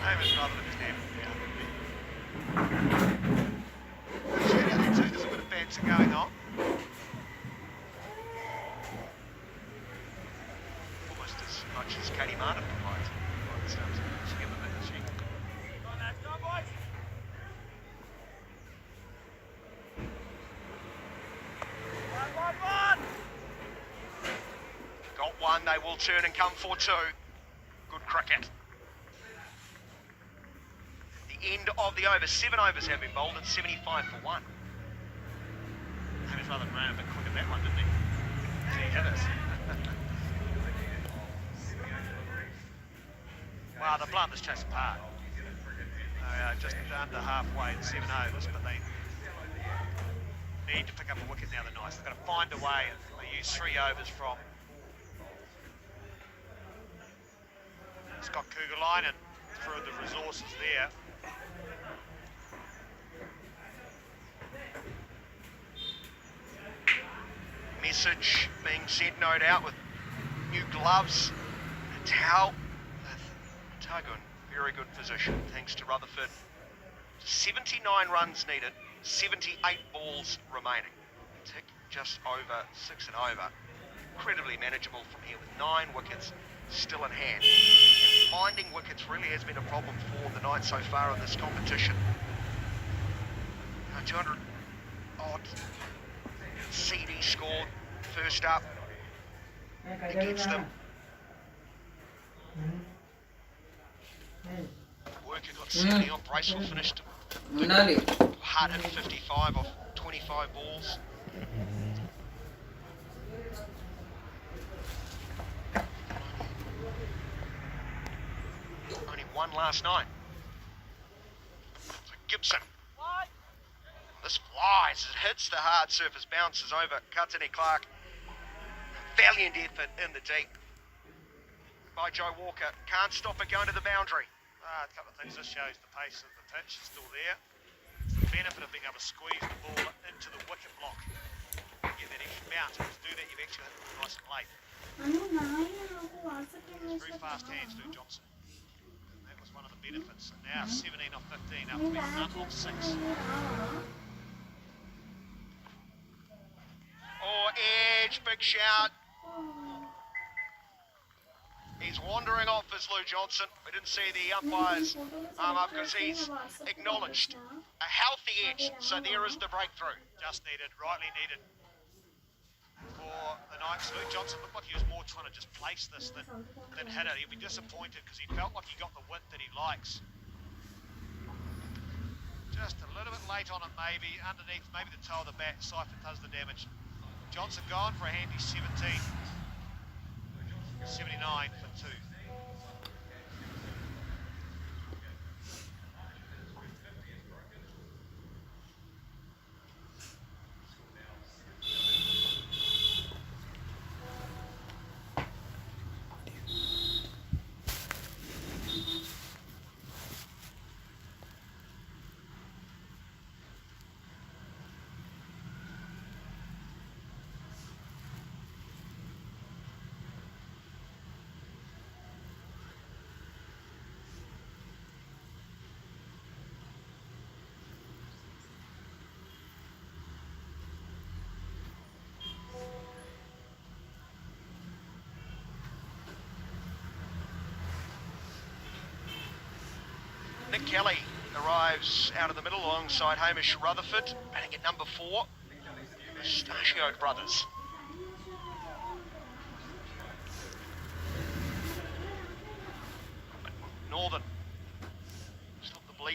Davis rather than his hand. There's a bit of banter going on. Almost as much as Katie Martin provides. It sounds like she gave a bit of she. Got one, they will turn and come for 2. Good cricket. The end of the over. 7 overs have been bowled and 75 for 1. Davis rather than ran a bit quick at that one, didn't he? He hit it. Wow, the blunt this chase apart. Just under halfway in 7 overs, but they need to pick up a wicket now. They're nice. They've got to find a way. They use 3 overs from Scott Kugelijn and through the resources there. Message being sent, no doubt, with new gloves, a towel. Otago in very good position, thanks to Rutherford. 79 runs needed, 78 balls remaining. Tick just over 6 and over. Incredibly manageable from here with 9 wickets still in hand. And finding wickets really has been a problem for the Knights so far in this competition. 200 odd. CD scored first up against them. Worker got 70 on, Bracewell finished hard hit 55 off 25 balls. Only one last night. So Gibson. This flies, it hits the hard surface, bounces over Katani Clark. Valiant effort in the deep by Joe Walker. Can't stop it going to the boundary. A couple of things. This shows the pace of the pitch is still there. It's the benefit of being able to squeeze the ball into the wicket block. Get that extra bounce. And to do that, you've actually hit it nice and late. It's very fast hands, Luke Johnson. And that was one of the benefits. And now 17 off 15 up to be none off 6. Oh, edge, big shout. He's wandering off as Lou Johnson. We didn't see the umpire's arm up because he's acknowledged a healthy edge. So there is the breakthrough. Just needed, rightly needed for the Knights. Luke Johnson looked like he was more trying to just place this than hit it. He'll be disappointed because he felt like he got the width that he likes. Just a little bit late on it maybe. Underneath, maybe the toe of the bat, Seifert does the damage. Johnson gone for a handy 17. 79 for 2. Nick Kelly arrives out of the middle alongside Hamish Rutherford, batting at number 4. Mustachioed brothers.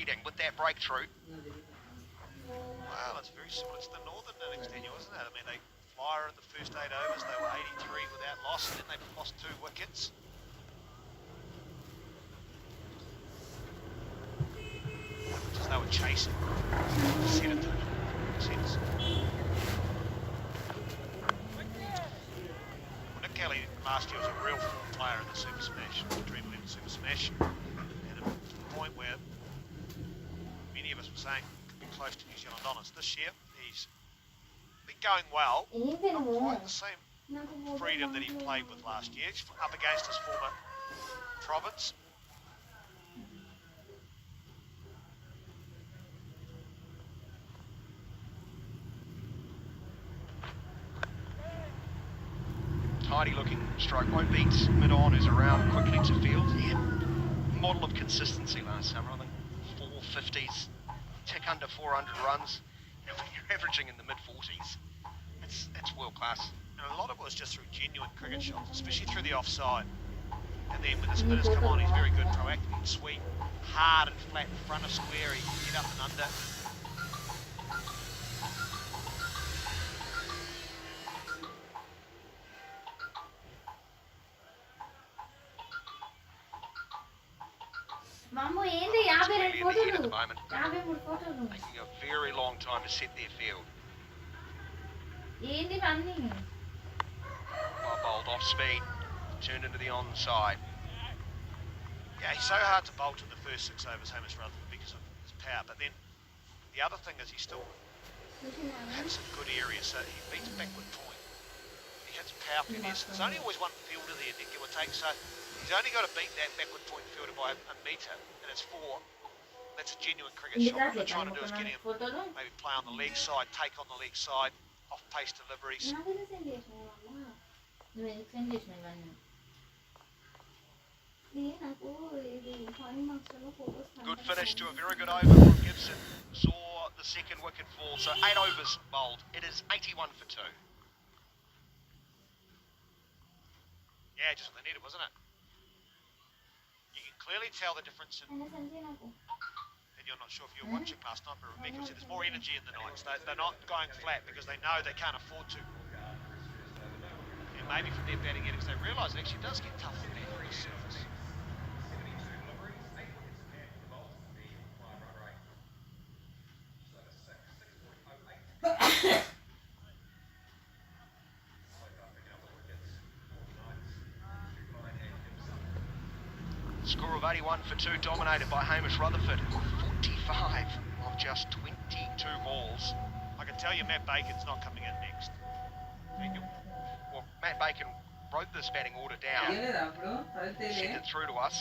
leading with that breakthrough. Well, it's very similar to the Northern innings, Daniel, isn't it? I mean, they flyer in the first 8 overs, they were 83 without loss, and then they lost 2 wickets. Just they were chasing. Set it to sense. Well, Nick Kelly last year was a real form player in the Super Smash, the Dream 11 Super Smash, and to the point where many of us were saying could be close to New Zealand honours. This year, he's been going well, not quite the same freedom that he played with last year. He's up against his former province. Tidy looking stroke, won't beat mid-on, who's around quickly to field. Yeah, model of consistency last summer, I think 450s, tick under 400 runs. You know, when you're averaging in the mid-40s, it's world class. And a lot of it was just through genuine cricket shots, especially through the offside. And then when the spinners come on, he's very good, proactive, and sweep hard and flat in front of square, he can get up and under. Mammu ఏంది 52 Clearly in the head at ఫోటోలు the moment, 53 ఫోటోలు taking a very long time to set their field. ఏంది ఇవన్నీ Well bowled off speed, turned into the onside. Yeah, he's so hard to bolt in the first 6 overs, Hamish Rutherford, because of his power. But then the other thing is he still had some good areas. So he beats backward point. He hits power finesse. There's only always one fielder there, give or take. So he's only got to beat that backward point fielder by a metre, and it's 4. That's a genuine cricket shot. What we're trying to do is get him ఫోటోలు maybe play on the leg side, take on the leg side, off pace deliveries. నాకు send చేసినావు అమ్మ నువ్వు ఎందుకు send చేసినావు ఇవన్నీ నాకు ఇది 5 మార్క్స్లో photos Good finish to a very good over from Gibson. Saw the second wicket fall, so 8 overs bowled. It is 81 for 2. Yeah, just what they needed, wasn't it? You can clearly tell the difference in, send చేయి నాకు and you're not sure if you were watching last night, but Rebecca said there's more energy in the nights. They're not going flat because they know they can't afford to. And maybe from their batting innings, they realise it actually does get tough for them on the surface. Score of 81 for 2, dominated by Hamish Rutherford. 45 of just 22 balls. I can tell you Matt Bacon's not coming in next. Well, Matt Bacon wrote this batting order down, తెలియలేదా అప్పుడు అది sent తెలియదు it through to us.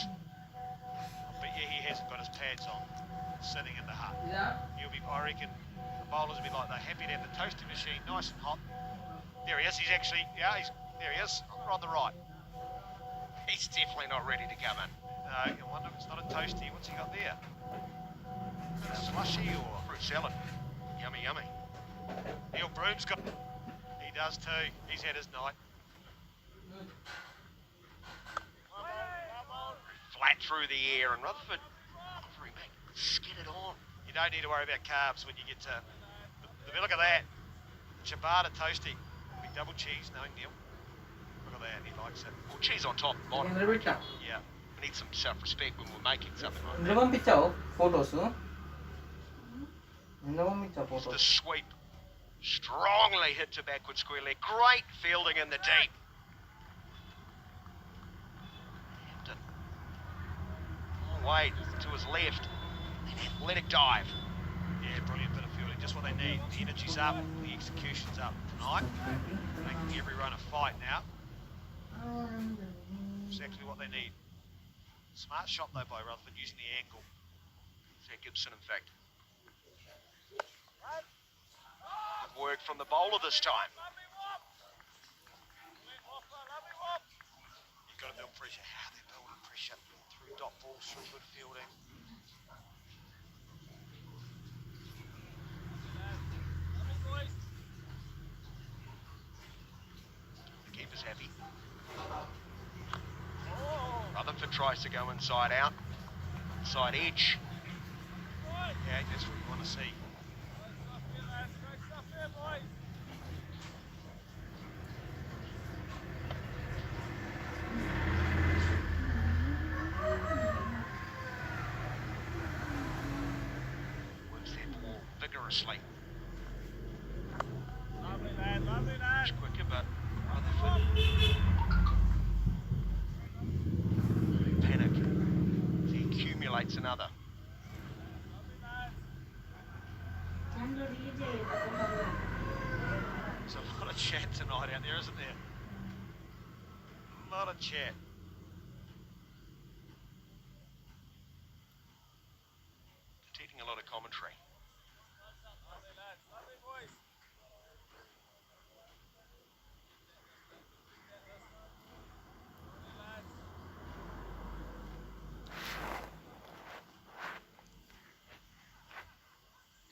But yeah, he hasn't got his pads on, sitting in the hut. ఇదా He'll be, I reckon, the bowlers will be like they're happy to have the toasting machine nice and hot. There he is, he's actually, there he is, on the right. He's definitely not ready to come in. No, I wonder if it's not a toasty. What's he got there? A slushy or Fruit salad. Yummy, yummy. Neil Broom's got. He does too. He's had his night. Flat through the air, and Rutherford, very back, skidded on. You don't need to worry about carbs when you get to. Look at that. Ciabatta toasty. Big double cheese, knowing Neil. Look at that. He likes it. Well, cheese on top, bottom. ఇందులో పెట్టా Yeah. We need some self-respect when we're making something like ఇందులో that. పంపించావు photos ఇందులో పంపించావు The photos sweep strongly hit to backward square leg. Great fielding in the deep. Hampton. Long way to his left. Then athletic dive. Yeah, brilliant bit of fielding. Just what they need. The energy's up. The execution's up tonight. Making every run a fight now. Exactly what they need. Smart shot though by Rutherford using the angle. Is that Gibson, in fact? Good work from the bowler this time. You've got to build pressure. How they're building pressure through dot balls, through good fielding. The keeper's happy. Rutherford tries to go inside out. Side edge. Okay, that's what you want to see. Works their ball vigorously. Much quicker, but Rutherford. Panic. He accumulates another. There's a lot of chat tonight out there, isn't there? A lot of chat. Detecting a lot of commentary.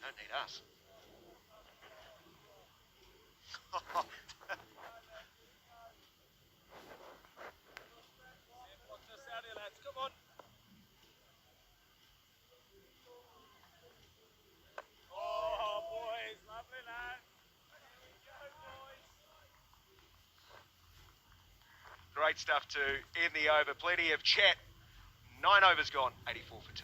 Don't need us. Great stuff to end the over. Plenty of chat. 9 overs gone. 84 for 2.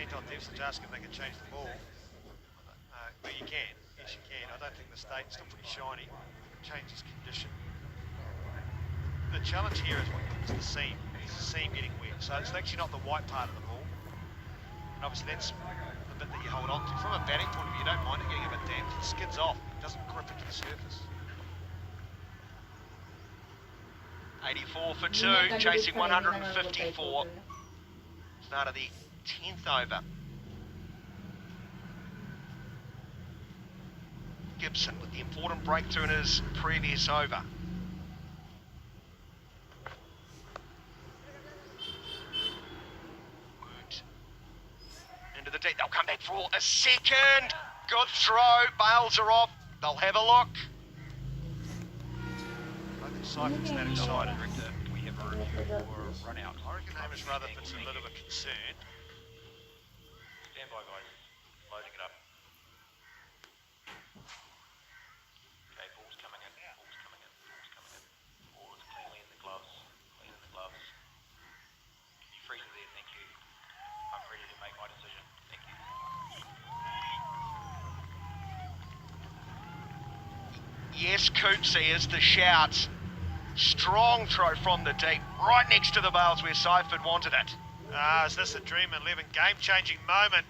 Anton Devson's asking if they can change the ball. Well, you can. Yes, you can. I don't think the state's still pretty shiny. Changes condition. The challenge here is the seam. It's the seam getting wet. So it's actually not the white part of the ball. And obviously that's the bit that you hold on to. From a batting point of view, you don't mind it getting a bit damp. It skids off. It doesn't grip into the surface. 84 for 2, chasing 154. Start of the 10th over. Gibson with the important breakthrough in his previous over. Wood into the deep. They'll come back for a second. Good throw. Bails are off. They'll have a look. I think Siphon's that excited. Do we have a review or a run out? I reckon Hamish Rutherford's a little bit concerned. Stand by, guys. Loading it up. Okay, ball's coming in. Ball's coming in. Ball's coming in. Ball is cleanly in the gloves. Clean in the gloves. Can you freeze it there? Thank you. I'm ready to make my decision. Thank you. Yes, Cootsy is the shout. Strong throw from the deep, right next to the bails where Seifert wanted it. Is this a Dream 11 game-changing moment?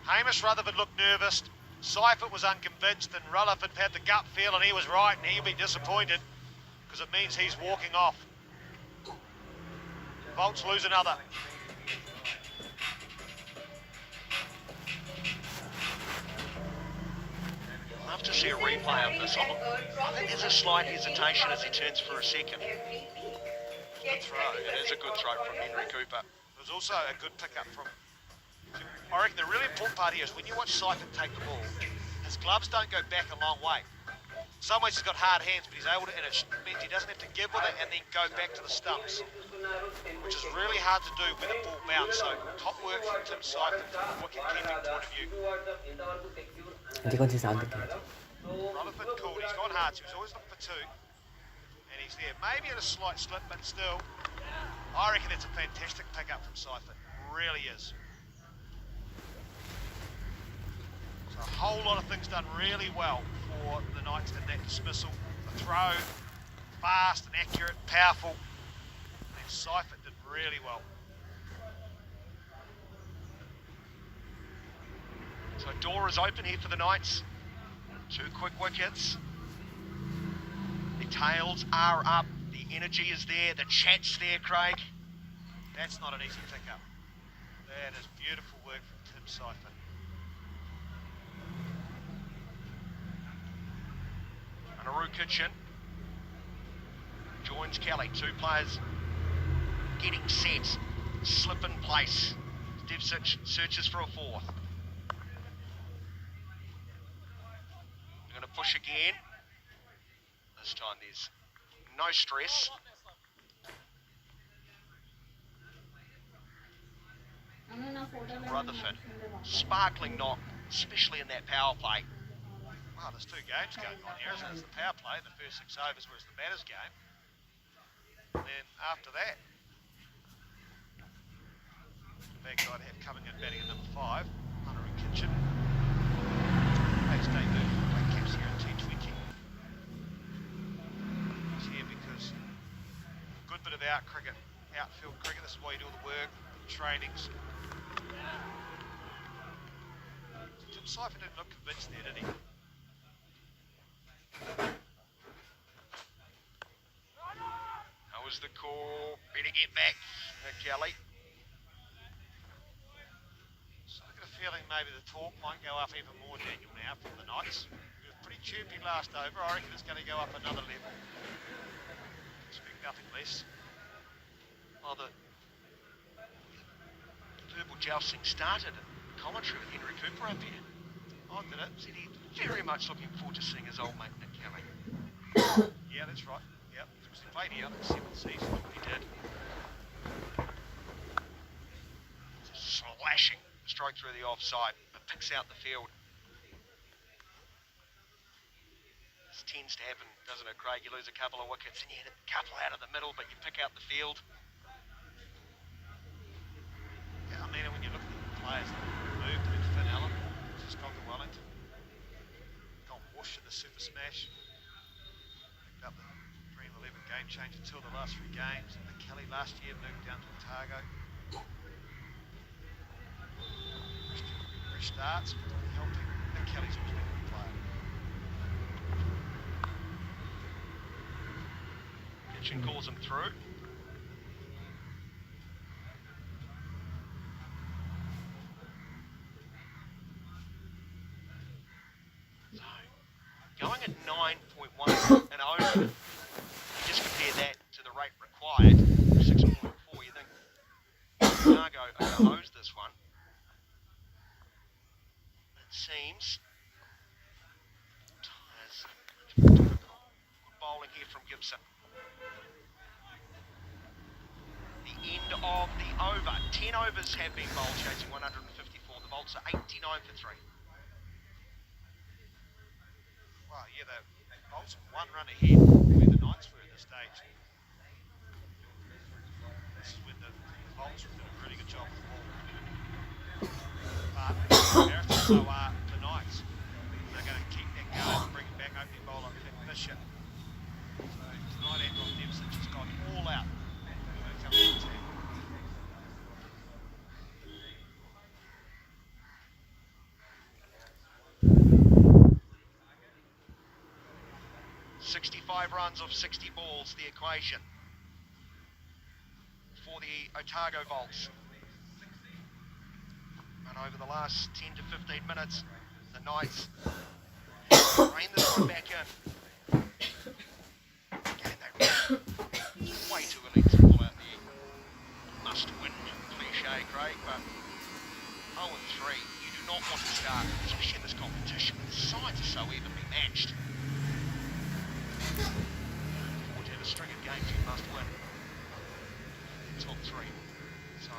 Hamish Rutherford looked nervous. Seifert was unconvinced, and Rutherford had the gut feel, and he was right, and he'll be disappointed because it means he's walking off. Bolts lose another. Love to see a replay of this. I think there's a slight hesitation as he turns for a second. Good throw. It is a good throw from Henry Cooper. It was also a good pickup from... I reckon the really important part here is when you watch Seifert take the ball, his gloves don't go back a long way. In some ways he's got hard hands, but he's able to, and it means he doesn't have to give with it and then go back to the stumps, which is really hard to do with a ball bounce. So top work from Tim Seifert from a wicket keeping point of view. Rutherford called, he's gone hard, so he's always looking for 2. And he's there, maybe at a slight slip, but still, I reckon it's a fantastic pickup from Seifert. Really is. So a whole lot of things done really well for the Knights in that dismissal. The throw, fast and accurate, powerful. And Seifert did really well. So door is open here for the Knights. 2 quick wickets. The tails are up. The energy is there. The chat's there, Craig. That's not an easy pickup. That is beautiful work from Tim Seifert. Naru Kitchen joins Kelly. 2 players getting set. Slip in place. Devsic searches for a 4th. They're going to push again. This time there's no stress. Rutherford, sparkling knock, especially in that power play. Well, there's two games going on here, isn't it? There's the power play, the first 6 overs was the batters game. And then after that, the bad guy to have coming in batting at number 5, Hunter and Kitchen. Makes debut, play caps here at T20. He's here because good bit of outfield cricket, this is why you do all the work, trainings. Jim Cypher didn't look convinced there, did he? That was the call. Better get back, Kelly. So I get a feeling maybe the talk might go up even more, Daniel, now from the Knights. It was pretty chirpy last over. I reckon it's going to go up another level. Expect nothing less. Oh, the verbal jousting started at commentary with Henry Cooper up here. I did it. Said he's very much looking forward to seeing his old mate Nick Kelly. Yeah, that's right. Yep, because he played here in the 7th season. He did. Slashing strike through the offside, but picks out the field. This tends to happen, doesn't it, Craig? You lose a couple of wickets and you hit a couple out of the middle, but you pick out the field. Yeah, I mean, when you look at the players that moved, I mean, Finn Allen just gone to Wellington. Gone whoosh in the Super Smash. Picked up the Dream 11 game changer till the last 3 games. And Nick Kelly last year moved down to Otago. Fresh starts, but didn't help him. Nick Kelly's always been a good player. Kitchen calls him through. Going at 9.1 and over, you just compare that to the rate required, 6.4, you think Chicago owes this one. It seems difficult. Good bowling here from Gibson. The end of the over. 10 overs have been bowled, chasing 154. The Bolts are 89 for 3. Well, yeah, the Bolts are 1 run ahead where the Knights were at this stage. This is when the Bolts did a pretty good job with the ball. But so are the Knights. They're going to keep that going and bring it back opening bowler Fisher. So tonight Andrew Dempsey just gone all out when it comes to the team. Runs of 60 balls, the equation for the Otago Bolts. And over the last 10 to 15 minutes, the Knights rein this one back in. And they way too early to pull out the must-win cliche, Craig, but 0-3, you do not want to start, especially in this competition. The sides are so evenly matched. Or to have a string of games you must win. Top 3. So,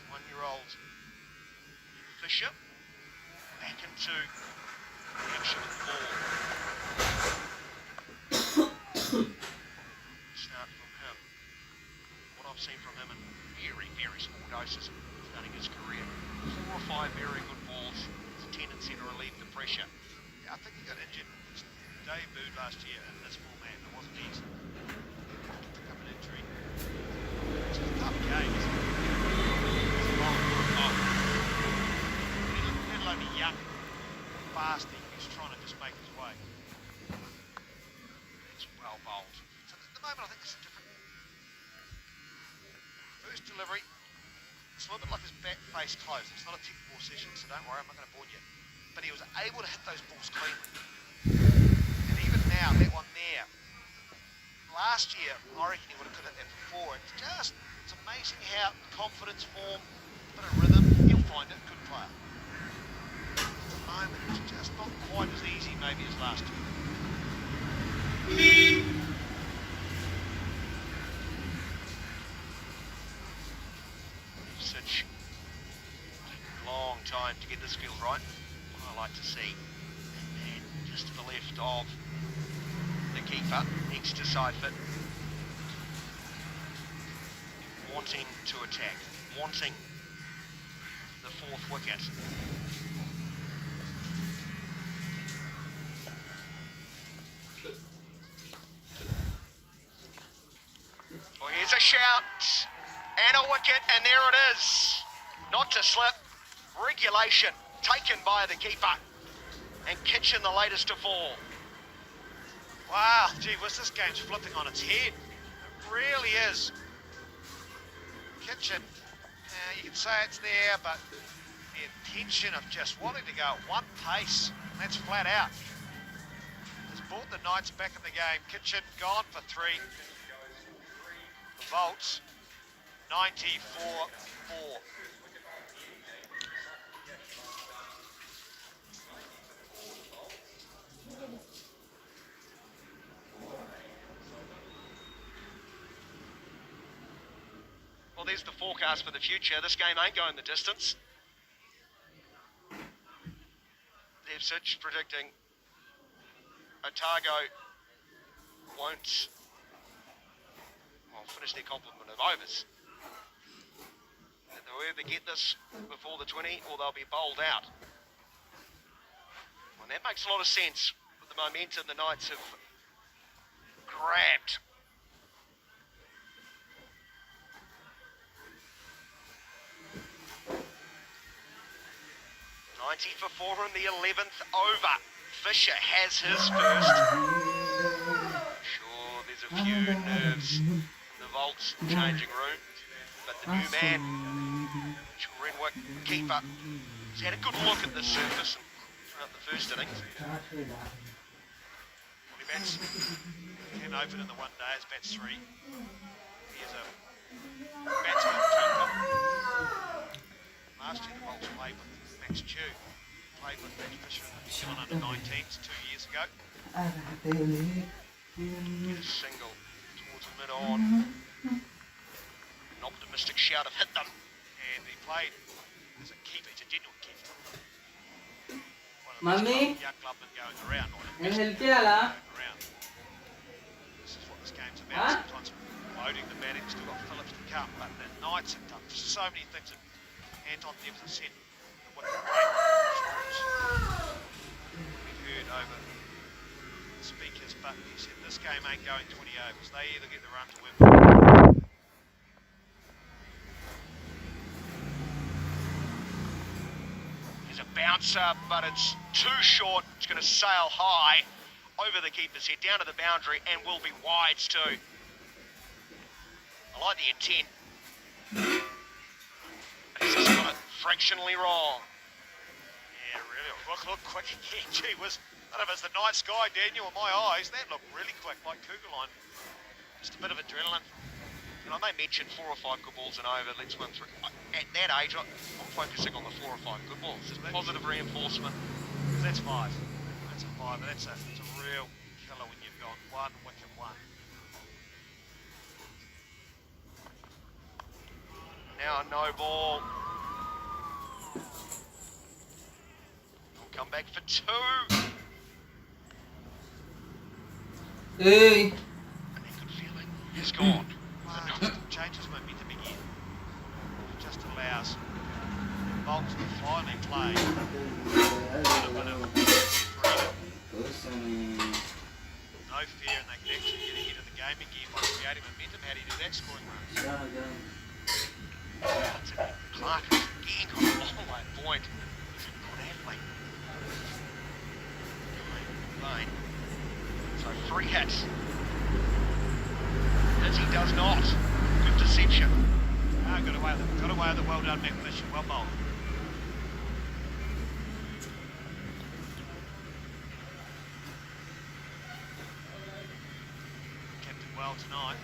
21-year-old Fisher back into action with the ball. Start from him. What I've seen from him in very, very small doses starting his career. 4 or 5 very good balls. His tendency to relieve the pressure. Yeah, I think he got injured. Debuted last year in this format. It wasn't easy. Pick up an injury. It's a tough game, isn't it? It's a long time. Let alone a young, fast, he's trying to just make his way. It's well bowled. So at the moment I think it's different. First delivery. It's a little bit like his back face closed. It's not a tick ball session, so don't worry, I'm not going to bore you. But he was able to hit those balls cleanly. Now, that one there. Last year, I reckon he would have could hit that before. It's amazing how confidence, form, a bit of rhythm, he'll find it. Good player. At the moment, it's just not quite as easy maybe as time to get this field right. I like to see. And just to the left of the keeper, next to Seifert. Wanting to attack, wanting the fourth wicket. Well, here's a shout and a wicket, and there it is. Not to slip, regulation taken by the keeper, and Kitchen the latest to fall. Wow, gee whiz, this game's flipping on its head. It really is. Kitchen, you can say it's there, but the intention of just wanting to go at one pace, that's flat out, has brought the Knights back in the game. Kitchen gone for 3. The Volts, 94-4. Well, there's the forecast for the future. This game ain't going the distance. Devsich predicting Otago won't finish their complement of overs. They'll either get this before the 20 or they'll be bowled out. Well, that makes a lot of sense with the momentum the Knights have grabbed. $90 for 4 in the 11th over. Fisher has his first. Sure, there's a few nerves in the Volts changing room, but the new man, Renwick, keeper, has had a good look at the surface throughout the first innings. Well, he bats, came open in the one day as bats 3. He is a batsman keeper. Last year the Volts played with Max Chew, played with Max Fisher in the New Zealand under-19s 2 years ago. Get a single towards the mid-on. An optimistic shout have hit them, and he played as a keeper. He's a genuine keeper. One of the best young clubmen going around, or the best going around. This is what this game's about. Sometimes loading the batting, still got Phillips to come, but the Knights have done so many things that Anton Devs has said. What a great response we've heard over the speakers, but he said this game ain't going 20 overs. They either get the run to win. There's a bouncer, but it's too short. It's going to sail high over the keeper's head, down to the boundary, and will be wides too. I like the intent. He's just got it fractionally wrong. Yeah, really. Look quick again. Gee whiz. I don't know if it's the night sky, Daniel, in my eyes. That looked really quick, like Kugelheim. Just a bit of adrenaline. And I may mention 4 or 5 good balls and over. Let's win through. At that age, I'm focusing on the 4 or 5 good balls. It's positive reinforcement. That's 5. That's a 5. It's a real killer when you've got 1 wicket 1. Now no ball. We'll come back for 2. Hey. And that good feeling is gone. Changes momentum again. It just allows Bolts to finally play a little bit of freedom. No fear, and they can actually get ahead of the game again by creating momentum. How do you do that? Scoring runs. Clark has again got a long way point. He's a good athlete. Lane. So 3 hits. Lindsay does not. Good deception. Got away with it. Got away with it. Well done, Matt Fisher. Well bowled. Kept it well tonight.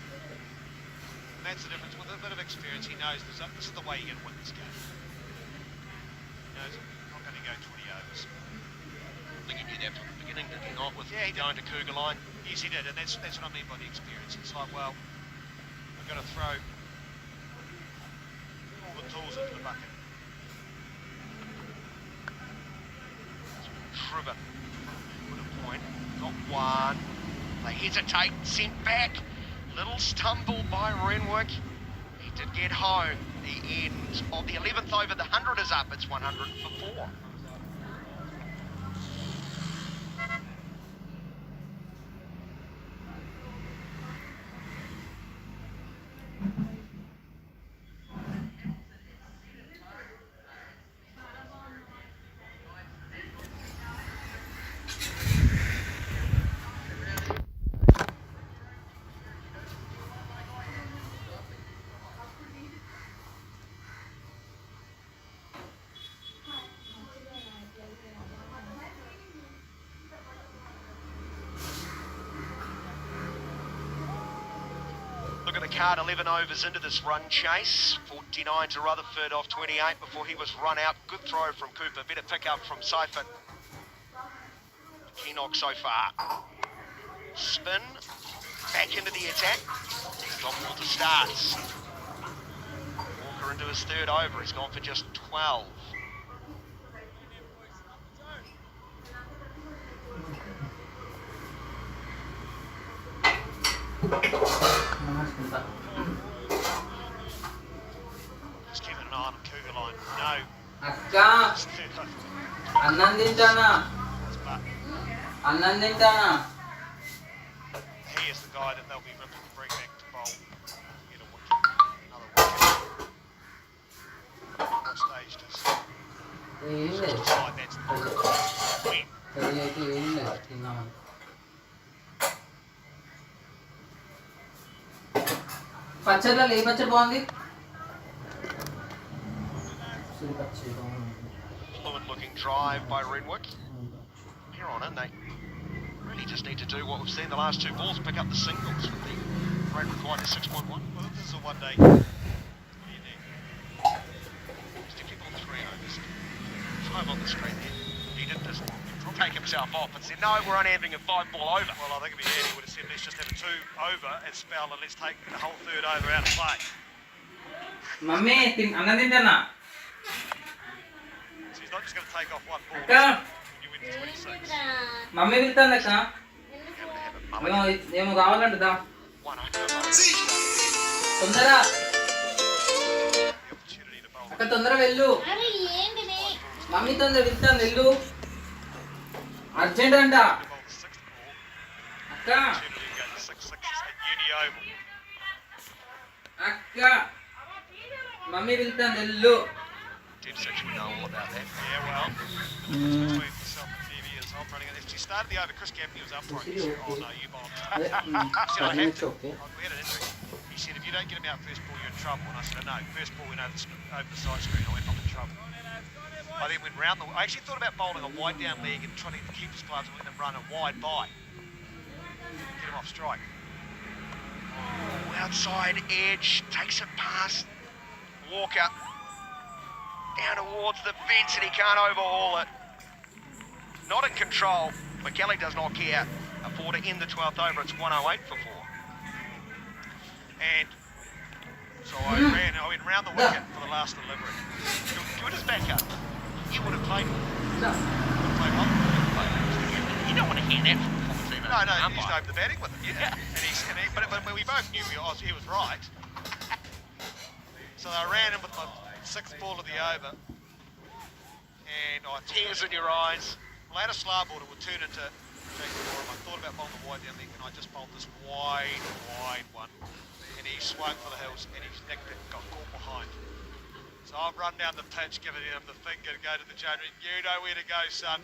And that's the difference. With a bit of experience, he knows this is the way you're going to win this game. He knows it's not going to go 20 overs. I think he knew that from the beginning, did he not? With Yeah, he going to Kugelheim. Yes, he did, and that's what I mean by the experience. It's like, well, I've got to throw all the tools into the bucket. over. Put a point. Got one. They hesitate. Sent back. Little stumble by Renwick. He did get home. The end of the 11th over. The 100 is up. It's 100 for 4. Look at the card, 11 overs into this run chase. 49 to Rutherford off 28 before he was run out. Good throw from Cooper, better pick up from Seifert. Keenock so far. Spin, back into the attack. Got Walter starts. Walker into his third over, he's gone for just 12. Just keeping an eye on Cougar line. No. Akka, His third over. అన్నం తింటానా That's Buck. అన్నం తింటానా He is the guy that they'll be looking to bring back to bowl. Get a wicket. Another wicket. What stage does ఏం లేదు decide that's the win? Curry అయితే ఏం లేదు తిన్నామని పచ్చళ్ళలో ఏ పచ్చడి బాగుంది ఉసిరి పచ్చడి బాగుంది Fluid looking drive by Renwick. Here on in, they really just need to do what we've seen the last two balls, pick up the singles with the rate required to 6.1. Well, this is a one day. Just to keep on 3 overs. 5 on the screen there. He did just take himself off and said, no, we're only having a 5 ball over. Well, I think if he had, he would have said, let's just have a 2 over and spell and let's take the whole third over out of play. Mummy అన్నం తింటానా So he's not just going to take off one ball. అక్క You win 26. Mummy వెళ్తాను అక్క ఏమో ఏమో కావాలంటదా 1 over. తొందరగా The opportunity to bowl. అక్క తొందరగా వెళ్ళు అరే ఏంటిది మమ్మీ తొందర వెళ్తాను వెళ్ళు అర్జెంట్ అంట Bowl the 6th ball. అక్క Opportunity to go to 6-6 at Uni Oval. అక్క మమ్మీ వెళ్తాను వెళ్ళు Dev Six, we know all about that. Yeah, well, the difference between myself and TV is I'm running it. She started the over, Chris Gaffney was up for it. He said, oh no, you bombed. అదే I said, I have to. Okay We had an injury. He said, if you don't get him out first ball, you're in trouble. And I said, no, first ball went over the side screen, I went, I'm in trouble. I then went round I actually thought about bowling a wide down leg and trying to keep his gloves and let them run a wide by. Get him off strike. Oh, outside edge, takes it past Walker. Down towards the fence and he can't overhaul it. Not in control, but Kelly does not care. A 4 to end the 12th over, it's 108 for 4. And so I went round the wicket for the last delivery. Good as backup. You would have played well. You don't want to hear that from the commentator. No, you just opened the batting with him, yeah. But we both knew he was right. So I ran him with my 6th ball of the over. And tears in your eyes. Well, I had a slow ball that would turn into Jacob Gorham. I thought about bowling the wide down leg and I just bowled this wide one. And he swung for the hills and he nicked it, got caught behind. So I've run down the pitch, giving him the finger to go to the judge. You know where to go, son.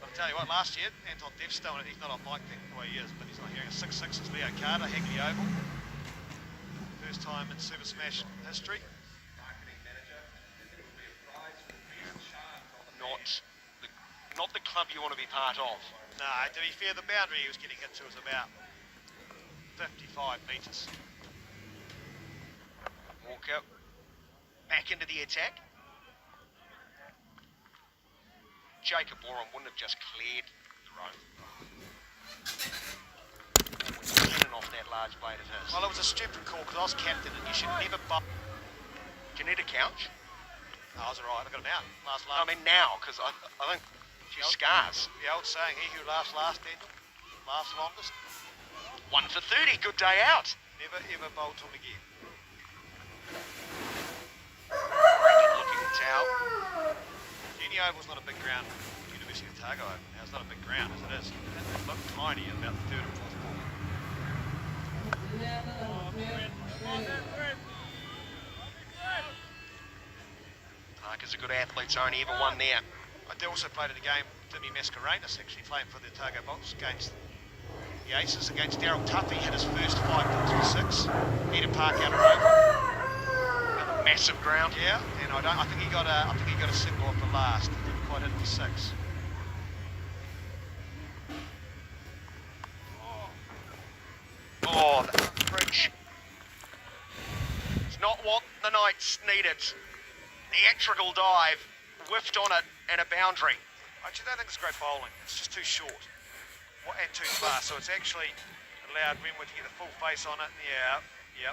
I'll tell you what, last year, Anton Dev's still, he's not on mic the way he is, but he's not hearing. 6-6 is Leo Carter, Hagley Oval. First time in Super Smash history. Not the club you want to be part of. No, to be fair, the boundary he was getting hit to was about 55 metres. Walker back into the attack. Jacob Warren wouldn't have just cleared the road. In off that large blade of his. Well, it was a stupid call because I was captain and you should never bowl. Do you need a couch? I was alright, I got him out. Last I lap. mean now, because I think she's scars. The old saying, he who laughs last, Daniel, laughs longest. 1 for 30, good day out. Never ever bolt him again. Cracking looking towel. Jenny Oval's not a big ground. University of Otago Oval now, it's not a big ground as it is. It looked tiny at about the third and fourth ball. Parker's a good athlete, so only ever won there. I also played in a game, Timmy Mascarenas actually playing for the Otago Bolts against the Aces, against Daryl Tuffy, hit his first 5 balls for 6. Peter Park out of Oval. Another massive ground. Yeah, and I think he got a single off the last. He didn't quite hit for 6. Oh, the bridge. It's not what the Knights needed. Theatrical dive, whiffed on it, and a boundary. I actually don't think it's great bowling. It's just too short and too fast. So it's actually allowed Renwood to get the full face on it. Yeah,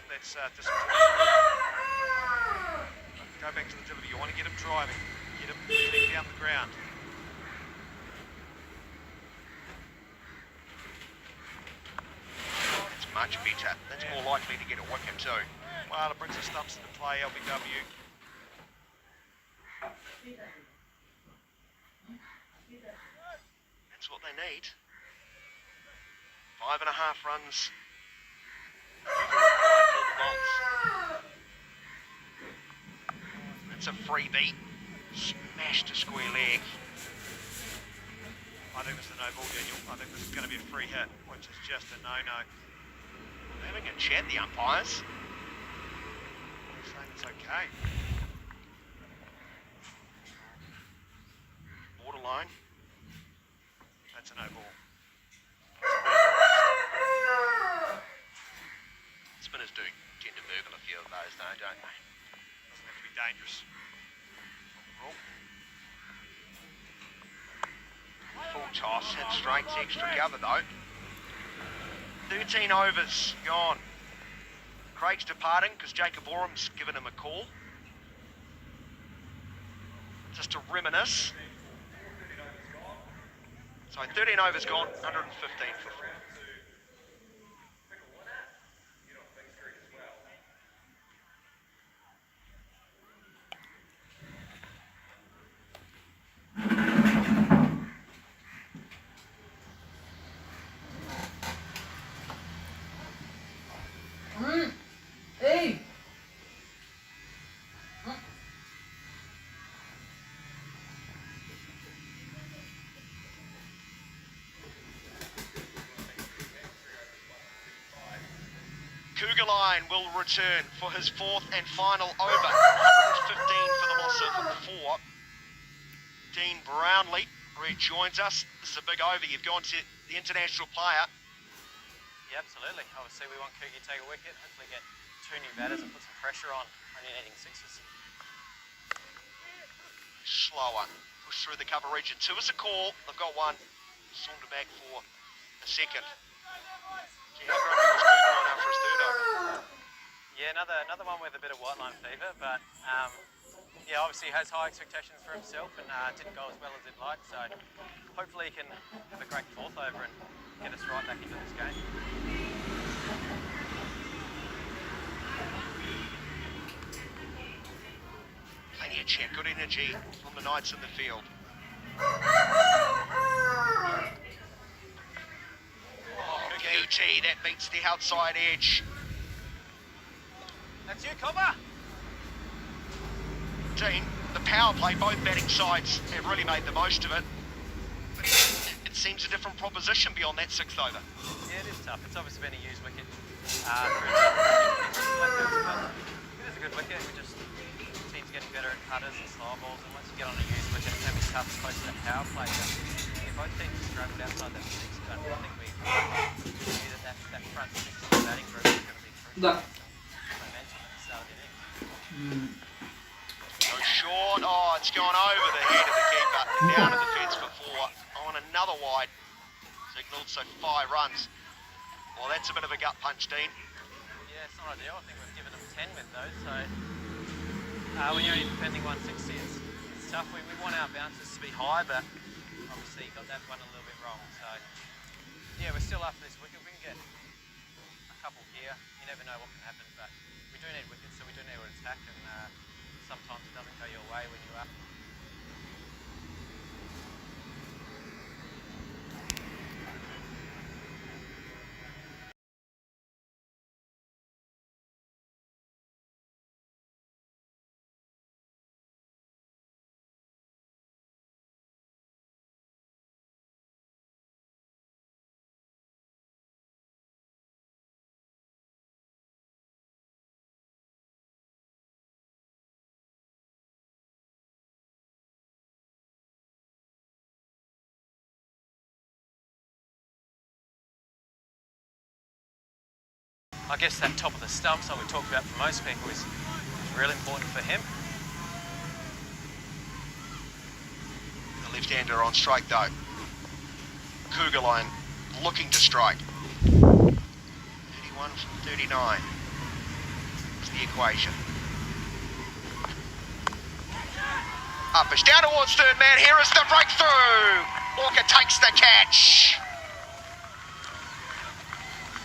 that's disappointing. Go back to the delivery. You want to get him driving. Get him getting down the ground. It's much better. That's more likely to get a wicket too. Well, it brings the stumps into play, LBW. That's what they need. 5.5 runs. Required for the Bolts. It's a freebie. Smashed a square leg. I think this is a no ball, Daniel. I think this is going to be a free hit, which is just a no-no. They're having a chat, the umpires. They're saying it's okay. Borderline. That's a no ball. Spinners do tend to burgle a few of those though, don't they? Doesn't have to be dangerous. Rule. Full toss, hit straight to extra cover though. 13 overs gone. Craig's departing because Jacob Orham's given him a call. Just to reminisce. So 13 overs gone, 115 for 4. Hey! Cougar Line will return for his 4th and final over. 115 for the loss of 4. Dean Brownlee rejoins us. This is a big over. You've gone to the international player. Yeah, absolutely. Obviously, we want Coogie to take a wicket, hopefully get 2 new batters and put some pressure on, only needing 6s. Slower. Push through the cover region. 2 is a call. They've got 1. Saunter back for a second. Gee, how grumpy was Cougar Line after his 3rd over? Yeah, another one with a bit of white line fever, but yeah, obviously has high expectations for himself and didn't go as well as he'd like, so hopefully he can have a great 4th over and get us right back into this game. Plenty of check, good energy from the Knights in the field. QT, that beats the outside edge. That's you, Cobber! Dean, the power play, both batting sides have really made the most of it. But it seems a different proposition beyond that 6th over. Yeah, it is tough. It's obviously been a used wicket. It is a good wicket. We just, the team's getting better at cutters and slower balls, and once you get on a used wicket, it's going to be tough, close to that power play. Yeah, both teams struggled outside that 6, but I think we knew that front 6 of the batting group is going to be crucial. Momentum at the start of the innings. So short, oh, it's gone over the head of the keeper, down to the fence for 4, on another wide, signalled, so 5 runs. Well, that's a bit of a gut punch, Dean. Yeah, it's not ideal. I think we've given them 10 with those, so When you're only defending 160, it's tough. We want our bounces to be high, but obviously got that one a little bit wrong. So yeah, we're still after this wicket. We can get a couple here. You never know what can happen, but we do need wickets, so we do need to attack, and sometimes it doesn't go your way when you are. I guess that top of the stumps that we talked about for most people is really important for him. The left-hander on strike though. Kugelheim looking to strike. 31 from 39 is the equation. Uppers down towards third man. Here is the breakthrough. Walker takes the catch.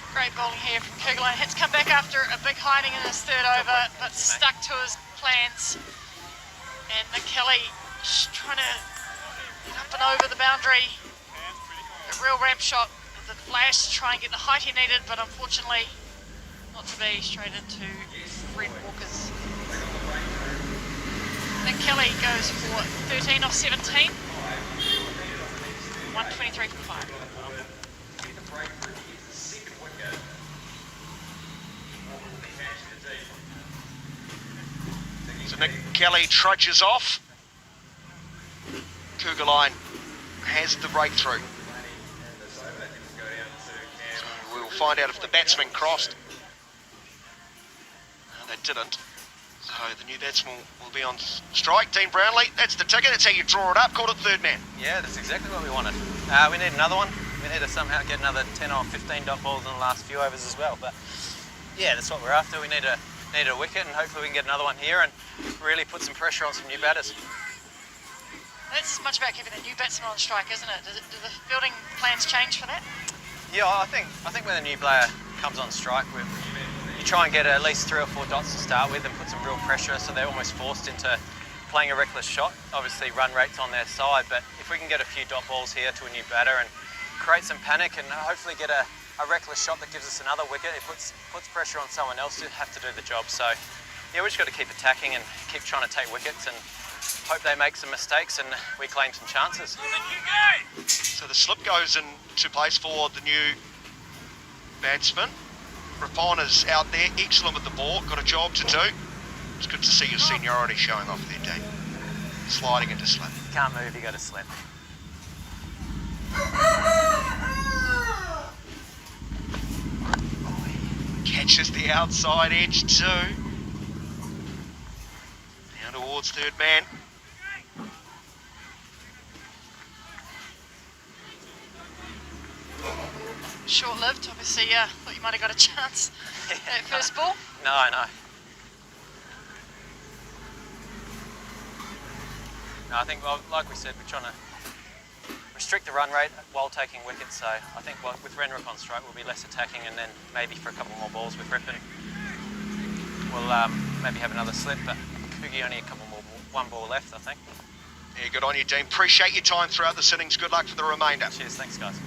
Great bowling here from Kugelheim. Had to come back after a big hiding in his third over, but stuck to his plans. And Nick Kelly just trying to get up and over the boundary. A real ramp shot with the flash to try and get the height he needed, but unfortunately not to be. Straight into Fred Walker's. Nick Kelly goes for 13 off 17. 123 from 5. So Nick Kelly trudges off. Kugelheim has the breakthrough. So we'll find out if the batsman crossed. No, they didn't. So the new batsman will be on strike. Dean Brownlee, that's the ticket. That's how you draw it up. Called it third man. Yeah, that's exactly what we wanted. We need another one. We need to somehow get another 10 or 15 dot balls in the last few overs as well. But yeah, that's what we're after. We need a wicket, and hopefully we can get another one here and really put some pressure on some new batters. That's as much about keeping the new batsman on strike, isn't it? Do the fielding plans change for that? Yeah, I think when a new player comes on strike, you try and get at least 3 or 4 dots to start with and put some real pressure, so they're almost forced into playing a reckless shot. Obviously run rate's on their side, but if we can get a few dot balls here to a new batter and create some panic and hopefully get a reckless shot that gives us another wicket, it puts pressure on someone else to have to do the job. So yeah, we just got to keep attacking and keep trying to take wickets and hope they make some mistakes and we claim some chances. So the slip goes into place for the new batsman. Rapana's out there, excellent with the ball, got a job to do. It's good to see your seniority showing off there, Dean. Sliding into slip. Can't move, you got to slip. Catches the outside edge too. Now towards third man. Short-lived, obviously. Thought you might have got a chance at first ball. No. No, I think, well, like we said, we're trying to restrict the run rate while taking wickets. So I think with Renwick on strike, we'll be less attacking, and then maybe for a couple more balls with Rippon, we'll maybe have another slip. But Coogie only one ball left, I think. Yeah, good on you, Dean. Appreciate your time throughout the sittings. Good luck for the remainder. Cheers, thanks, guys.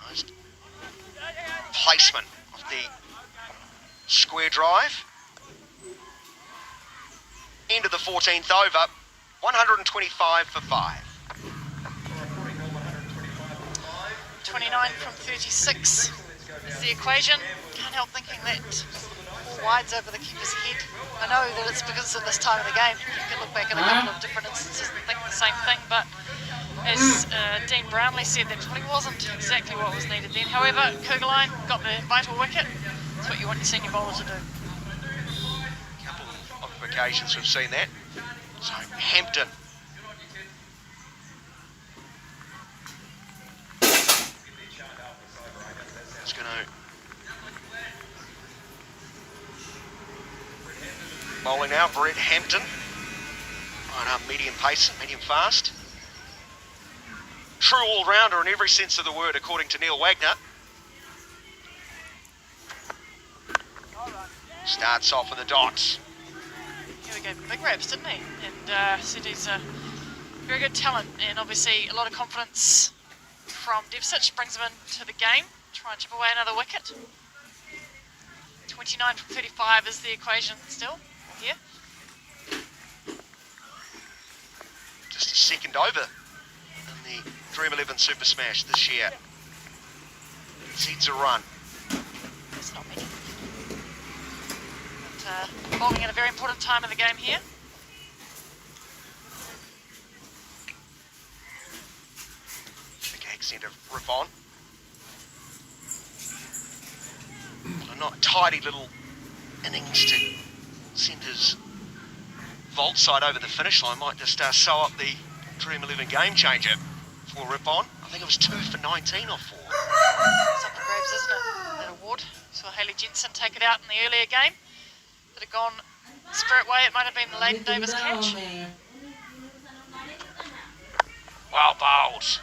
Nice placement of the square drive. Into the 14th over. 125 for 5. 29 from 36 is the equation. Can't help thinking that 4 wides over the keeper's head. I know that it's because of this time of the game. You can look back at a couple of different instances and think the same thing, but as Dean Brownlee said, that probably wasn't exactly what was needed then. However, Kugelheim got the vital wicket. That's what you want your senior bowler to do. A couple of occasions we've seen that. So Hampton. Is going to Bowling now, Brett Hampton. Right up, medium pace, medium fast. True all-rounder in every sense of the word, according to Neil Wagner. Starts off with the dots. Here we go, big reps, didn't he? And said he's a very good talent, and obviously a lot of confidence from Devsich brings him into the game. Try and chip away another wicket. 29 from 35 is the equation still here. Just a second over in the Dream 11 Super Smash this year. Seeds a run. It's not many. But bowling at a very important time in the game here. Big accent of rip on. A not tidy little innings to send his vault side over the finish line. Might just sew up the Dream 11 game changer for rip on. I think it was 2 for 19 or 4. It's up for grabs, isn't it? That award. Saw Hayley Jensen take it out in the earlier game. Had it gone Spirit way, it might have been the Leighton Davis catch. Well bowled.